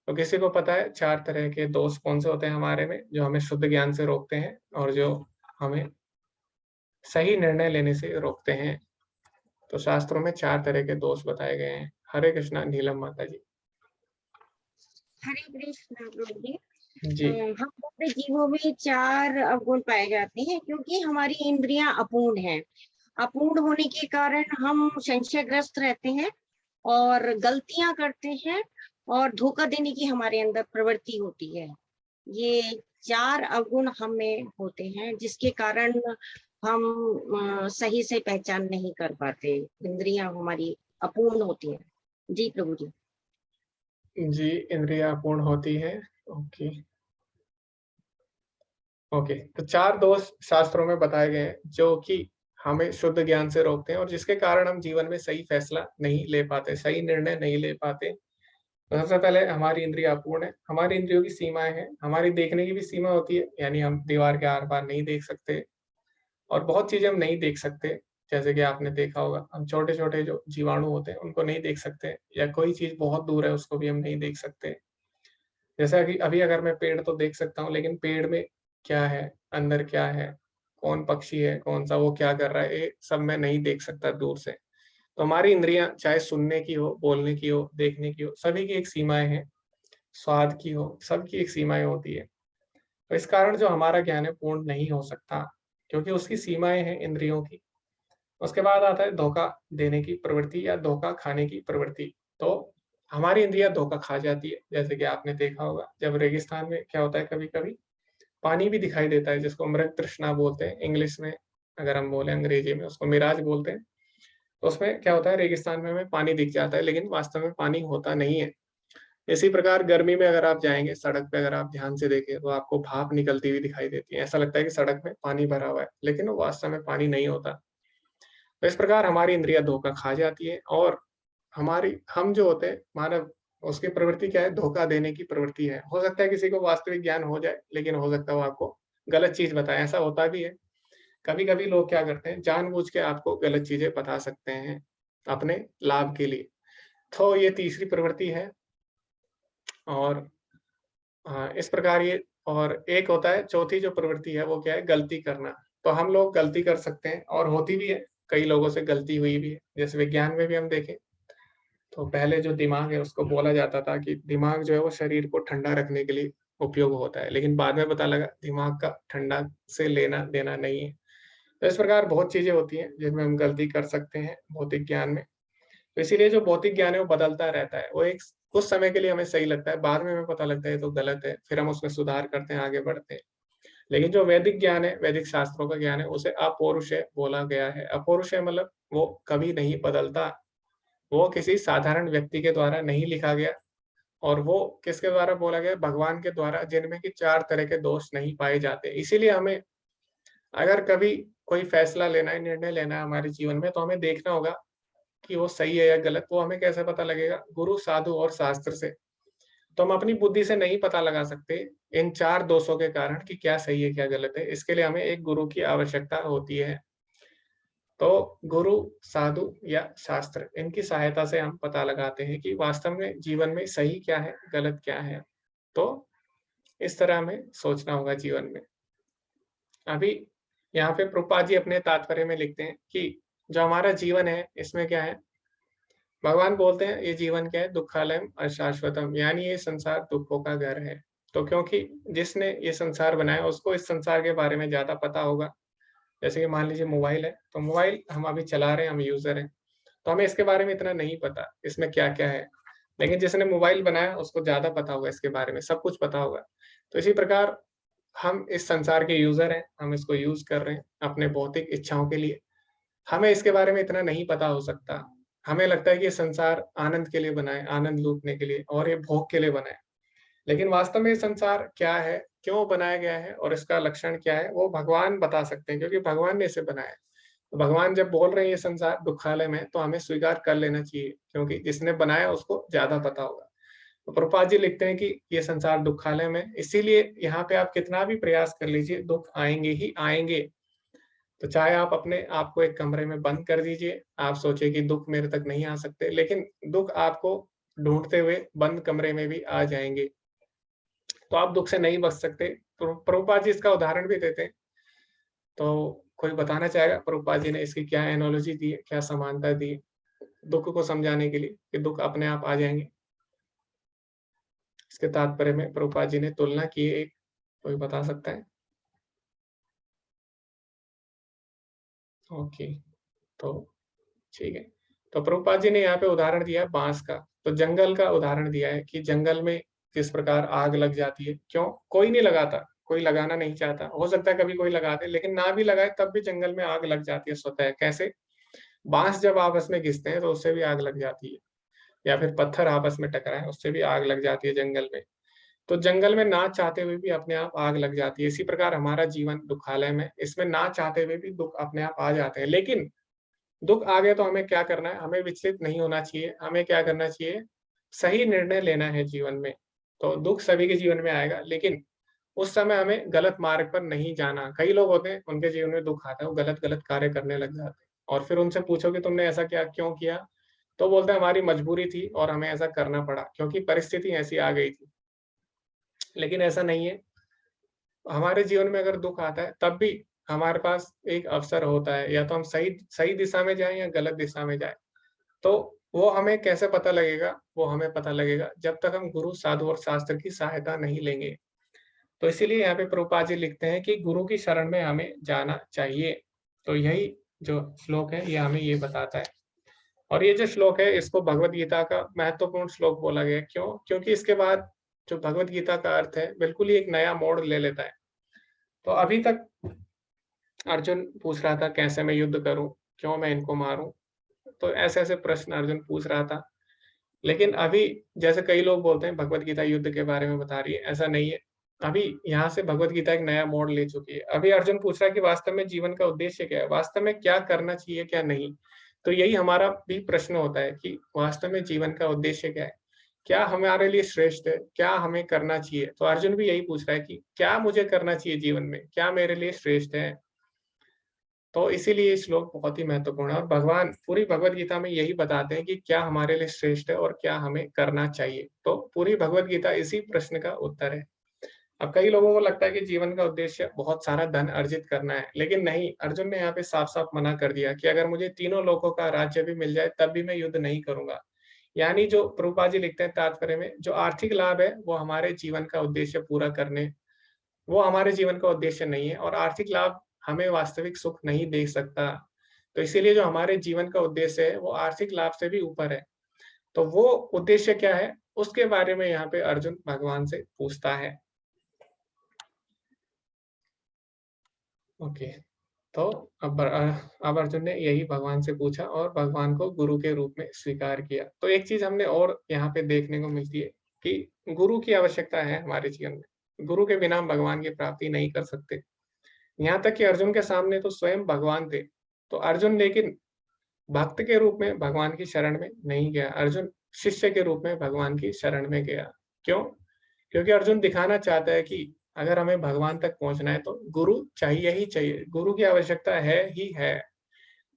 Speaker 1: तो किसी को पता है 4 तरह के दोष कौन से होते हैं हमारे में, जो हमें शुद्ध ज्ञान से रोकते हैं और जो हमें सही निर्णय लेने से रोकते हैं? तो शास्त्रों में 4 तरह के दोष बताए गए हैं। हरे कृष्णा नीलम माता जी।
Speaker 13: हरे कृष्ण प्रभु जी।
Speaker 1: जी।
Speaker 13: हम अपने जीवों में 4 अवगुण पाए जाते हैं, क्योंकि हमारी इंद्रियां अपूर्ण हैं। अपूर्ण होने के कारण हम संशयग्रस्त रहते हैं और गलतियां करते हैं और धोखा देने की हमारे अंदर प्रवृत्ति होती है। ये 4 अवगुण हमें होते हैं, जिसके कारण हम सही से पहचान नहीं कर पाते। इंद्रियां हमारी अपूर्ण होती हैं। जी प्रभु जी।
Speaker 1: जी, इंद्रियां अपूर्ण होती है। ओके। ओके, तो 4 दोष शास्त्रों में बताए गए हैं जो कि हमें शुद्ध ज्ञान से रोकते हैं और जिसके कारण हम जीवन में सही फैसला नहीं ले पाते, सही निर्णय नहीं ले पाते। तो सबसे पहले हमारी इंद्रियां अपूर्ण है। हमारी इंद्रियों की सीमाएं हैं, हमारी देखने की भी सीमा होती है, यानी हम दीवार के आर-पार नहीं देख सकते और बहुत चीजें हम नहीं देख सकते। जैसे कि आपने देखा होगा, हम छोटे-छोटे जो जीवाणु होते हैं उनको नहीं देख सकते, या कोई चीज बहुत दूर है उसको भी हम नहीं देख सकते। जैसा कि अभी अगर मैं पेड़ तो देख सकता हूँ, लेकिन पेड़ में क्या है, अंदर क्या है, कौन पक्षी है, कौन-सा वो क्या कर रहा है, ये सब मैं नहीं देख सकता दूर से। तो हमारी इंद्रियां चाहे सुनने की हो, बोलने की हो, देखने की हो, सभी की एक सीमाएँ हैं, स्वाद की हो, सबकी एक सीमाएँ होती है। तो इस कारण जो हमारा ज्ञान है पूर्ण नहीं हो सकता, क्योंकि उसकी सीमाएँ हैं इंद्रियों की। उसके बाद आता है धोखा देने की प्रवृत्ति या धोखा खाने की प्रवृत्ति। तो हमारी इंद्रियां धोखा खा जाती है, जैसे कि आपने देखा होगा जब रेगिस्तान में क्या होता है, कभी-कभी पानी भी दिखाई देता है, जिसको मृग तृष्णा बोलते हैं इंग्लिश में। अगर हम बोले अंग्रेजी में उसको मिराज बोलते हैं। तो उसमें क्या होता है, रेगिस्तान में हमें पानी दिख जाता है, लेकिन वास्तव में पानी होता नहीं है। इसी प्रकार गर्मी में अगर आप जाएँगे, सड़क पे अगर आप ध्यान से देखें तो आपको भाप निकलती हुई दिखाई देती है। ऐसा लगता है कि सड़क में पानी भरा हुआ है, लेकिन वो वास्तव में पानी नहीं होता। तो इस प्रकार हमारी इंद्रियाँ धोखा खा जाती है और हम जो होते हैं मानव, उसकी प्रवृत्ति क्या है, धोखा देने की प्रवृत्ति है। हो सकता है किसी को वास्तविक ज्ञान हो जाए, लेकिन हो सकता है वो आपको गलत चीज़ बताए, ऐसा होता भी है। कभी-कभी लोग क्या करते हैं, जानबूझ के आपको गलत चीज़ें बता सकते हैं, अपने लाभ के लिए। तो ये तीसरी प्रवृत्ति है और इस प्रकार ये, और एक होता है चौथी जो प्रवृत्ति है वो क्या है, गलती करना। तो हम लोग गलती कर सकते हैं और होती भी है, कई लोगों से गलती हुई भी है। जैसे विज्ञान में भी हम देखें तो पहले जो दिमाग है उसको बोला जाता था कि दिमाग जो है वो शरीर को ठंडा रखने के लिए उपयोग होता है, लेकिन बाद में पता लगा दिमाग का ठंडा से लेना देना नहीं है। तो इस प्रकार बहुत चीजें होती हैं जिनमें हम गलती कर सकते हैं भौतिक ज्ञान में। तो इसीलिए जो भौतिक ज्ञान है वो बदलता रहता है, वो एक कुछ समय के लिए हमें सही लगता है, बाद में हमें पता लगता है तो गलत है, फिर हम उसमें सुधार करते हैं, आगे बढ़ते हैं। लेकिन जो वैदिक ज्ञान है, वैदिक शास्त्रों का ज्ञान है, उसे अपौरुषेय बोला गया है। अपौरुषेय मतलब वो कभी नहीं बदलता, वो किसी साधारण व्यक्ति के द्वारा नहीं लिखा गया, और वो किसके द्वारा बोला गया? भगवान के द्वारा, जिनमें कि 4 तरह के दोष नहीं पाए जाते। इसीलिए हमें अगर कभी कोई फैसला लेना है, निर्णय लेना है हमारे जीवन में, तो हमें देखना होगा कि वो सही है या गलत। वो हमें कैसे पता लगेगा? गुरु, साधु और शास्त्र से। तो हम अपनी बुद्धि से नहीं पता लगा सकते इन 4 दोषों के कारण कि क्या सही है क्या गलत है। इसके लिए हमें एक गुरु की आवश्यकता होती है। तो गुरु, साधु या शास्त्र, इनकी सहायता से हम पता लगाते हैं कि वास्तव में जीवन में सही क्या है, गलत क्या है। तो इस तरह हमें सोचना होगा जीवन में। अभी यहाँ पे प्रभुपाद जी अपने तात्पर्य में लिखते हैं कि जो हमारा जीवन है इसमें क्या है, भगवान बोलते हैं ये जीवन क्या है? दुखालयम अशाश्वतम, यानी ये संसार दुखों का घर है। तो क्योंकि जिसने ये संसार बनाया उसको इस संसार के बारे में ज्यादा पता होगा। जैसे कि मान लीजिए मोबाइल है, तो मोबाइल हम अभी चला रहे हैं, हम यूजर हैं, तो हमें इसके बारे में इतना नहीं पता इसमें क्या क्या है। लेकिन जिसने मोबाइल बनाया उसको ज्यादा पता होगा, इसके बारे में सब कुछ पता होगा। तो इसी प्रकार हम इस संसार के यूजर हैं, हम इसको यूज कर रहे हैं अपने भौतिक इच्छाओं के लिए। हमें इसके बारे में इतना नहीं पता हो सकता। हमें लगता है कि ये संसार आनंद के लिए बना है, आनंद लूटने के लिए, और ये भोग के लिए बना है। लेकिन वास्तव में ये संसार क्या है, क्यों बनाया गया है और इसका लक्षण क्या है, वो भगवान बता सकते हैं, क्योंकि भगवान ने इसे बनाया है। तो भगवान जब बोल रहे हैं ये संसार दुखालय में, तो हमें स्वीकार कर लेना चाहिए, क्योंकि जिसने बनाया उसको ज्यादा पता होगा। तो प्रभुपाद जी लिखते हैं कि ये संसार दुखालय में, इसीलिए यहाँ पे आप कितना भी प्रयास कर लीजिए, दुख आएंगे ही आएंगे। तो चाहे आप अपने आप को एक कमरे में बंद कर दीजिए, आप सोचे कि दुख मेरे तक नहीं आ सकते, लेकिन दुख आपको ढूंढते हुए बंद कमरे में भी आ जाएंगे। तो आप दुख से नहीं बच सकते। तो प्रभुपाद जी इसका उदाहरण भी देते हैं। तो कोई बताना चाहेगा प्रभुपाद जी ने इसकी क्या एनालॉजी दी है, क्या समानता दी है दुख को समझाने के लिए कि दुख अपने आप आ जाएंगे? इसके तात्पर्य में प्रभुपाद जी ने तुलना की है एक, कोई बता सकता है? ओके, तो ठीक है। तो प्रभुपाद जी ने यहाँ पे उदाहरण दिया है बांस का। तो जंगल का उदाहरण दिया है कि जंगल में किस प्रकार आग लग जाती है। क्यों? कोई नहीं लगाता, कोई लगाना नहीं चाहता। हो सकता है कभी कोई लगा दे, लेकिन ना भी लगाए तब भी जंगल में आग लग जाती है स्वतः। कैसे? बांस जब आपस में घिसते हैं तो उससे भी आग लग जाती है, या फिर पत्थर आपस में टकराए उससे भी आग लग जाती है जंगल में। तो जंगल में ना चाहते हुए भी अपने आप आग लग जाती है। इसी प्रकार हमारा जीवन दुखालय में, इसमें ना चाहते हुए भी दुख अपने आप आ जाते हैं। लेकिन दुख आ गए तो हमें क्या करना है? हमें विचलित नहीं होना चाहिए। हमें क्या करना चाहिए? सही निर्णय लेना है जीवन में। तो दुख सभी के जीवन में आएगा, लेकिन उस समय हमें गलत मार्ग पर नहीं जाना। कई लोग होते हैं उनके जीवन में दुख आता है, वो गलत गलत कार्य करने लग जाते हैं, और फिर उनसे पूछो कि तुमने ऐसा क्या क्यों किया, तो बोलते हैं हमारी मजबूरी थी और हमें ऐसा करना पड़ा क्योंकि परिस्थिति ऐसी आ गई थी। लेकिन ऐसा नहीं है। हमारे जीवन में अगर दुख आता है तब भी हमारे पास एक अवसर होता है, या तो हम सही सही दिशा में जाएं या गलत दिशा में जाएं। तो वो हमें कैसे पता लगेगा? वो हमें पता लगेगा जब तक हम गुरु, साधु और शास्त्र की सहायता नहीं लेंगे। तो इसीलिए यहाँ पे प्रभुपाद जी लिखते हैं कि गुरु की शरण में हमें जाना चाहिए। तो यही जो श्लोक है ये हमें ये बताता है। और ये जो श्लोक है इसको भगवत गीता का महत्वपूर्ण श्लोक बोला गया। क्यों? क्योंकि इसके बाद जो भगवत गीता का अर्थ है बिल्कुल ही एक नया मोड़ ले लेता है। तो अभी तक अर्जुन पूछ रहा था कैसे मैं युद्ध करूं, क्यों मैं इनको मारूं, तो ऐसे ऐसे प्रश्न अर्जुन पूछ रहा था। लेकिन अभी जैसे कई लोग बोलते हैं भगवत गीता युद्ध के बारे में बता रही है, ऐसा नहीं है। अभी यहाँ से भगवत गीता एक नया मोड़ ले चुकी है। अभी अर्जुन पूछ रहा है कि वास्तव में जीवन का उद्देश्य क्या है, वास्तव में क्या करना चाहिए क्या नहीं। तो यही हमारा भी प्रश्न होता है कि वास्तव में जीवन का उद्देश्य क्या है, क्या हमारे लिए श्रेष्ठ है, क्या हमें करना चाहिए। तो अर्जुन भी यही पूछ रहा है कि क्या मुझे करना चाहिए जीवन में, क्या मेरे लिए श्रेष्ठ है। तो इसीलिए ये श्लोक बहुत ही महत्वपूर्ण है, और भगवान पूरी भगवत गीता में यही बताते हैं कि क्या हमारे लिए श्रेष्ठ है और क्या हमें करना चाहिए। तो पूरी भगवत गीता इसी प्रश्न का उत्तर है। अब कई लोगों को लगता है कि जीवन का उद्देश्य बहुत सारा धन अर्जित करना है, लेकिन नहीं। अर्जुन ने यहाँ पे साफ साफ मना कर दिया कि अगर मुझे तीनों लोगों का राज्य भी मिल जाए तब भी मैं युद्ध नहीं करूंगा। यानी जो प्रभुपाद जी लिखते हैं तात्पर्य में, जो आर्थिक लाभ है वो हमारे जीवन का उद्देश्य पूरा करने, वो हमारे जीवन का उद्देश्य नहीं है, और आर्थिक लाभ हमें वास्तविक सुख नहीं दे सकता। तो इसीलिए जो हमारे जीवन का उद्देश्य है वो आर्थिक लाभ से भी ऊपर है। तो वो उद्देश्य क्या है, उसके बारे में यहाँ पे अर्जुन भगवान से पूछता है। ओके, तो अब अर्जुन ने यही भगवान से पूछा और भगवान को गुरु के रूप में स्वीकार किया। तो एक चीज हमने और यहाँ पे देखने को मिलती है कि गुरु की आवश्यकता है हमारे जीवन में। गुरु के बिना हम भगवान की प्राप्ति नहीं कर सकते। यहाँ तक कि अर्जुन के सामने तो स्वयं भगवान थे, तो अर्जुन लेकिन भक्त के रूप में भगवान की शरण में नहीं गया। अर्जुन शिष्य के रूप में भगवान की शरण में गया। क्यों? क्योंकि अर्जुन दिखाना चाहता है कि अगर हमें भगवान तक पहुंचना है तो गुरु चाहिए ही चाहिए, गुरु की आवश्यकता है ही है।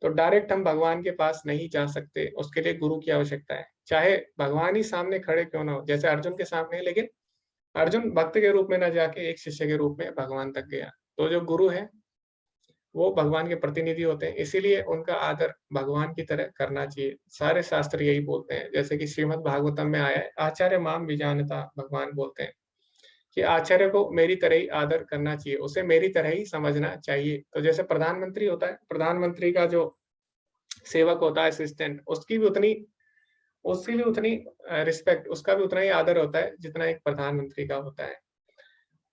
Speaker 1: तो डायरेक्ट हम भगवान के पास नहीं जा सकते, उसके लिए गुरु की आवश्यकता है, चाहे भगवान ही सामने खड़े क्यों ना हो, जैसे अर्जुन के सामने है, लेकिन अर्जुन भक्त के रूप में न जाके एक शिष्य के रूप में भगवान तक गया। तो जो गुरु है वो भगवान के प्रतिनिधि होते हैं, इसीलिए उनका आदर भगवान की तरह करना चाहिए। सारे शास्त्र यही बोलते हैं, जैसे कि श्रीमद् भागवतम में आया है, आचार्य माम विजानता, भगवान बोलते हैं कि आचार्य को मेरी तरह ही आदर करना चाहिए, उसे मेरी तरह ही समझना चाहिए। तो जैसे प्रधानमंत्री होता है, प्रधानमंत्री का जो सेवक होता है, असिस्टेंट, उसकी भी उतनी रिस्पेक्ट, उसका भी उतना ही आदर होता है जितना एक प्रधानमंत्री का होता है।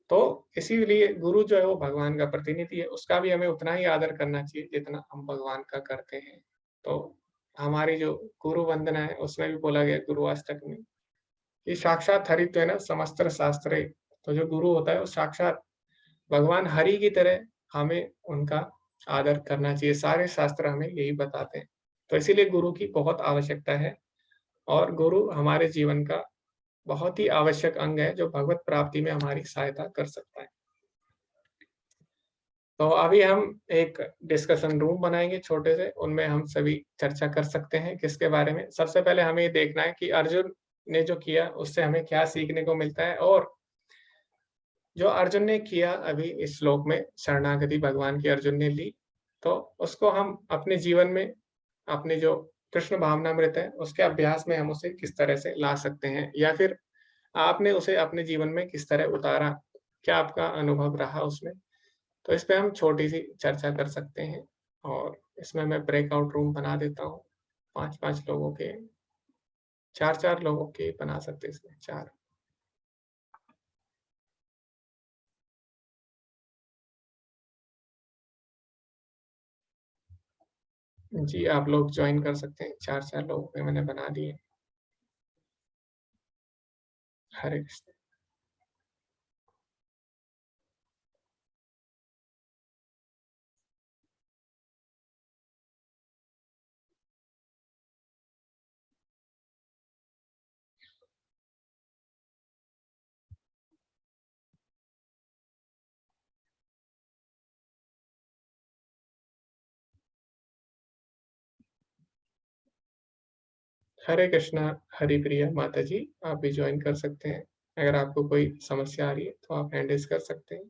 Speaker 1: तो इसीलिए गुरु जो है वो भगवान का प्रतिनिधि है, उसका भी हमें उतना ही आदर करना चाहिए जितना हम भगवान का करते हैं। तो हमारी जो गुरु वंदना है उसमें भी बोला गया गुरुवाष्टक में कि साक्षात हरित्वेन समस्त शास्त्रे। तो जो गुरु होता है वो साक्षात भगवान हरि की तरह हमें उनका आदर करना चाहिए। सारे शास्त्र हमें यही बताते हैं। तो इसीलिए गुरु की बहुत आवश्यकता है, और गुरु हमारे जीवन का बहुत ही आवश्यक अंग है जो भगवत प्राप्ति में हमारी सहायता कर सकता है। तो अभी हम एक डिस्कशन रूम बनाएंगे छोटे से, उनमें हम सभी चर्चा कर सकते हैं। किसके बारे में? सबसे पहले हमें ये देखना है कि अर्जुन ने जो किया उससे हमें क्या सीखने को मिलता है, और जो अर्जुन ने किया अभी इस श्लोक में, शरणागति भगवान की अर्जुन ने ली, तो उसको हम अपने जीवन में, अपने जो कृष्ण भावनामृत है उसके अभ्यास में हम उसे किस तरह से ला सकते हैं, या फिर आपने उसे अपने जीवन में किस तरह उतारा, क्या आपका अनुभव रहा उसमें। तो इस पे हम छोटी सी चर्चा कर सकते हैं, और इसमें मैं ब्रेकआउट रूम बना देता हूँ 5-5 लोगों के, 4-4 लोगों के बना सकते हैं इसमें, 4। जी, आप लोग ज्वाइन कर सकते हैं, 4-4 लोगों के मैंने बना दिए। हरे कृष्ण। हरे कृष्णा। हरि प्रिया माता जी, आप भी ज्वाइन कर सकते हैं। अगर आपको कोई समस्या आ रही है तो आप हैंड रेज कर सकते हैं।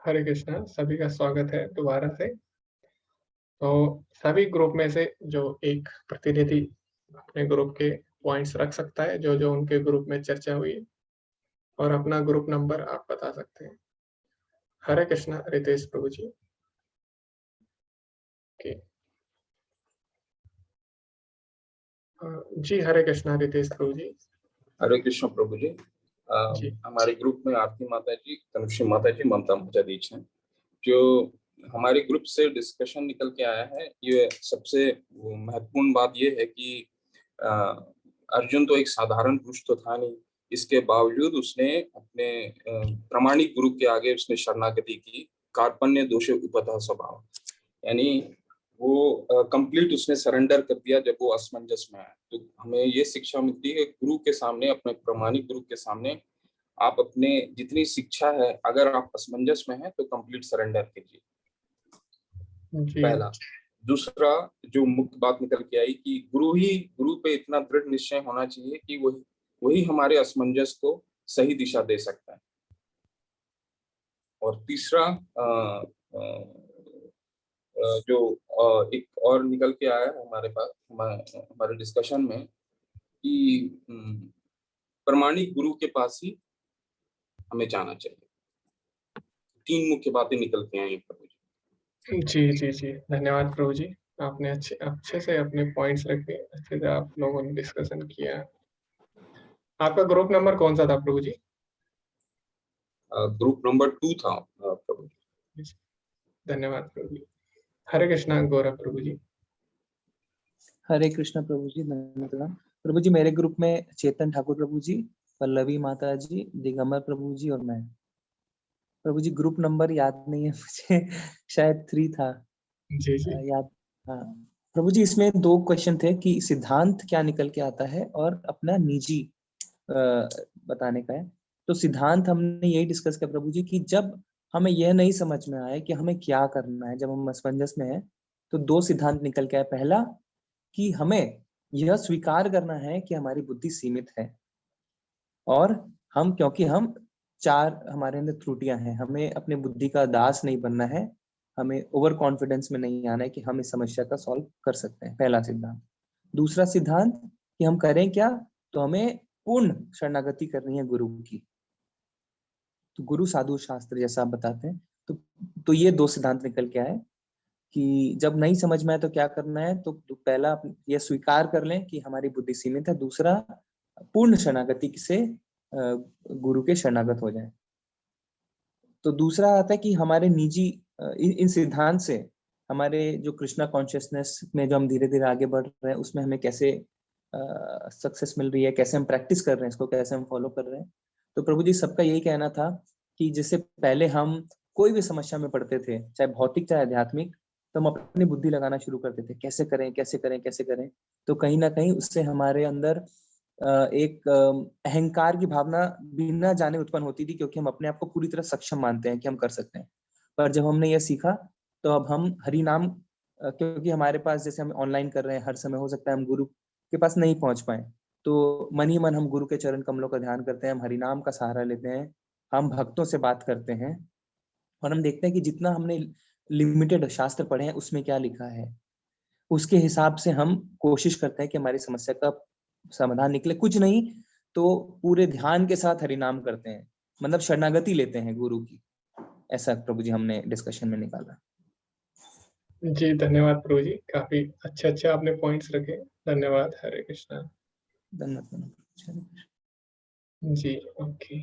Speaker 1: हरे कृष्णा, सभी का स्वागत है दोबारा से। तो सभी ग्रुप में से जो एक प्रतिनिधि अपने ग्रुप के पॉइंट्स रख सकता है, जो उनके ग्रुप में चर्चा हुई, और अपना ग्रुप नंबर आप बता सकते हैं। हरे कृष्णा रितेश प्रभु जी। ओके। जी हरे कृष्णा रितेश प्रभु जी।
Speaker 9: हरे कृष्ण प्रभु जी।
Speaker 1: जी
Speaker 9: हमारे ग्रुप में आरती माता जी, तनुश्री माता जी, ममता मुजादीज हैं। जो हमारे ग्रुप से डिस्कशन निकल के आया है, ये सबसे महत्वपूर्ण बात ये है कि अर्जुन तो एक साधारण पुरुष तो था नहीं, इसके बावजूद उसने अपने प्रामाणिक गुरु के आगे उसने शरणागति की। कार्पण्य दोषे उपतः स्वभाव, यानी वो कंप्लीट उसने सरेंडर कर दिया जब वो असमंजस में आया। तो हमें ये शिक्षा मिलती है गुरु के सामने, अपने प्रामाणिक गुरु के सामने आप अपने जितनी शिक्षा है, अगर आप असमंजस में हैं तो कंप्लीट सरेंडर कीजिए,
Speaker 1: जी
Speaker 9: पहला। दूसरा जो मुख्य बात निकल के आई कि गुरु पे इतना दृढ़ निश्चय होना चाहिए कि वही हमारे असमंजस को सही दिशा दे सकता है। और तीसरा जो एक और निकल के आया है हमारे पास, हमारे डिस्कशन में, कि प्रामाणिक गुरु के पास ही हमें जाना चाहिए। तीन मुख्य बातें निकल के आई प्रभु जी।
Speaker 1: जी धन्यवाद प्रभु जी। आपने अच्छे से अपने पॉइंट्स रखे, अच्छे से आप लोगों ने डिस्कशन किया। आपका ग्रुप नंबर कौन सा था प्रभु जी?
Speaker 9: ग्रुप नंबर 2 था प्रभु जी।
Speaker 1: धन्यवाद प्रभु जी। हरे कृष्णा गौरव प्रभु जी।
Speaker 2: हरे कृष्णा प्रभु जी, धन्यवाद प्रभु जी। मेरे ग्रुप में चेतन ठाकुर प्रभु जी, पल्लवी माता जी, दिगंबर प्रभु जी और मैं। प्रभु जी ग्रुप नंबर याद नहीं है मुझे, शायद 3 था।
Speaker 1: जी
Speaker 2: याद। हाँ प्रभु जी, इसमें 2 क्वेश्चन थे कि सिद्धांत क्या निकल के आता है और अपना निजी बताने का है। तो सिद्धांत हमने यही डिस्कस किया प्रभु जी कि जब हमें यह नहीं समझ में आए कि हमें क्या करना है, जब हम असमंजस में हैं, तो 2 सिद्धांत निकल के आए। पहला कि हमें यह स्वीकार करना है कि हमारी बुद्धि सीमित है, और क्योंकि हम 4 हमारे अंदर त्रुटियां हैं, हमें अपने बुद्धि का दास नहीं बनना है, हमें ओवर कॉन्फिडेंस में नहीं आना है कि हम इस समस्या का सॉल्व कर सकते हैं। पहला सिद्धांत। दूसरा सिद्धांत कि हम करें क्या, तो हमें पूर्ण शरणागति करनी है गुरु की। तो गुरु साधु शास्त्र जैसा आप बताते हैं, तो ये 2 सिद्धांत निकल के आए कि जब नहीं समझ में आए तो क्या करना है। तो पहला ये स्वीकार कर लें कि हमारी बुद्धि सीमित है। दूसरा पूर्ण शरणागति से गुरु के शरणागत हो जाए। तो दूसरा आता है कि हमारे निजी इन सिद्धांत से हमारे जो कृष्णा कॉन्शियसनेस में जो हम धीरे धीरे आगे बढ़ रहे हैं, उसमें हमें कैसे सक्सेस मिल रही है, कैसे हम प्रैक्टिस कर रहे हैं, इसको कैसे हम फॉलो कर रहे हैं। तो प्रभु जी सबका यही कहना था कि जैसे पहले हम कोई भी समस्या में पड़ते थे, चाहे भौतिक चाहे आध्यात्मिक, तो हम अपनी बुद्धि लगाना शुरू करते थे, कैसे करें कैसे करें कैसे करें। तो कहीं ना कहीं उससे हमारे अंदर एक अहंकार की भावना बिना जाने उत्पन्न होती थी, क्योंकि हम अपने आप को पूरी तरह सक्षम मानते हैं कि हम कर सकते हैं। पर जब हमने यह सीखा, तो अब हम हरि नाम, क्योंकि हमारे पास जैसे हम ऑनलाइन कर रहे हैं, हर समय हो सकता है हम गुरु के पास नहीं पहुंच पाए, तो मन ही मन हम गुरु के चरण कमलों का ध्यान करते हैं, हम हरि नाम का सहारा लेते हैं, हम भक्तों से बात करते हैं, और हम देखते हैं कि जितना हमने लिमिटेड शास्त्र पढ़े हैं उसमें क्या लिखा है, उसके हिसाब से हम कोशिश करते हैं कि हमारी समस्या का समाधान निकले। कुछ नहीं तो पूरे ध्यान के साथ हरिनाम करते हैं, मतलब शरणागति लेते हैं गुरु की। ऐसा प्रभु जी हमने डिस्कशन में निकाला।
Speaker 1: जी धन्यवाद प्रभु जी, काफी अच्छे आपने पॉइंट्स रखे। धन्यवाद। हरे कृष्णा।
Speaker 2: धन्यवाद।
Speaker 1: जी ओके।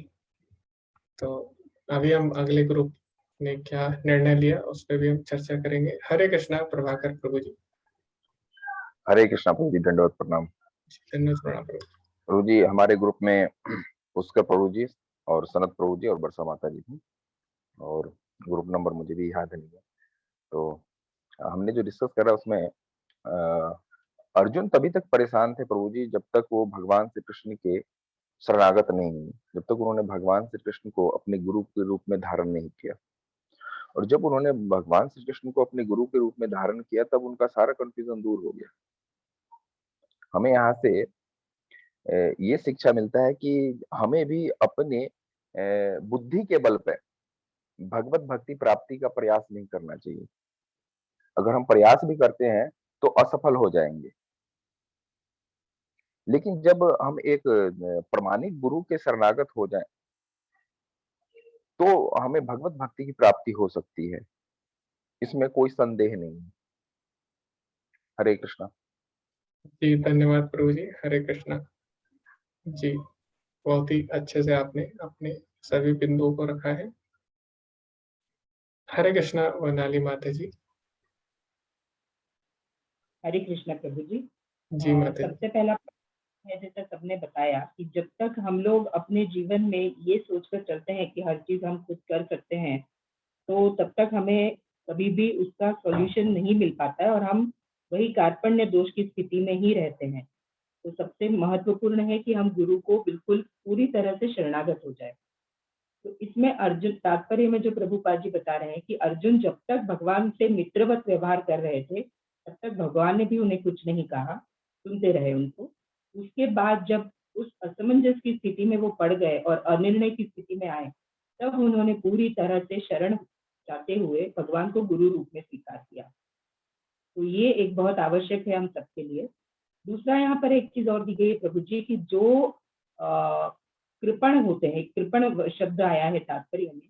Speaker 1: तो अभी हम अगले ग्रुप ने क्या निर्णय लिया उस पर भी हम चर्चा करेंगे। हरे कृष्णा प्रभाकर प्रभु जी।
Speaker 7: हरे कृष्णा प्रभु जी, दंडवत प्रणाम।
Speaker 1: धन्यवाद प्रणाम प्रभु।
Speaker 7: प्रभु जी हमारे ग्रुप में पुष्कर प्रभु जी और सनत प्रभु जी और वर्षा माता जी थी, और ग्रुप नंबर मुझे भी याद नहीं है। तो हमने जो डिस्कस करा उसमें अर्जुन तभी तक परेशान थे प्रभु जी जब तक वो भगवान श्री कृष्ण के शरणागत नहीं हुए, जब तक उन्होंने भगवान श्री कृष्ण को अपने गुरु के रूप में धारण नहीं किया। और जब उन्होंने भगवान श्री कृष्ण को अपने गुरु के रूप में धारण किया, तब उनका सारा कंफ्यूजन दूर हो गया। हमें यहाँ से ये शिक्षा मिलता है कि हमें भी अपने बुद्धि के बल पे भगवत भक्ति प्राप्ति का प्रयास नहीं करना चाहिए। अगर हम प्रयास भी करते हैं तो असफल हो जाएंगे। लेकिन जब हम एक प्रमाणिक गुरु के शरणागत हो जाएं, तो हमें भगवत भक्ति की प्राप्ति हो सकती है, इसमें कोई संदेह नहीं है। हरे कृष्णा।
Speaker 1: जी धन्यवाद प्रभु जी। हरे कृष्णा जी। बहुत ही अच्छे से आपने अपने सभी बिंदुओं को रखा है। हरे कृष्णा वनाली माता जी।
Speaker 10: हरे कृष्णा प्रभु जी।
Speaker 1: जी माता जी।
Speaker 10: सबसे पहला है, जैसा सबने बताया कि जब तक हम लोग अपने जीवन में ये सोचकर चलते हैं कि हर चीज हम खुद कर सकते हैं, तो तब तक हमें कभी भी उसका सॉल्यूशन नहीं मिल पाता है और हम वही कार्पण्य दोष की स्थिति में ही रहते हैं। तो सबसे महत्वपूर्ण है कि हम गुरु को बिल्कुल पूरी तरह से शरणागत हो जाए। तो इसमें अर्जुन तात्पर्य में जो प्रभुपाद जी बता रहे हैं कि अर्जुन जब तक भगवान से मित्रवत व्यवहार कर रहे थे, तब तक भगवान ने भी उन्हें कुछ नहीं कहा, सुनते रहे उनको। उसके बाद जब उस असमंजस की स्थिति में वो पड़ गए और अनिर्णय की स्थिति में आए, तब उन्होंने पूरी तरह से शरण चाहते हुए भगवान को गुरु रूप में स्वीकार किया। तो ये एक बहुत आवश्यक है हम सबके लिए। दूसरा यहाँ पर एक चीज और दी गई है प्रभु जी की, जो कृपण होते हैं, कृपण शब्द आया है तात्पर्य में,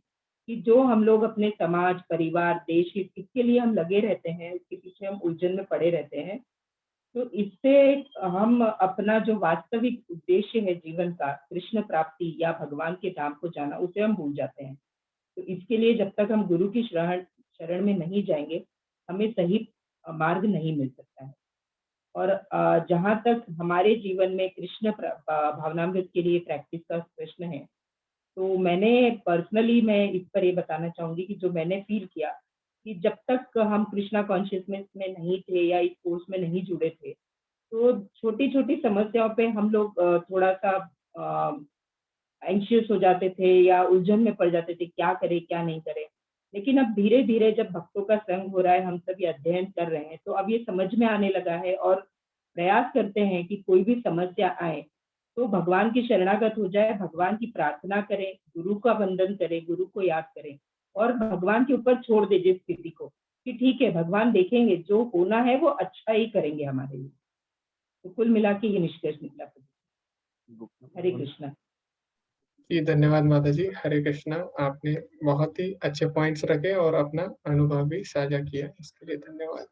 Speaker 10: कि जो हम लोग अपने समाज, परिवार, देश हित के लिए हम लगे रहते हैं, उसके पीछे हम उलझन में पड़े रहते हैं, तो इससे हम अपना जो वास्तविक उद्देश्य है जीवन का, कृष्ण प्राप्ति या भगवान के धाम को जाना, उसे हम भूल जाते हैं। तो इसके लिए जब तक हम गुरु की शरण में नहीं जाएंगे, हमें सही मार्ग नहीं मिल सकता है। और जहाँ तक हमारे जीवन में कृष्ण भावनामृत के लिए प्रैक्टिस का प्रश्न है, तो मैंने पर्सनली मैं इस पर ये बताना चाहूंगी कि जो मैंने फील किया कि जब तक हम कृष्णा कॉन्शियसनेस में नहीं थे या इस कोर्स में नहीं जुड़े थे, तो छोटी छोटी समस्याओं पे हम लोग थोड़ा सा एंशियस हो जाते थे या उलझन में पड़ जाते थे, क्या करें क्या नहीं करें। लेकिन अब धीरे धीरे जब भक्तों का संग हो रहा है, हम सब ये अध्ययन कर रहे हैं, तो अब ये समझ में आने लगा है और प्रयास करते हैं कि कोई भी समस्या आए तो भगवान की शरणागत हो जाए, भगवान की प्रार्थना करें, गुरु का वंदन करें, गुरु को याद करें और भगवान के ऊपर छोड़ दे जिस स्थिति को, कि ठीक है भगवान देखेंगे, जो होना है वो अच्छा ही करेंगे हमारे लिए। तो कुल मिला के ये निष्कर्ष निकला। हरे कृष्णा।
Speaker 1: जी धन्यवाद माता जी। हरे कृष्णा। आपने बहुत ही अच्छे पॉइंट्स रखे और अपना अनुभव भी साझा किया, इसके लिए धन्यवाद।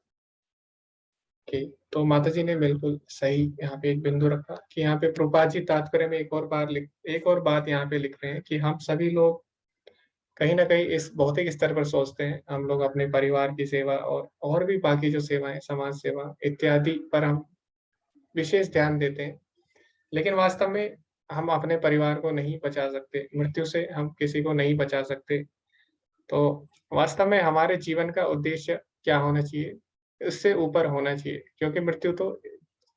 Speaker 1: तो माता जी ने बिल्कुल सही यहाँ पे एक बिंदु रखा कि यहाँ पे प्रभुपाद जी तात्पर्य में एक और बात यहाँ पे लिख रहे हैं कि हम सभी लोग कहीं ना कहीं इस भौतिक स्तर पर सोचते हैं, हम लोग अपने परिवार की सेवा और भी बाकी जो सेवाएं, समाज सेवा इत्यादि पर हम विशेष ध्यान देते हैं, लेकिन वास्तव में हम अपने परिवार को नहीं बचा सकते, मृत्यु से हम किसी को नहीं बचा सकते। तो वास्तव में हमारे जीवन का उद्देश्य क्या होना चाहिए, इससे ऊपर होना चाहिए, क्योंकि मृत्यु तो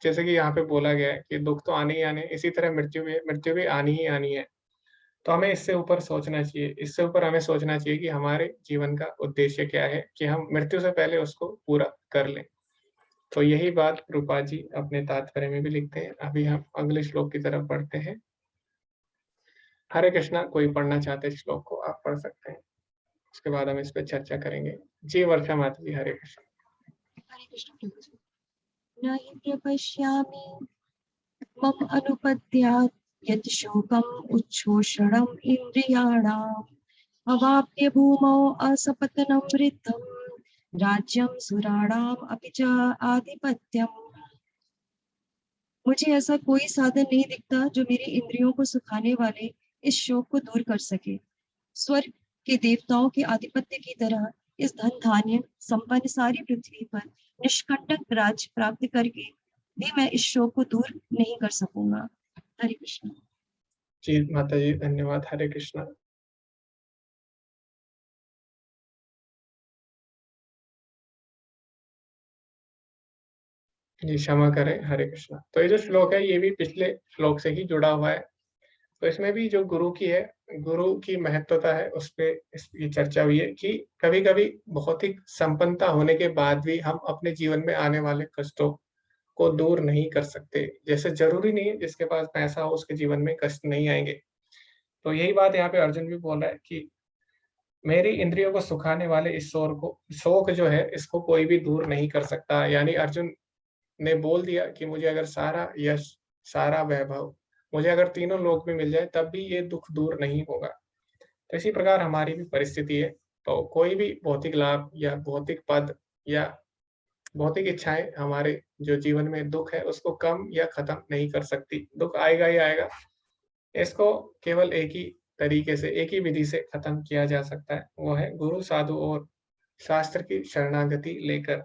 Speaker 1: जैसे कि यहाँ पे बोला गया है कि दुख तो आने ही आने, इसी तरह मृत्यु भी आनी ही आनी है। तो हमें इससे ऊपर सोचना चाहिए, इससे ऊपर हमें सोचना चाहिए कि हमारे जीवन का उद्देश्य क्या है, कि हम मृत्यु से पहले उसको पूरा कर लें। तो यही बात रूपा जी अपने तात्पर्य में भी लिखते हैं। अभी हम अगले श्लोक की तरफ बढ़ते हैं। हरे कृष्णा। कोई पढ़ना चाहते हैं श्लोक को, आप पढ़ सकते हैं, उसके बाद हम इस पर चर्चा करेंगे। जी वर्षा माता जी। हरे कृष्ण।
Speaker 5: हरे कृष्ण प्रभु जी। न हि प्रपश्यामि मम अनुपद्यात् यत् शोकम् उच्छोषणम् इन्द्रियाणाम् अवाप्य भूमौ असपतनं वृद्धं राज्यं सुराणाम् अपि च आधिपत्यम्। मुझे ऐसा कोई साधन नहीं दिखता जो मेरी इंद्रियों को सुखाने वाले इस शोक को दूर कर सके। स्वर्ग के देवताओं के आधिपत्य की तरह इस धन धान्य संपन्न सारी पृथ्वी पर निष्कंटक राज्य प्राप्त करके भी मैं इस शोक को दूर नहीं कर सकूंगा। हरे कृष्ण।
Speaker 1: जी माता जी धन्यवाद। हरे कृष्ण। जी क्षमा करें। हरे कृष्ण। तो ये जो श्लोक है ये भी पिछले श्लोक से ही जुड़ा हुआ है, तो इसमें भी जो गुरु की है, गुरु की महत्वता है, उस पे इसकी चर्चा हुई है कि कभी कभी भौतिक संपन्नता होने के बाद भी हम अपने जीवन में आने वाले कष्टों को दूर नहीं कर सकते। जैसे जरूरी नहीं है जिसके पास पैसा हो उसके जीवन में कष्ट नहीं आएंगे। तो यही बात यहाँ पे अर्जुन भी बोल रहा है कि मेरी इंद्रियों को सुखाने वाले इस शोक जो है इसको कोई भी दूर नहीं कर सकता। यानी अर्जुन ने बोल दिया कि मुझे अगर सारा यश, सारा वैभव, मुझे अगर तीनों लोक में मिल जाए तब भी ये दुख दूर नहीं होगा। तो इसी प्रकार हमारी भी परिस्थिति है। तो कोई भी भौतिक लाभ या भौतिक पद या भौतिक इच्छाएं हमारे जो जीवन में दुख है उसको कम या खत्म नहीं कर सकती। दुख आएगा ही आएगा, इसको केवल एक ही तरीके से, एक ही विधि से खत्म किया जा सकता है, वो है गुरु, साधु और शास्त्र की शरणागति लेकर।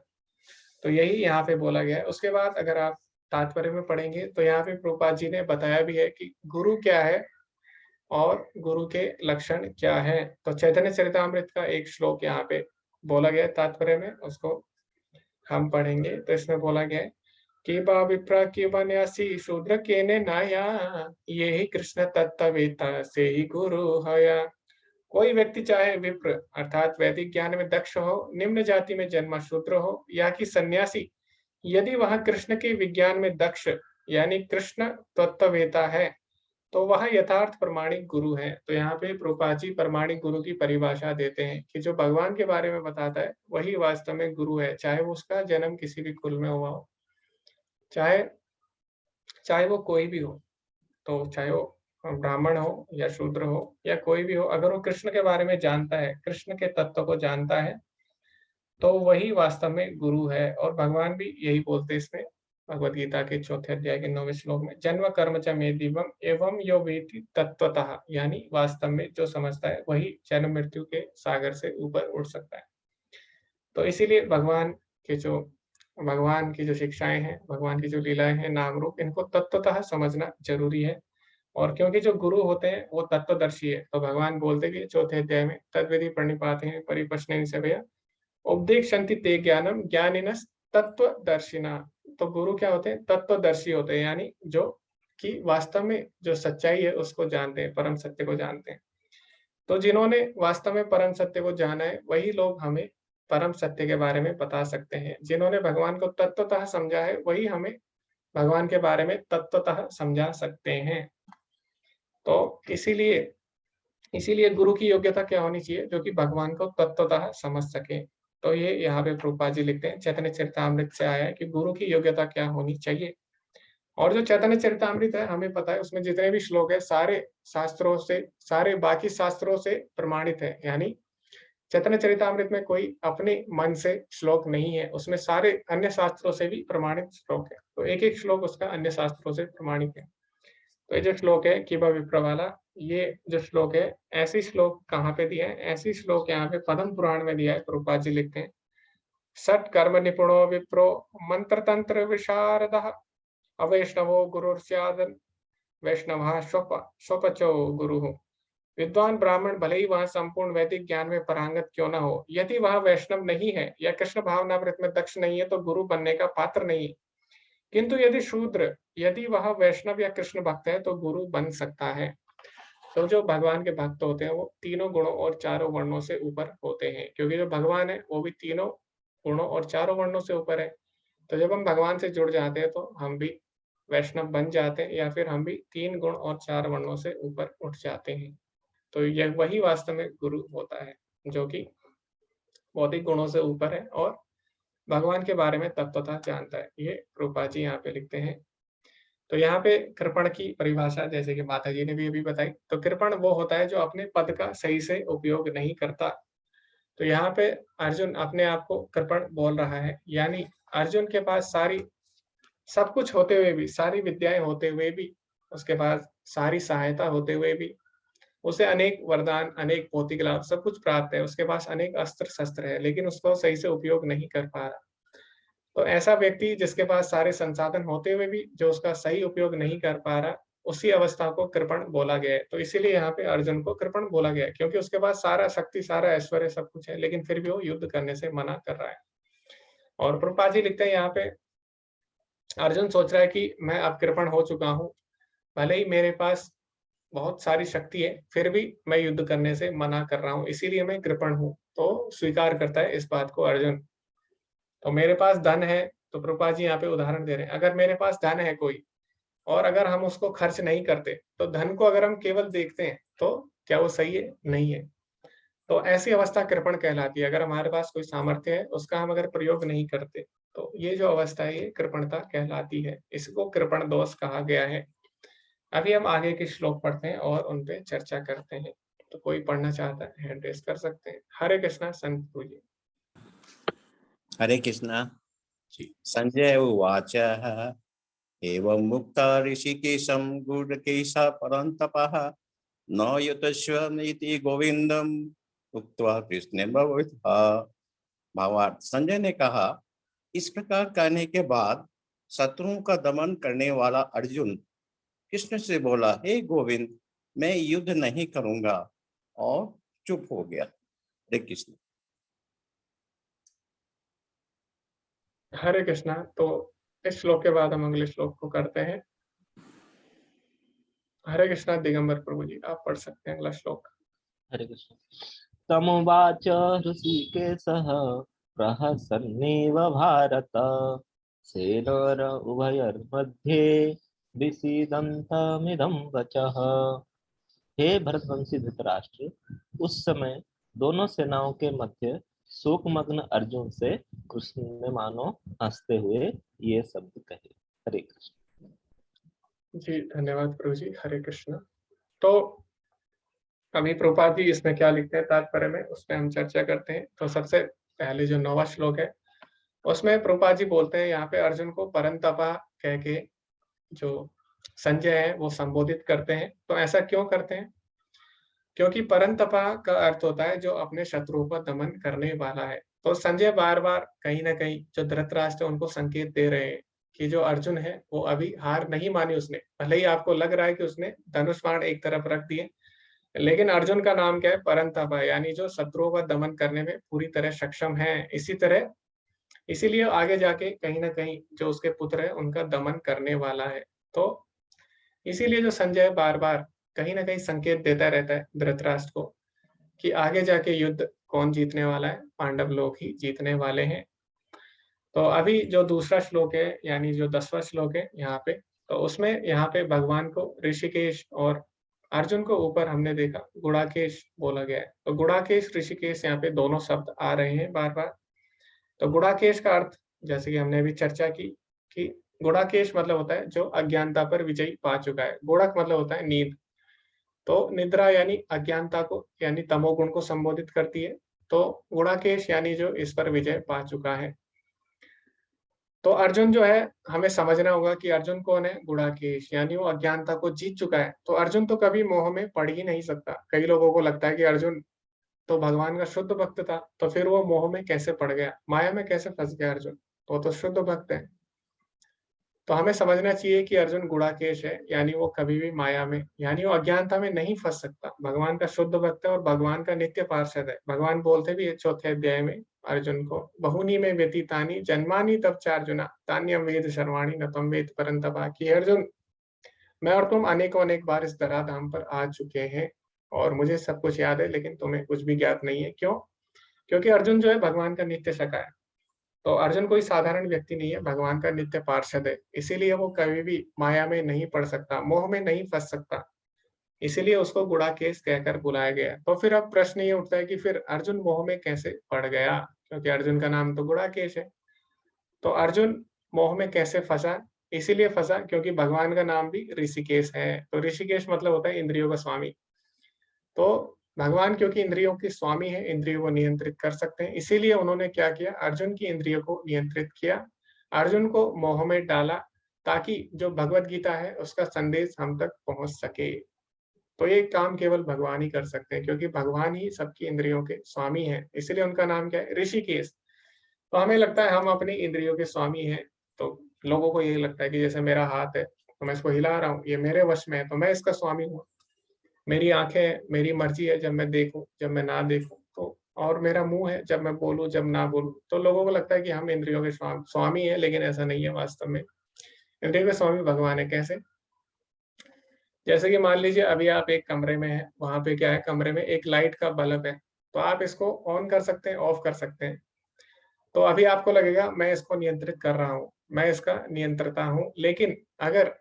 Speaker 1: तो यही यहाँ पे बोला गया है। उसके बाद अगर आप तात्पर्य में पढ़ेंगे तो यहाँ पे प्रभुपाद जी ने बताया भी है कि गुरु क्या है और गुरु के लक्षण क्या है। तो चैतन्य चरितामृत का एक श्लोक यहाँ पे बोला गया है तात्पर्य में, उसको हम पढ़ेंगे। तो इसमें बोला गया है कि बा विप्रा की बन्यासी शूद्र के ने नाया, ये ही कृष्ण तत्ववेता से ही गुरु हया। कोई व्यक्ति चाहे विप्र अर्थात वैदिक ज्ञान में दक्ष हो, निम्न जाति में जन्मा शूद्र हो, या कि सन्यासी, यदि वह कृष्ण के विज्ञान में दक्ष यानी कृष्ण तत्ववेता है तो वह यथार्थ प्रमाणिक गुरु है। तो यहाँ पे प्रभुपाद जी प्रमाणिक गुरु की परिभाषा देते हैं कि जो भगवान के बारे में बताता है वही वास्तव में गुरु है, चाहे वो उसका जन्म किसी भी कुल में हुआ हो, चाहे वो कोई भी हो। तो चाहे वो ब्राह्मण हो या शूद्र हो या कोई भी हो, अगर वो कृष्ण के बारे में जानता है, कृष्ण के तत्व को जानता है, तो वही वास्तव में गुरु है। और भगवान भी यही बोलते हैं इसमें भगवद गीता के 4थे अध्याय के 9वें श्लोक में, जन्म कर्म च मे दिव्यम एवं यो वेति तत्वतः, यानी वास्तव में जो समझता है वही जन्म मृत्यु के सागर से ऊपर उठ सकता है। तो इसीलिए भगवान की जो शिक्षाएं हैं, भगवान की जो लीलाएं हैं, नाम रूप, इनको तत्वतः समझना जरूरी है। और क्योंकि जो गुरु होते हैं वो तत्वदर्शी है, तो भगवान बोलते कि 4थे अध्याय में तद्विधि प्रणिपाते हैं परिप्रश्न से भैया उपदेक्षन्ति ते ज्ञानम ज्ञानिनस तत्वदर्शिना। तो गुरु क्या होते हैं? तत्वदर्शी होते हैं, यानी जो कि वास्तव में जो सच्चाई है उसको जानते हैं, परम सत्य को जानते हैं। तो जिन्होंने वास्तव में परम सत्य को जाना है वही लोग हमें परम सत्य के बारे में बता सकते हैं। जिन्होंने भगवान को तत्वतः समझा है वही हमें भगवान के बारे में तत्वतः समझा सकते हैं। तो इसीलिए गुरु की योग्यता क्या होनी चाहिए? जो कि भगवान को तत्वतः समझ सके। तो ये यहाँ पे प्रभुपाद जी लिखते हैं, चैतन्य चरितामृत से आया है कि गुरु की योग्यता क्या होनी चाहिए। और जो चैतन्य चरितामृत है हमें पता है उसमें जितने भी श्लोक है सारे शास्त्रों से, सारे बाकी शास्त्रों से प्रमाणित है। यानी चैतन्य चरितामृत में कोई अपने मन से श्लोक नहीं है, उसमें सारे अन्य शास्त्रों से भी प्रमाणित श्लोक है। तो एक एक श्लोक उसका अन्य शास्त्रों से प्रमाणित है। तो ये जो श्लोक है कि विप्र वाला, ये जो श्लोक है, ऐसी श्लोक कहाँ पे दिया है? ऐसी श्लोक यहाँ पे पद्म पुराण में दिया है। प्रभुपाद जी लिखते हैं, सट कर्म निपुणो विप्रो मंत्र तंत्र विशारदः अवैष्णवो गुरुर्स्याद वैष्णव स्वपचो गुरु। विद्वान ब्राह्मण भले ही वह संपूर्ण वैदिक ज्ञान में पारंगत क्यों न हो, यदि वह वैष्णव नहीं है या कृष्ण भावनामृत में दक्ष नहीं है तो गुरु बनने का पात्र नहीं है। किंतु यदि शूद्र, यदि वह वैष्णव या कृष्ण भक्त है तो गुरु बन सकता है। तो जो भगवान के भक्त होते हैं वो तीनों गुणों और चारों वर्णों से ऊपर होते हैं, क्योंकि जो भगवान है वो भी तीनों गुणों और चारों वर्णों से ऊपर है। तो जब हम भगवान से जुड़ जाते हैं तो हम भी वैष्णव बन जाते हैं, या फिर हम भी 3 गुण और 4 वर्णों से ऊपर उठ जाते हैं। तो यह वही वास्तव में गुरु होता है जो कि भौतिक गुणों से ऊपर है और भगवान के बारे में तत्वतः जानता है। ये प्रभुपाद जी यहाँ पे लिखते हैं। तो यहाँ पे कृपण की परिभाषा जैसे कि माता जी ने भी अभी बताई, तो कृपण वो होता है जो अपने पद का सही से उपयोग नहीं करता। तो यहाँ पे अर्जुन अपने आप को कृपण बोल रहा है, यानी अर्जुन के पास सब कुछ होते हुए भी, सारी विद्याएं होते हुए भी, उसके पास सारी सहायता होते हुए भी, उसे अनेक वरदान, अनेक भौतिक लाभ सब कुछ प्राप्त है, उसके पास अनेक अस्त्र शस्त्र है, लेकिन उसको सही से उपयोग नहीं कर पा रहा। तो ऐसा व्यक्ति जिसके पास सारे संसाधन होते हुए भी जो उसका सही उपयोग नहीं कर पा रहा, उसी अवस्था को कृपण बोला गया है। तो इसीलिए यहाँ पे अर्जुन को कृपण बोला गया है, क्योंकि उसके पास सारा शक्ति, सारा ऐश्वर्य, सब कुछ है, लेकिन फिर भी वो युद्ध करने से मना कर रहा है। और प्रभुपाद जी लिखते हैं यहाँ पे, अर्जुन सोच रहा है कि मैं अब कृपण हो चुका हूँ, भले ही मेरे पास बहुत सारी शक्ति है, फिर भी मैं युद्ध करने से मना कर रहा हूँ, इसीलिए मैं कृपण हूँ। तो स्वीकार करता है इस बात को अर्जुन। तो मेरे पास धन है, तो प्रभुपाद जी यहाँ पे उदाहरण दे रहे हैं, अगर मेरे पास धन है कोई और अगर हम उसको खर्च नहीं करते, तो धन को अगर हम केवल देखते हैं तो क्या वो सही है? नहीं है। तो ऐसी अवस्था कृपण कहलाती है। अगर हमारे पास कोई सामर्थ्य है, उसका हम अगर प्रयोग नहीं करते, तो ये जो अवस्था है ये कृपणता कहलाती है। इसको कृपण दोष कहा गया है। अभी हम आगे के श्लोक पढ़ते हैं और उन पे चर्चा करते हैं। तो कोई पढ़ना चाहता है हैंड रेज कर सकते हैं। हरे कृष्णा संत पूजी।
Speaker 8: हरे कृष्णा।
Speaker 1: जी।
Speaker 8: संजय उवाच एवं मुक्ता ऋषिकेशं गूढकेशः परन्तपः न युतस्वमिति गोविंदम उक्त्वा कृष्ण भावार्थ। संजय ने कहा, इस प्रकार कहने के बाद शत्रुओं का दमन करने वाला अर्जुन कृष्ण से बोला, हे गोविंद, मैं युद्ध नहीं करूंगा, और चुप हो गया। हरे कृष्ण।
Speaker 1: हरे कृष्णा। तो इस श्लोक के बाद हम अगले श्लोक को करते हैं। हरे कृष्णा दिगंबर प्रभु जी, आप पढ़ सकते हैं अगला श्लोक।
Speaker 4: हरे कृष्ण। तमुवाच ऋषिकेशः प्रहसन्नेव भारत सेनोर उभयोर्मध्ये विसीदन्तमिदं वचः। हे भरतवंशी धृतराष्ट्र, उस समय दोनों सेनाओं के मध्य शोकमग्न अर्जुन से कृष्ण ने मानो हंसते हुए ये शब्द कहे। हरे कृष्ण।
Speaker 1: जी धन्यवाद प्रभु जी। हरे कृष्णा। तो अभी प्रभुपाद जी इसमें क्या लिखते हैं तात्पर्य में, उसमें हम चर्चा करते हैं। तो सबसे पहले जो 9वां श्लोक है, उसमें प्रभुपाद जी बोलते हैं यहाँ पे अर्जुन को परंतपा कह के जो संजय है वो संबोधित करते हैं। तो ऐसा क्यों करते हैं? क्योंकि परंतपा का अर्थ होता है जो अपने शत्रुओं का दमन करने वाला है। तो संजय बार बार कहीं ना कहीं जो धृतराष्ट्र है उनको संकेत दे रहे हैं कि जो अर्जुन है वो अभी हार नहीं मानी उसने। भले ही आपको लग रहा है कि उसने धनुष बाण एक तरफ रख दिए, लेकिन अर्जुन का नाम क्या है? परंतपा, यानी जो शत्रुओं का दमन करने में पूरी तरह सक्षम है। इसीलिए आगे जाके कहीं ना कहीं जो उसके पुत्र है उनका दमन करने वाला है। तो इसीलिए जो संजय बार बार कहीं ना कहीं संकेत देता रहता है धृतराष्ट्र को कि आगे जाके युद्ध कौन जीतने वाला है, पांडव लोग ही जीतने वाले हैं। तो अभी जो दूसरा श्लोक है, यानी जो 10वां श्लोक है यहाँ पे, तो उसमें यहाँ पे भगवान को ऋषिकेश और अर्जुन को ऊपर हमने देखा गुड़ाकेश बोला गया है। तो गुड़ाकेश ऋषिकेश यहाँ पे दोनों शब्द आ रहे हैं बार बार। तो गुड़ाकेश का अर्थ जैसे कि हमने अभी चर्चा की कि गुड़ाकेश मतलब होता है जो अज्ञानता पर विजय पा चुका है। गुड़क मतलब होता है नींद। तो निद्रा यानी अज्ञानता को, यानी तमोगुण को संबोधित करती है। तो गुड़ाकेश यानी जो इस पर विजय पा चुका है। तो अर्जुन जो है, हमें समझना होगा कि अर्जुन कौन है? गुड़ाकेश, यानी वो अज्ञानता को जीत चुका है। तो अर्जुन तो कभी मोह में पड़ ही नहीं सकता। कई लोगों को लगता है कि अर्जुन तो भगवान का शुद्ध भक्त था, तो फिर वो मोह में कैसे पड़ गया, माया में कैसे फंस गया अर्जुन? वो तो शुद्ध भक्त है। तो हमें समझना चाहिए कि अर्जुन गुड़ाकेश है, यानी वो कभी भी माया में, यानी वो अज्ञानता में नहीं फंस सकता। भगवान का शुद्ध भक्त है और भगवान का नित्य पार्षद है। भगवान बोलते भी है 4थे अध्याय में अर्जुन को, बहुनी में व्यतीतानि जन्मानि तब चार्जुना तान्यम वेद सर्वाणि न तम वेद परंतपा। कि अर्जुन, मैं और तुम अनेकों अनेक बार इस धराधाम पर आ चुके हैं और मुझे सब कुछ याद है, लेकिन तुम्हें कुछ भी ज्ञात नहीं है। क्यों? क्योंकि अर्जुन जो है भगवान का नित्य सखा है। तो अर्जुन कोई साधारण व्यक्ति नहीं है, भगवान का नित्य पार्षद है। इसीलिए वो कभी भी माया में नहीं पड़ सकता, मोह में नहीं फंस सकता। इसीलिए उसको गुड़ाकेश कहकर बुलाया गया। तो फिर अब प्रश्न ये उठता है कि फिर अर्जुन मोह में कैसे पड़ गया? क्योंकि अर्जुन का नाम तो गुड़ाकेश है। तो अर्जुन मोह में कैसे फंसा? इसीलिए फंसा क्योंकि भगवान का नाम भी ऋषिकेश है। तो ऋषिकेश मतलब होता है इंद्रियों का स्वामी। तो भगवान क्योंकि इंद्रियों के स्वामी है, इंद्रियों को नियंत्रित कर सकते हैं, इसीलिए उन्होंने क्या किया? अर्जुन की इंद्रियों को नियंत्रित किया, अर्जुन को मोह में डाला, ताकि जो भगवत गीता है उसका संदेश हम तक पहुंच सके। तो ये काम केवल भगवान ही कर सकते हैं, क्योंकि भगवान ही सबकी इंद्रियों के स्वामी हैं। इसलिए उनका नाम क्या है? ऋषिकेश। तो हमें लगता है हम अपनी इंद्रियों के स्वामी हैं। तो लोगों को यही लगता है कि जैसे मेरा हाथ है तो मैं इसको हिला रहा हूँ, ये मेरे वश में है, तो मैं इसका स्वामी हूँ। मेरी आंखें, मेरी मर्जी है जब मैं देखूं, जब मैं ना देखूं। तो और मेरा मुंह है, जब मैं बोलूं, जब ना बोलूं। तो लोगों को लगता है कि हम इंद्रियों के स्वामी है, लेकिन ऐसा नहीं है। वास्तव में इंद्रियों के स्वामी भगवान है। कैसे? जैसे कि मान लीजिए अभी आप एक कमरे में हैं, वहां पे क्या है? कमरे में एक लाइट का बल्ब है, तो आप इसको ऑन कर सकते हैं, ऑफ कर सकते हैं। तो अभी आपको लगेगा मैं इसको नियंत्रित कर रहा हूँ, मैं इसका नियंत्रता हूँ। लेकिन अगर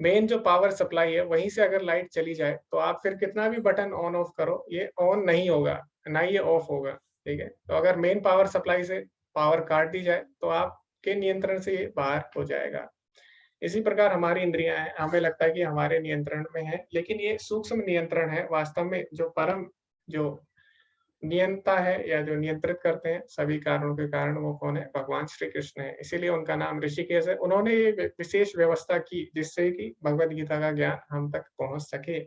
Speaker 1: मेन जो पावर सप्लाई है वहीं से अगर लाइट चली जाए तो आप फिर कितना भी बटन ऑन ऑफ करो ये ऑन नहीं होगा, ना ये ऑफ होगा। ठीक है, तो अगर मेन पावर सप्लाई से पावर काट दी जाए तो आपके नियंत्रण से ये बाहर हो जाएगा। इसी प्रकार हमारी इंद्रियां हैं, हमें लगता है कि हमारे नियंत्रण में है, लेकिन ये सूक्ष्म नियंत्रण है। वास्तव में जो परम जो नियंता है या जो नियंत्रित करते हैं सभी कारणों के कारण, वो कौन है? भगवान श्री कृष्ण है। इसीलिए उनका नाम ऋषिकेश है। उन्होंने ये विशेष व्यवस्था की जिससे कि भगवत गीता का ज्ञान हम तक पहुंच सके।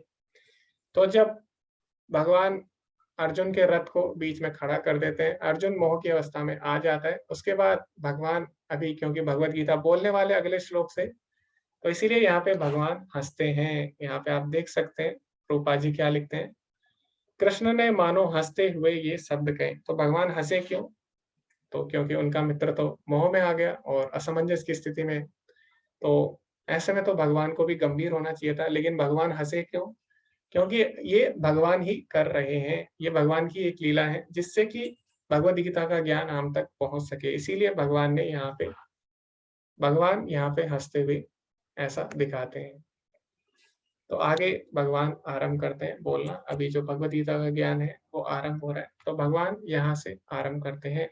Speaker 1: तो जब भगवान अर्जुन के रथ को बीच में खड़ा कर देते हैं, अर्जुन मोह की अवस्था में आ जाता है। उसके बाद भगवान, अभी क्योंकि भगवत गीता बोलने वाले अगले श्लोक से, तो इसीलिए यहाँ पे भगवान हंसते हैं। यहाँ पे आप देख सकते हैं रूपा जी क्या लिखते हैं, कृष्ण ने मानो हंसते हुए ये शब्द कहे। तो भगवान हंसे क्यों? तो क्योंकि उनका मित्र तो मोह में आ गया और असमंजस की स्थिति में। तो ऐसे में तो भगवान को भी गंभीर होना चाहिए था, लेकिन भगवान हंसे क्यों? क्योंकि ये भगवान ही कर रहे हैं, ये भगवान की एक लीला है जिससे कि भगवद गीता का ज्ञान हम तक पहुंच सके। इसीलिए भगवान यहाँ पे हंसते हुए ऐसा दिखाते हैं। तो आगे भगवान आरंभ करते हैं बोलना। अभी जो भगवद गीता का ज्ञान है वो आरंभ हो रहा है। तो भगवान यहाँ से आरंभ करते हैं।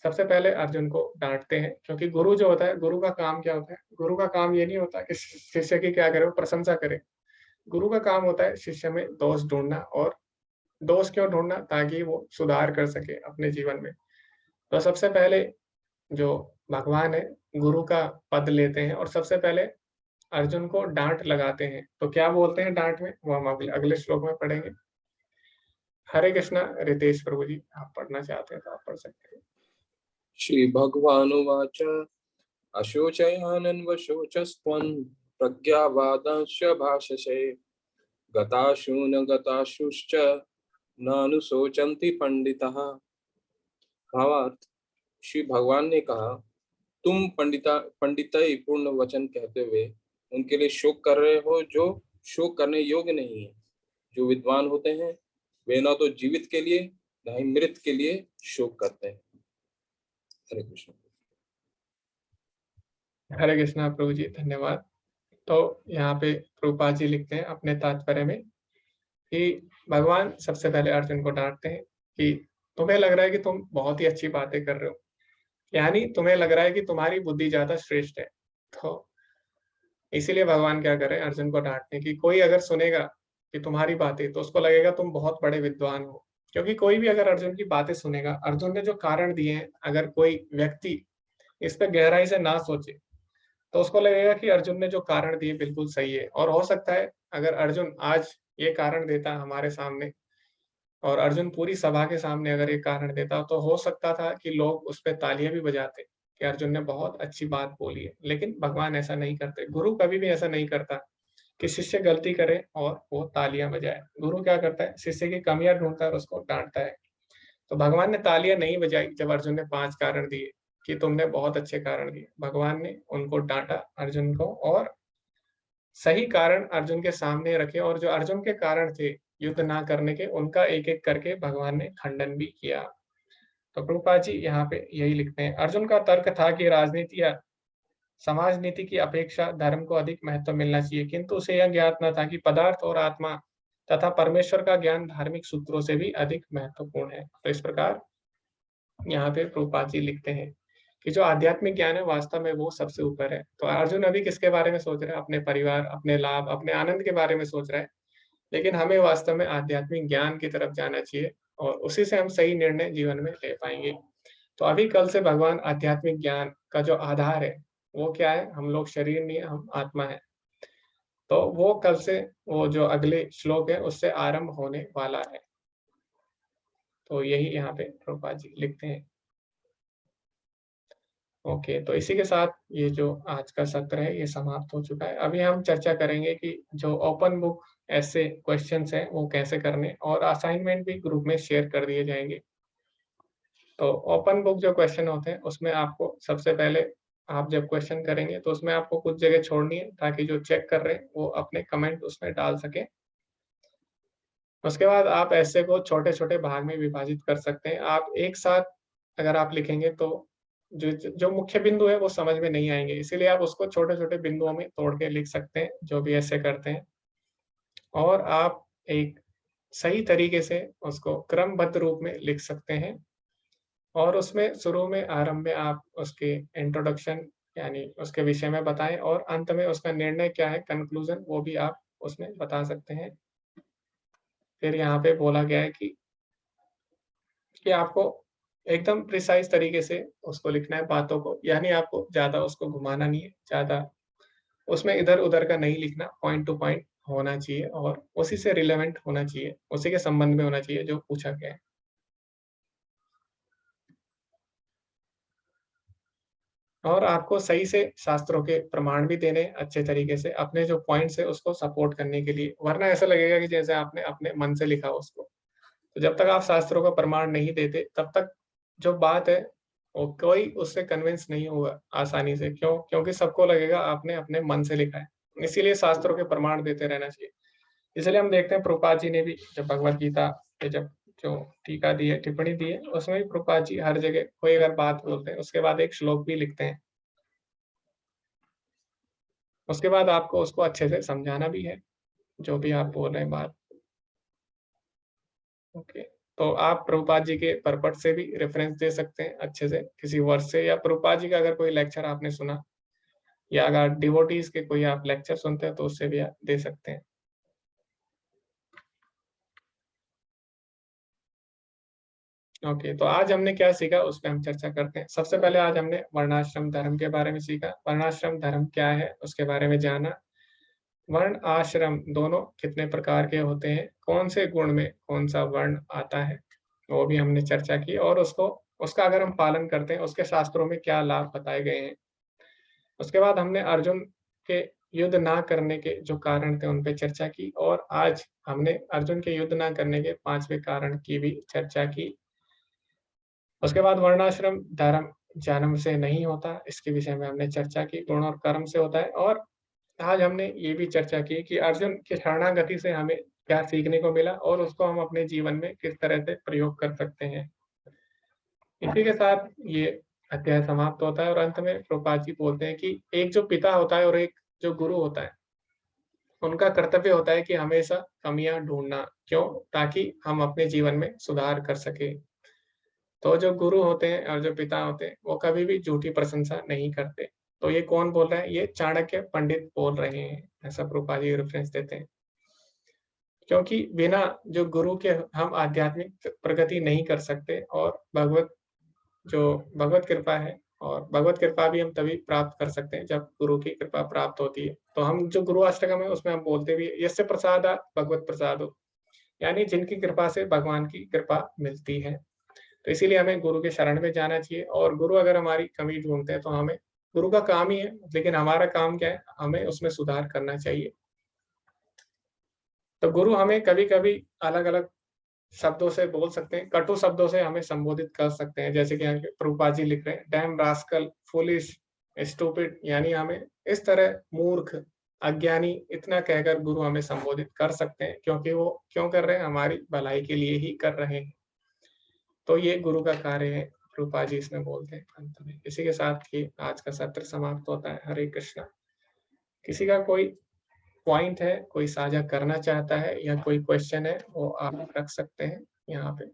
Speaker 1: सबसे पहले अर्जुन को डांटते हैं, क्योंकि गुरु जो होता है, गुरु का काम क्या होता है? गुरु का काम ये नहीं होता कि शिष्य की क्या करे, वो प्रशंसा करे। गुरु का काम होता है शिष्य में दोष ढूंढना। और दोष क्यों ढूंढना? ताकि वो सुधार कर सके अपने जीवन में। तो सबसे पहले जो भगवान है गुरु का पद लेते हैं और सबसे पहले अर्जुन को डांट लगाते हैं। तो क्या बोलते हैं डांट में, वो हम अगले श्लोक में पढ़ेंगे। हरे कृष्णा। रितेश प्रभु जी, आप पढ़ना चाहते हैं तो आप पढ़ सकते हैं।
Speaker 9: श्री भगवानुवाच अशोचयानन्वशोचस्त्वं प्रज्ञावादांश्च भाषसे गताशून गताशुश्च नानुशोचन्ति पंडितः। भावार्थ, श्री भगवान ने कहा, तुम पंडिताई पूर्ण वचन कहते हुए उनके लिए शोक कर रहे हो जो शोक करने योग्य नहीं है। जो विद्वान होते हैं वे न तो जीवित के लिए न ही मृत के लिए शोक करते हैं। हरे कृष्ण।
Speaker 1: हरे कृष्णा प्रभु जी, धन्यवाद। तो यहाँ पे प्रभुपाद जी लिखते हैं अपने तात्पर्य में कि भगवान सबसे पहले अर्जुन को डांटते हैं कि तुम्हें लग रहा है कि तुम बहुत ही अच्छी बातें कर रहे हो, यानी तुम्हें लग रहा है कि तुम्हारी बुद्धि ज्यादा श्रेष्ठ है। तो इसीलिए भगवान क्या कर रहे हैं, अर्जुन को डांटते हैं कि कोई अगर सुनेगा कि तुम्हारी बातें, तो उसको लगेगा तुम बहुत बड़े विद्वान हो। क्योंकि कोई भी अगर अर्जुन की बातें सुनेगा, अर्जुन ने जो कारण दिए हैं, अगर कोई व्यक्ति इस पे गहराई से ना सोचे तो उसको लगेगा कि अर्जुन ने जो कारण दिए बिल्कुल सही है। और हो सकता है अगर अर्जुन आज ये कारण देता हमारे सामने और अर्जुन पूरी सभा के सामने अगर ये कारण देता, तो हो सकता था कि लोग उस पर तालियां भी बजाते कि अर्जुन ने बहुत अच्छी बात बोली है। लेकिन भगवान ऐसा नहीं करते। गुरु कभी भी ऐसा नहीं करता कि शिष्य गलती करे और वो तालियां बजाए। गुरु क्या करता है, शिष्य की कमियां ढूंढता है और उसको डांटता है। तो भगवान ने तालियां नहीं बजाई जब अर्जुन ने 5 कारण दिए कि तुमने बहुत अच्छे कारण दिए। भगवान ने उनको डांटा अर्जुन को, और सही कारण अर्जुन के सामने रखे, और जो अर्जुन के कारण थे युद्ध ना करने के, उनका एक एक करके भगवान ने खंडन भी किया। तो प्रभुपाद जी यहाँ पे यही लिखते हैं, अर्जुन का तर्क था कि राजनीति या समाज नीति की अपेक्षा धर्म को अधिक महत्व मिलना चाहिए, किंतु उसे यह ज्ञात न था कि पदार्थ और आत्मा तथा परमेश्वर का ज्ञान धार्मिक सूत्रों से भी अधिक महत्वपूर्ण है। तो इस प्रकार यहाँ पे प्रभुपाद जी लिखते हैं कि जो आध्यात्मिक ज्ञान है वास्तव में वो सबसे ऊपर है। तो अर्जुन अभी किसके बारे में सोच रहा है? अपने परिवार, अपने लाभ, अपने आनंद के बारे में सोच रहा है। लेकिन हमें वास्तव में आध्यात्मिक ज्ञान की तरफ जाना चाहिए और उसी से हम सही निर्णय जीवन में ले पाएंगे। तो अभी कल से भगवान आध्यात्मिक ज्ञान का जो आधार है वो क्या है? हम लोग शरीर नहीं है, हम आत्मा है। तो वो कल से, वो जो अगले श्लोक है उससे आरंभ होने वाला है। तो यही यहाँ पे प्रभुपाद जी लिखते हैं। ओके, तो इसी के साथ ये जो आज का सत्र है ये समाप्त हो चुका है। अभी हम चर्चा करेंगे कि जो ओपन बुक ऐसे क्वेश्चंस हैं वो कैसे करने, और असाइनमेंट भी ग्रुप में शेयर कर दिए जाएंगे। तो ओपन बुक जो क्वेश्चन होते हैं उसमें आपको सबसे पहले, आप जब क्वेश्चन करेंगे तो उसमें आपको कुछ जगह छोड़नी है ताकि जो चेक कर रहे हैं वो अपने कमेंट उसमें डाल सके। उसके बाद आप ऐसे को छोटे छोटे भाग में विभाजित कर सकते हैं। आप एक साथ अगर आप लिखेंगे तो जो मुख्य बिंदु है वो समझ में नहीं आएंगे, इसीलिए आप उसको छोटे छोटे बिंदुओं में तोड़ के लिख सकते हैं, जो भी ऐसे करते हैं। और आप एक सही तरीके से उसको क्रमबद्ध रूप में लिख सकते हैं, और उसमें शुरू में आरंभ में आप उसके इंट्रोडक्शन यानी उसके विषय में बताएं, और अंत में उसका निर्णय क्या है, कंक्लूजन, वो भी आप उसमें बता सकते हैं। फिर यहाँ पे बोला गया है कि आपको एकदम प्रिसाइज तरीके से उसको लिखना है बातों को, यानी आपको ज्यादा उसको घुमाना नहीं है, ज्यादा उसमें इधर उधर का नहीं लिखना, पॉइंट टू पॉइंट होना चाहिए और उसी से रिलेवेंट होना चाहिए, उसी के संबंध में होना चाहिए जो पूछा गया है। और आपको सही से शास्त्रों के प्रमाण भी देने अच्छे तरीके से, अपने जो पॉइंट्स है उसको सपोर्ट करने के लिए, वरना ऐसा लगेगा कि जैसे आपने अपने मन से लिखा उसको। तो जब तक आप शास्त्रों का प्रमाण नहीं देते तब तक जो बात है वो कोई उससे कन्विंस नहीं होगा आसानी से। क्यों? क्योंकि सबको लगेगा आपने अपने मन से लिखा है। इसीलिए शास्त्रों के प्रमाण देते रहना चाहिए। इसलिए हम देखते हैं प्रभुपाद जी ने भी जब भगवत गीता पे जब जो टीका दी है, टिप्पणी दी है, उसमें भी प्रभुपाद जी हर जगह कोई अगर बात बोलते हैं उसके बाद एक श्लोक भी लिखते हैं। उसके बाद आपको उसको अच्छे से समझाना भी है जो भी आप बोल रहे हैं बात। ओके, तो आप प्रभुपाद जी के परपट से भी रेफरेंस दे सकते हैं अच्छे से, किसी वर्ष से, या प्रभुपाद जी का अगर कोई लेक्चर आपने सुना, या अगर डिवोटीज के कोई आप लेक्चर सुनते हैं तो उससे भी आप दे सकते हैं। ओके, तो आज हमने क्या सीखा उस पर हम चर्चा करते हैं। सबसे पहले आज हमने वर्णाश्रम धर्म के बारे में सीखा। वर्णाश्रम धर्म क्या है उसके बारे में जाना। वर्ण आश्रम दोनों कितने प्रकार के होते हैं, कौन से गुण में कौन सा वर्ण आता है, वो भी हमने चर्चा की, और उसका अगर हम पालन करते हैं उसके शास्त्रों में क्या लाभ बताए गए हैं। उसके बाद हमने अर्जुन के युद्ध ना करने के जो कारण थे उन पे चर्चा की, और आज हमने अर्जुन के युद्ध ना करने के 5वें कारण की भी चर्चा की। उसके बाद वर्णाश्रम धर्म जन्म से नहीं होता, इसके विषय में हमने चर्चा की, गुण और कर्म से होता है। और आज हमने ये भी चर्चा की कि अर्जुन की शरणागति से हमें क्या सीखने को मिला और उसको हम अपने जीवन में किस तरह से प्रयोग कर सकते हैं। इसी के साथ ये अध्याय समाप्त होता है, और अंत में प्रभुपाद जी बोलते हैं कि एक जो पिता होता है और एक जो गुरु होता है, उनका कर्तव्य होता है कि हमेशा कमियां ढूंढना। क्यों? ताकि हम अपने जीवन में सुधार कर सके। तो जो गुरु होते हैं और जो पिता होते हैं वो कभी भी झूठी प्रशंसा नहीं करते। तो ये कौन बोल रहा है? ये चाणक्य पंडित बोल रहे हैं, ऐसा प्रभुपाद जी रेफरेंस देते हैं। क्योंकि बिना जो गुरु के हम आध्यात्मिक प्रगति नहीं कर सकते, और भगवत कृपा है, और भगवत कृपा भी हम तभी प्राप्त कर सकते हैं जब गुरु की कृपा प्राप्त होती है। तो हम जो गुरु अष्टकम है उसमें हम बोलते भी यस्य प्रसाद भगवत प्रसाद हो, यानी जिनकी कृपा से भगवान की कृपा मिलती है। तो इसीलिए हमें गुरु के शरण में जाना चाहिए, और गुरु अगर हमारी कमी ढूंढते हैं तो हमें, गुरु का काम ही है, लेकिन हमारा काम क्या है, हमें उसमें सुधार करना चाहिए। तो गुरु हमें कभी कभी अलग अलग शब्दों से बोल सकते हैं, कटु शब्दों से हमें संबोधित कर सकते हैं, जैसे कि प्रभुपाद जी लिख रहे हैं डैम, रास्कल, फुलिश, स्टूपिड, यानी हमें इस तरह मूर्ख, अज्ञानी, इतना कहकर गुरु हमें संबोधित कर सकते हैं, क्योंकि वो क्यों कर रहे हैं? हमारी भलाई के लिए ही कर रहे हैं। तो ये गुरु का कार्य है, प्रभुपाद जी इसमें बोलते हैं अंत में। इसी के साथ ही आज का सत्र समाप्त होता है। हरे कृष्णा। किसी का कोई पॉइंट है, कोई साझा करना चाहता है, या कोई क्वेश्चन है, वो आप रख सकते हैं यहाँ पे।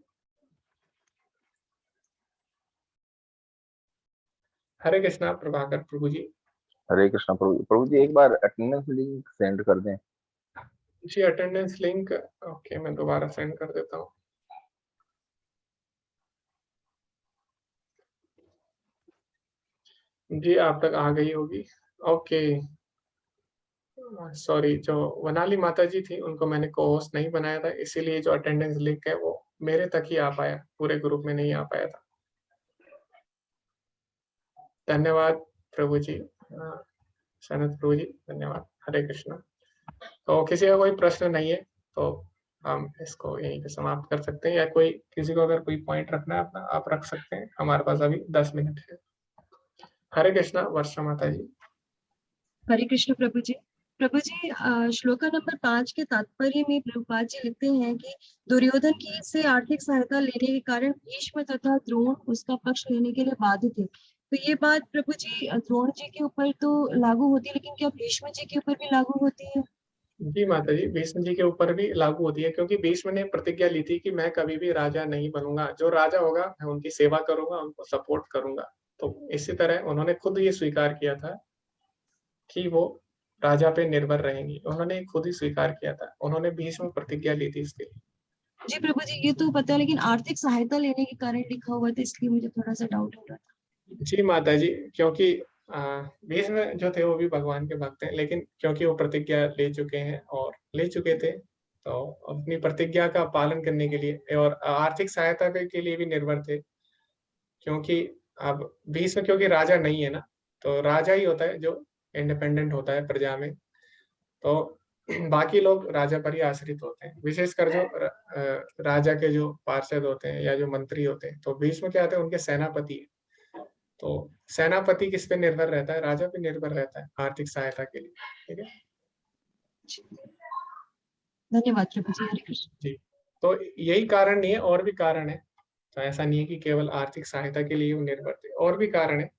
Speaker 1: हरे कृष्णा प्रभाकर प्रभु जी।
Speaker 7: हरे कृष्णा प्रभु जी, एक बार अटेंडेंस लिंक सेंड कर दें।
Speaker 1: जी, अटेंडेंस लिंक, ओके, मैं दोबारा सेंड कर देता हूँ। जी, आप तक आ गई होगी। ओके, सॉरी, जो वनाली माता जी थी उनको मैंने को होस्ट नहीं बनाया था, इसीलिए जो अटेंडेंस लिंक है वो मेरे तक ही आ पाया, पूरे ग्रुप में नहीं आ पाया था। धन्यवाद प्रभु जी, सनत प्रभु जी, धन्यवाद। हरे कृष्णा। तो किसी का कोई प्रश्न नहीं है तो हम इसको यहीं पे समाप्त कर सकते हैं, या कोई किसी को अगर कोई पॉइंट रखना है अपना, आप रख सकते हैं। हमारे पास अभी 10 मिनट है। हरे कृष्णा वर्षा माता जी।
Speaker 5: हरे कृष्ण प्रभु जी। प्रभु जी, श्लोका नंबर 5 के तात्पर्य में प्रभुपाद जी लिखते हैं कि दुर्योधन की से आर्थिक सहायता लेने के कारण भीष्म तथा द्रोण उसका पक्ष लेने के लिए बाधित थे। तो ये बात प्रभु जी द्रोण जी के ऊपर तो लागू होती है, लेकिन क्या भीष्म जी के ऊपर भी लागू होती है?
Speaker 1: जी माता जी, भीष्म जी के ऊपर भी लागू होती है, क्योंकि भीष्म ने प्रतिज्ञा ली थी कि मैं कभी भी राजा नहीं बनूंगा, जो राजा होगा मैं उनकी सेवा करूंगा, उनको सपोर्ट करूंगा। तो इसी तरह उन्होंने खुद ये स्वीकार किया था कि वो राजा पे निर्भर रहेंगी। उन्होंने खुद ही स्वीकार किया था, उन्होंने भीष्म प्रतिज्ञा ली थी इसके लिए।
Speaker 5: जी प्रभु जी, ये तो पता है, लेकिन आर्थिक सहायता लेने के कारण लिखा हुआ था, इसलिए मुझे थोड़ा सा डाउट हो रहा था।
Speaker 1: जी माता जी, क्योंकि भीष्म जो थे वो भी भगवान के भक्त हैं, लेकिन क्योंकि वो प्रतिज्ञा ले चुके हैं और ले चुके थे, तो अपनी प्रतिज्ञा का पालन करने के लिए और आर्थिक सहायता के लिए भी निर्भर थे। क्योंकि अब भीष्म क्योंकि राजा नहीं है ना, तो राजा ही होता है जो इंडिपेंडेंट होता है प्रजा में। तो बाकी लोग राजा पर ही आश्रित होते हैं, विशेषकर जो राजा के जो पार्षद होते हैं या जो मंत्री होते हैं। तो भीष्म क्या होते हैं, उनके सेनापति है। तो सेनापति किस पे निर्भर रहता है? राजा पे निर्भर रहता है आर्थिक सहायता के लिए। ठीक है,
Speaker 5: धन्यवाद प्रभु जी। हरे कृष्ण।
Speaker 1: जी, तो यही कारण नहीं है, और भी कारण है। तो ऐसा नहीं है कि केवल आर्थिक सहायता के लिए वो निर्भर थे, और भी कारण है।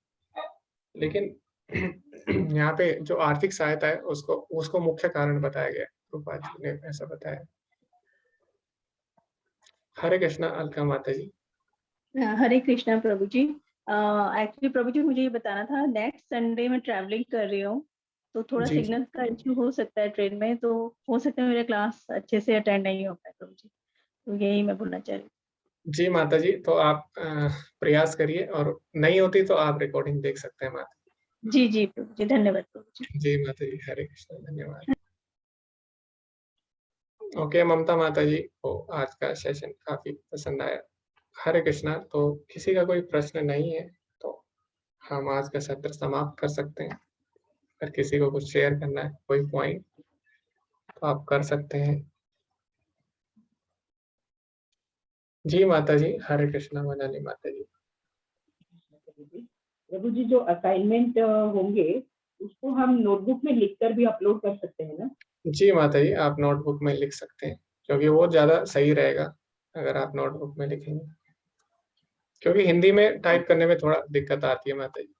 Speaker 1: लेकिन यहाँ पे जो आर्थिक सहायता है उसको मुख्य कारण बताया गया है, रूपा जी ने ऐसा बताया। हरे कृष्णा अलका माता जी।
Speaker 6: हरे कृष्णा प्रभु जी। एक्चुअली प्रभु जी मुझे ये बताना था, नेक्स्ट संडे मैं ट्रैवलिंग कर रही हूँ, तो थोड़ा
Speaker 1: जी
Speaker 6: सिग्नल का इश्यू हो सकता है ट्रेन में, तो हो सकता है मेरा क्लास अच्छे से अटेंड नहीं हो पाए प्रभु जी, तो यही मैं बोलना चाह रही हूँ।
Speaker 1: जी माता जी, तो आप प्रयास करिए, और नहीं होती तो आप रिकॉर्डिंग देख सकते हैं माता
Speaker 6: जी जी प्रभु जी, धन्यवाद प्रभु जी।
Speaker 1: जी। माता जी, हरे कृष्ण, धन्यवाद। ओके ममता माता जी को आज का सेशन काफी पसंद आया। हरे कृष्णा। तो किसी का कोई प्रश्न नहीं है तो हम आज का सत्र समाप्त कर सकते हैं। अगर किसी को कुछ शेयर करना है, कोई पॉइंट, तो आप कर सकते हैं। जी माता जी, हरे कृष्णा मनाली माता जी।
Speaker 10: प्रभु जी, जो असाइनमेंट होंगे उसको हम नोटबुक में लिखकर भी अपलोड कर सकते हैं ना?
Speaker 1: जी माता जी, आप नोटबुक में लिख सकते हैं, क्योंकि वो ज्यादा सही रहेगा अगर आप नोटबुक में लिखेंगे, क्योंकि हिंदी में टाइप करने में थोड़ा दिक्कत आती है माता जी।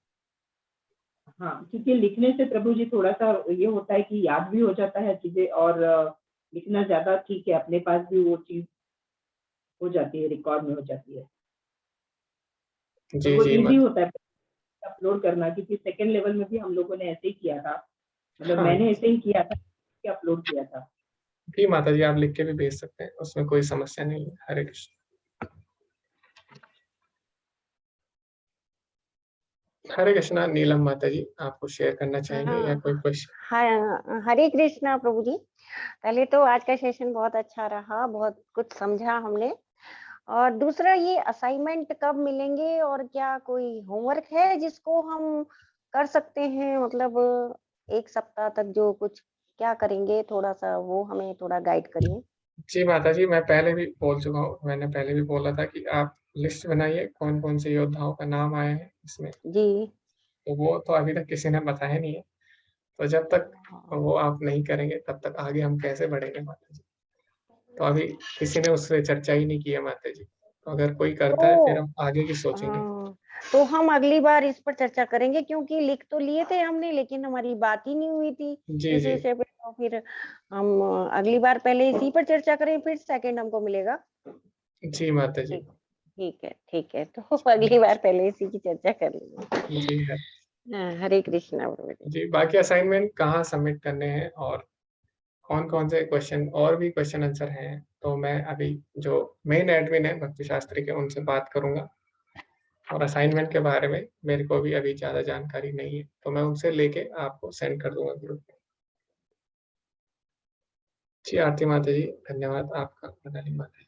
Speaker 10: हाँ, क्योंकि लिखने से प्रभु जी थोड़ा सा ये होता है कि याद भी हो जाता है चीजें, और लिखना ज्यादा ठीक है, अपने पास भी वो चीज हो जाती है, रिकॉर्ड में हो जाती है,
Speaker 1: जी
Speaker 10: तो वो
Speaker 1: जी
Speaker 10: इजी
Speaker 1: माता।
Speaker 10: होता है अपलोड करना, क्योंकि सेकंड लेवल में भी हम लोगों ने ऐसे ही किया था, मतलब
Speaker 1: हाँ
Speaker 10: मैंने ऐसे ही किया था कि अपलोड किया था।
Speaker 1: जी माता जी, आप लिख के भी भेज सकते हैं, उसमें कोई समस्या नहीं है। हरे कृष्ण। हरे कृष्णा नीलम माता जी, आपको शेयर करना चाहेंगे या कोई क्वेश्चन?
Speaker 13: हाँ, हरे कृष्णा प्रभु जी। पहले तो आज का सेशन बहुत अच्छा रहा, बहुत कुछ समझा हमने। और दूसरा, ये असाइनमेंट कब मिलेंगे, और क्या कोई होमवर्क है जिसको हम कर सकते हैं, मतलब एक सप्ताह तक जो कुछ क्या करेंगे, थोड़ा सा वो हमें थोड़ा गाइड करिए।
Speaker 1: जी माता जी, मैं पहले भी बोल चुका हूँ, मैंने पहले भी बोला था कि आप लिस्ट बनाइए कौन कौन से योद्धाओं का नाम आया है इसमें।
Speaker 13: जी।
Speaker 1: तो वो तो अभी तक किसी ने बताया नहीं है, तो जब तक वो आप नहीं करेंगे तब तक आगे हम कैसे बढ़ेंगे माता जी। तो अभी किसी ने उससे चर्चा ही नहीं की है माता जी, तो अगर कोई करता है फिर
Speaker 13: तो
Speaker 1: हम आगे की सोचेंगे।
Speaker 13: तो हम अगली बार इस पर चर्चा करेंगे, क्योंकि लिख तो लिए थे हमने, लेकिन हमारी बात ही नहीं हुई थी
Speaker 1: जी
Speaker 13: इस
Speaker 1: जी
Speaker 13: विषय पे। तो फिर हम अगली बार पहले इसी पर चर्चा करें, फिर सेकंड हमको मिलेगा।
Speaker 1: जी माता जी।
Speaker 13: ठीक ठीक है, ठीक है, तो अगली बार पहले इसी की चर्चा कर लेंगे।
Speaker 1: जी है।
Speaker 13: हरे कृष्णा प्रभु जी।
Speaker 1: जी, बाकी असाइनमेंट कहाँ सबमिट करने हैं और कौन कौन से क्वेश्चन और भी क्वेश्चन आंसर हैं, तो मैं अभी जो मेन एडमिन है भक्ति शास्त्री के, उनसे बात करूंगा। और असाइनमेंट के बारे में मेरे को भी अभी ज्यादा जानकारी नहीं है, तो मैं उनसे लेके आपको सेंड कर दूंगा ग्रुप में। जी आरती माता जी, धन्यवाद आपका। वनाली माता जी।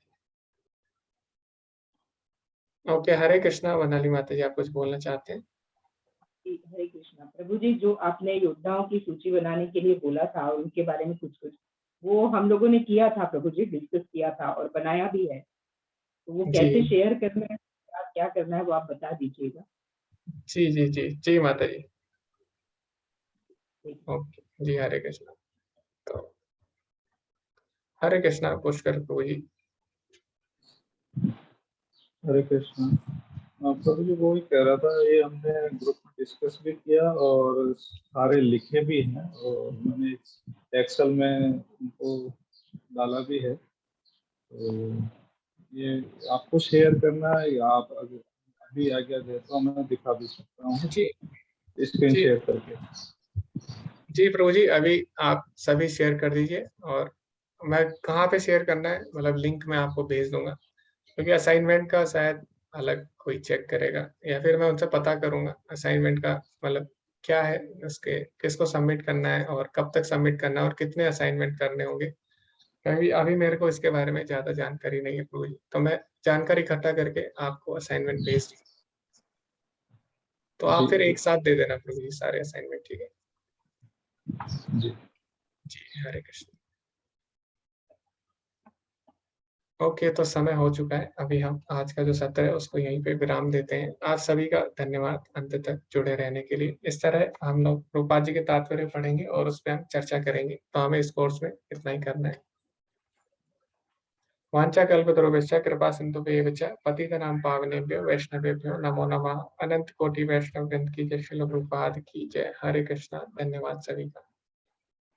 Speaker 1: ओके, हरे कृष्णा। वनाली माता जी, आप कुछ बोलना चाहते हैं?
Speaker 10: हरे कृष्णा प्रभु जी, जो आपने योद्धाओं की सूची बनाने के लिए बोला था, उनके बारे में कुछ कुछ वो हम लोगों ने किया था प्रभु जी, डिस्कस किया था और बनाया भी है, तो वो
Speaker 1: जी
Speaker 10: कैसे शेयर करना है, क्या करना है, वो आप बता दीजिएगा।
Speaker 1: जी जी जी जी माता जी। ओके जी, हरे कृष्णा। तो हरे कृष्णा पुष्कर प्रभु जी।
Speaker 3: हरे कृष्णा। प्रभु जी वही कह रहा था, ये हमने ग्रुप में डिस्कस भी किया और सारे लिखे भी हैं और मैंने एक्सेल में उनको डाला भी है। तो ये आपको शेयर करना है या आप अभी आज्ञा दे तो मैं दिखा भी सकता हूँ
Speaker 1: जी
Speaker 3: स्क्रीन
Speaker 1: जी
Speaker 3: शेयर करके।
Speaker 1: जी प्रभु जी, अभी आप सभी शेयर कर दीजिए। और मैं कहाँ पे शेयर करना है, मतलब लिंक मैं आपको भेज दूंगा, क्योंकि असाइनमेंट का शायद अलग कोई चेक करेगा, या फिर मैं उनसे पता करूंगा असाइनमेंट का मतलब क्या है, उसके किसको सबमिट करना है और कब तक सबमिट करना है और कितने असाइनमेंट करने होंगे। क्योंकि अभी मेरे को इसके बारे में ज्यादा जानकारी नहीं है प्रभु जी, तो मैं जानकारी इकट्ठा करके आपको असाइनमेंट भेज दूँ। तो आप फिर एक साथ दे देना प्रभु जी सारे असाइनमेंट, ठीक है?
Speaker 3: जी
Speaker 1: जी, हरे कृष्ण। ओके, तो समय हो चुका है, अभी हम आज का जो सत्र है उसको यहीं पे विराम देते हैं। आप सभी का धन्यवाद अंत तक जुड़े रहने के लिए। इस तरह हम लोग रूपा जी के तात्पर्य पढ़ेंगे और उस पर हम चर्चा करेंगे, तो हमें इस कोर्स में इतना ही करना है। वाञ्छाकल्पतरुभ्यश्च कृपा सिन्धुभ्येव च पतितनां पावनेभ्यो वैष्णवेभ्यो नमो नमः। अनंत कोटि वैष्णव वृंद की जय, श्रील प्रभुपाद की जय। हरे कृष्णा। धन्यवाद सभी का।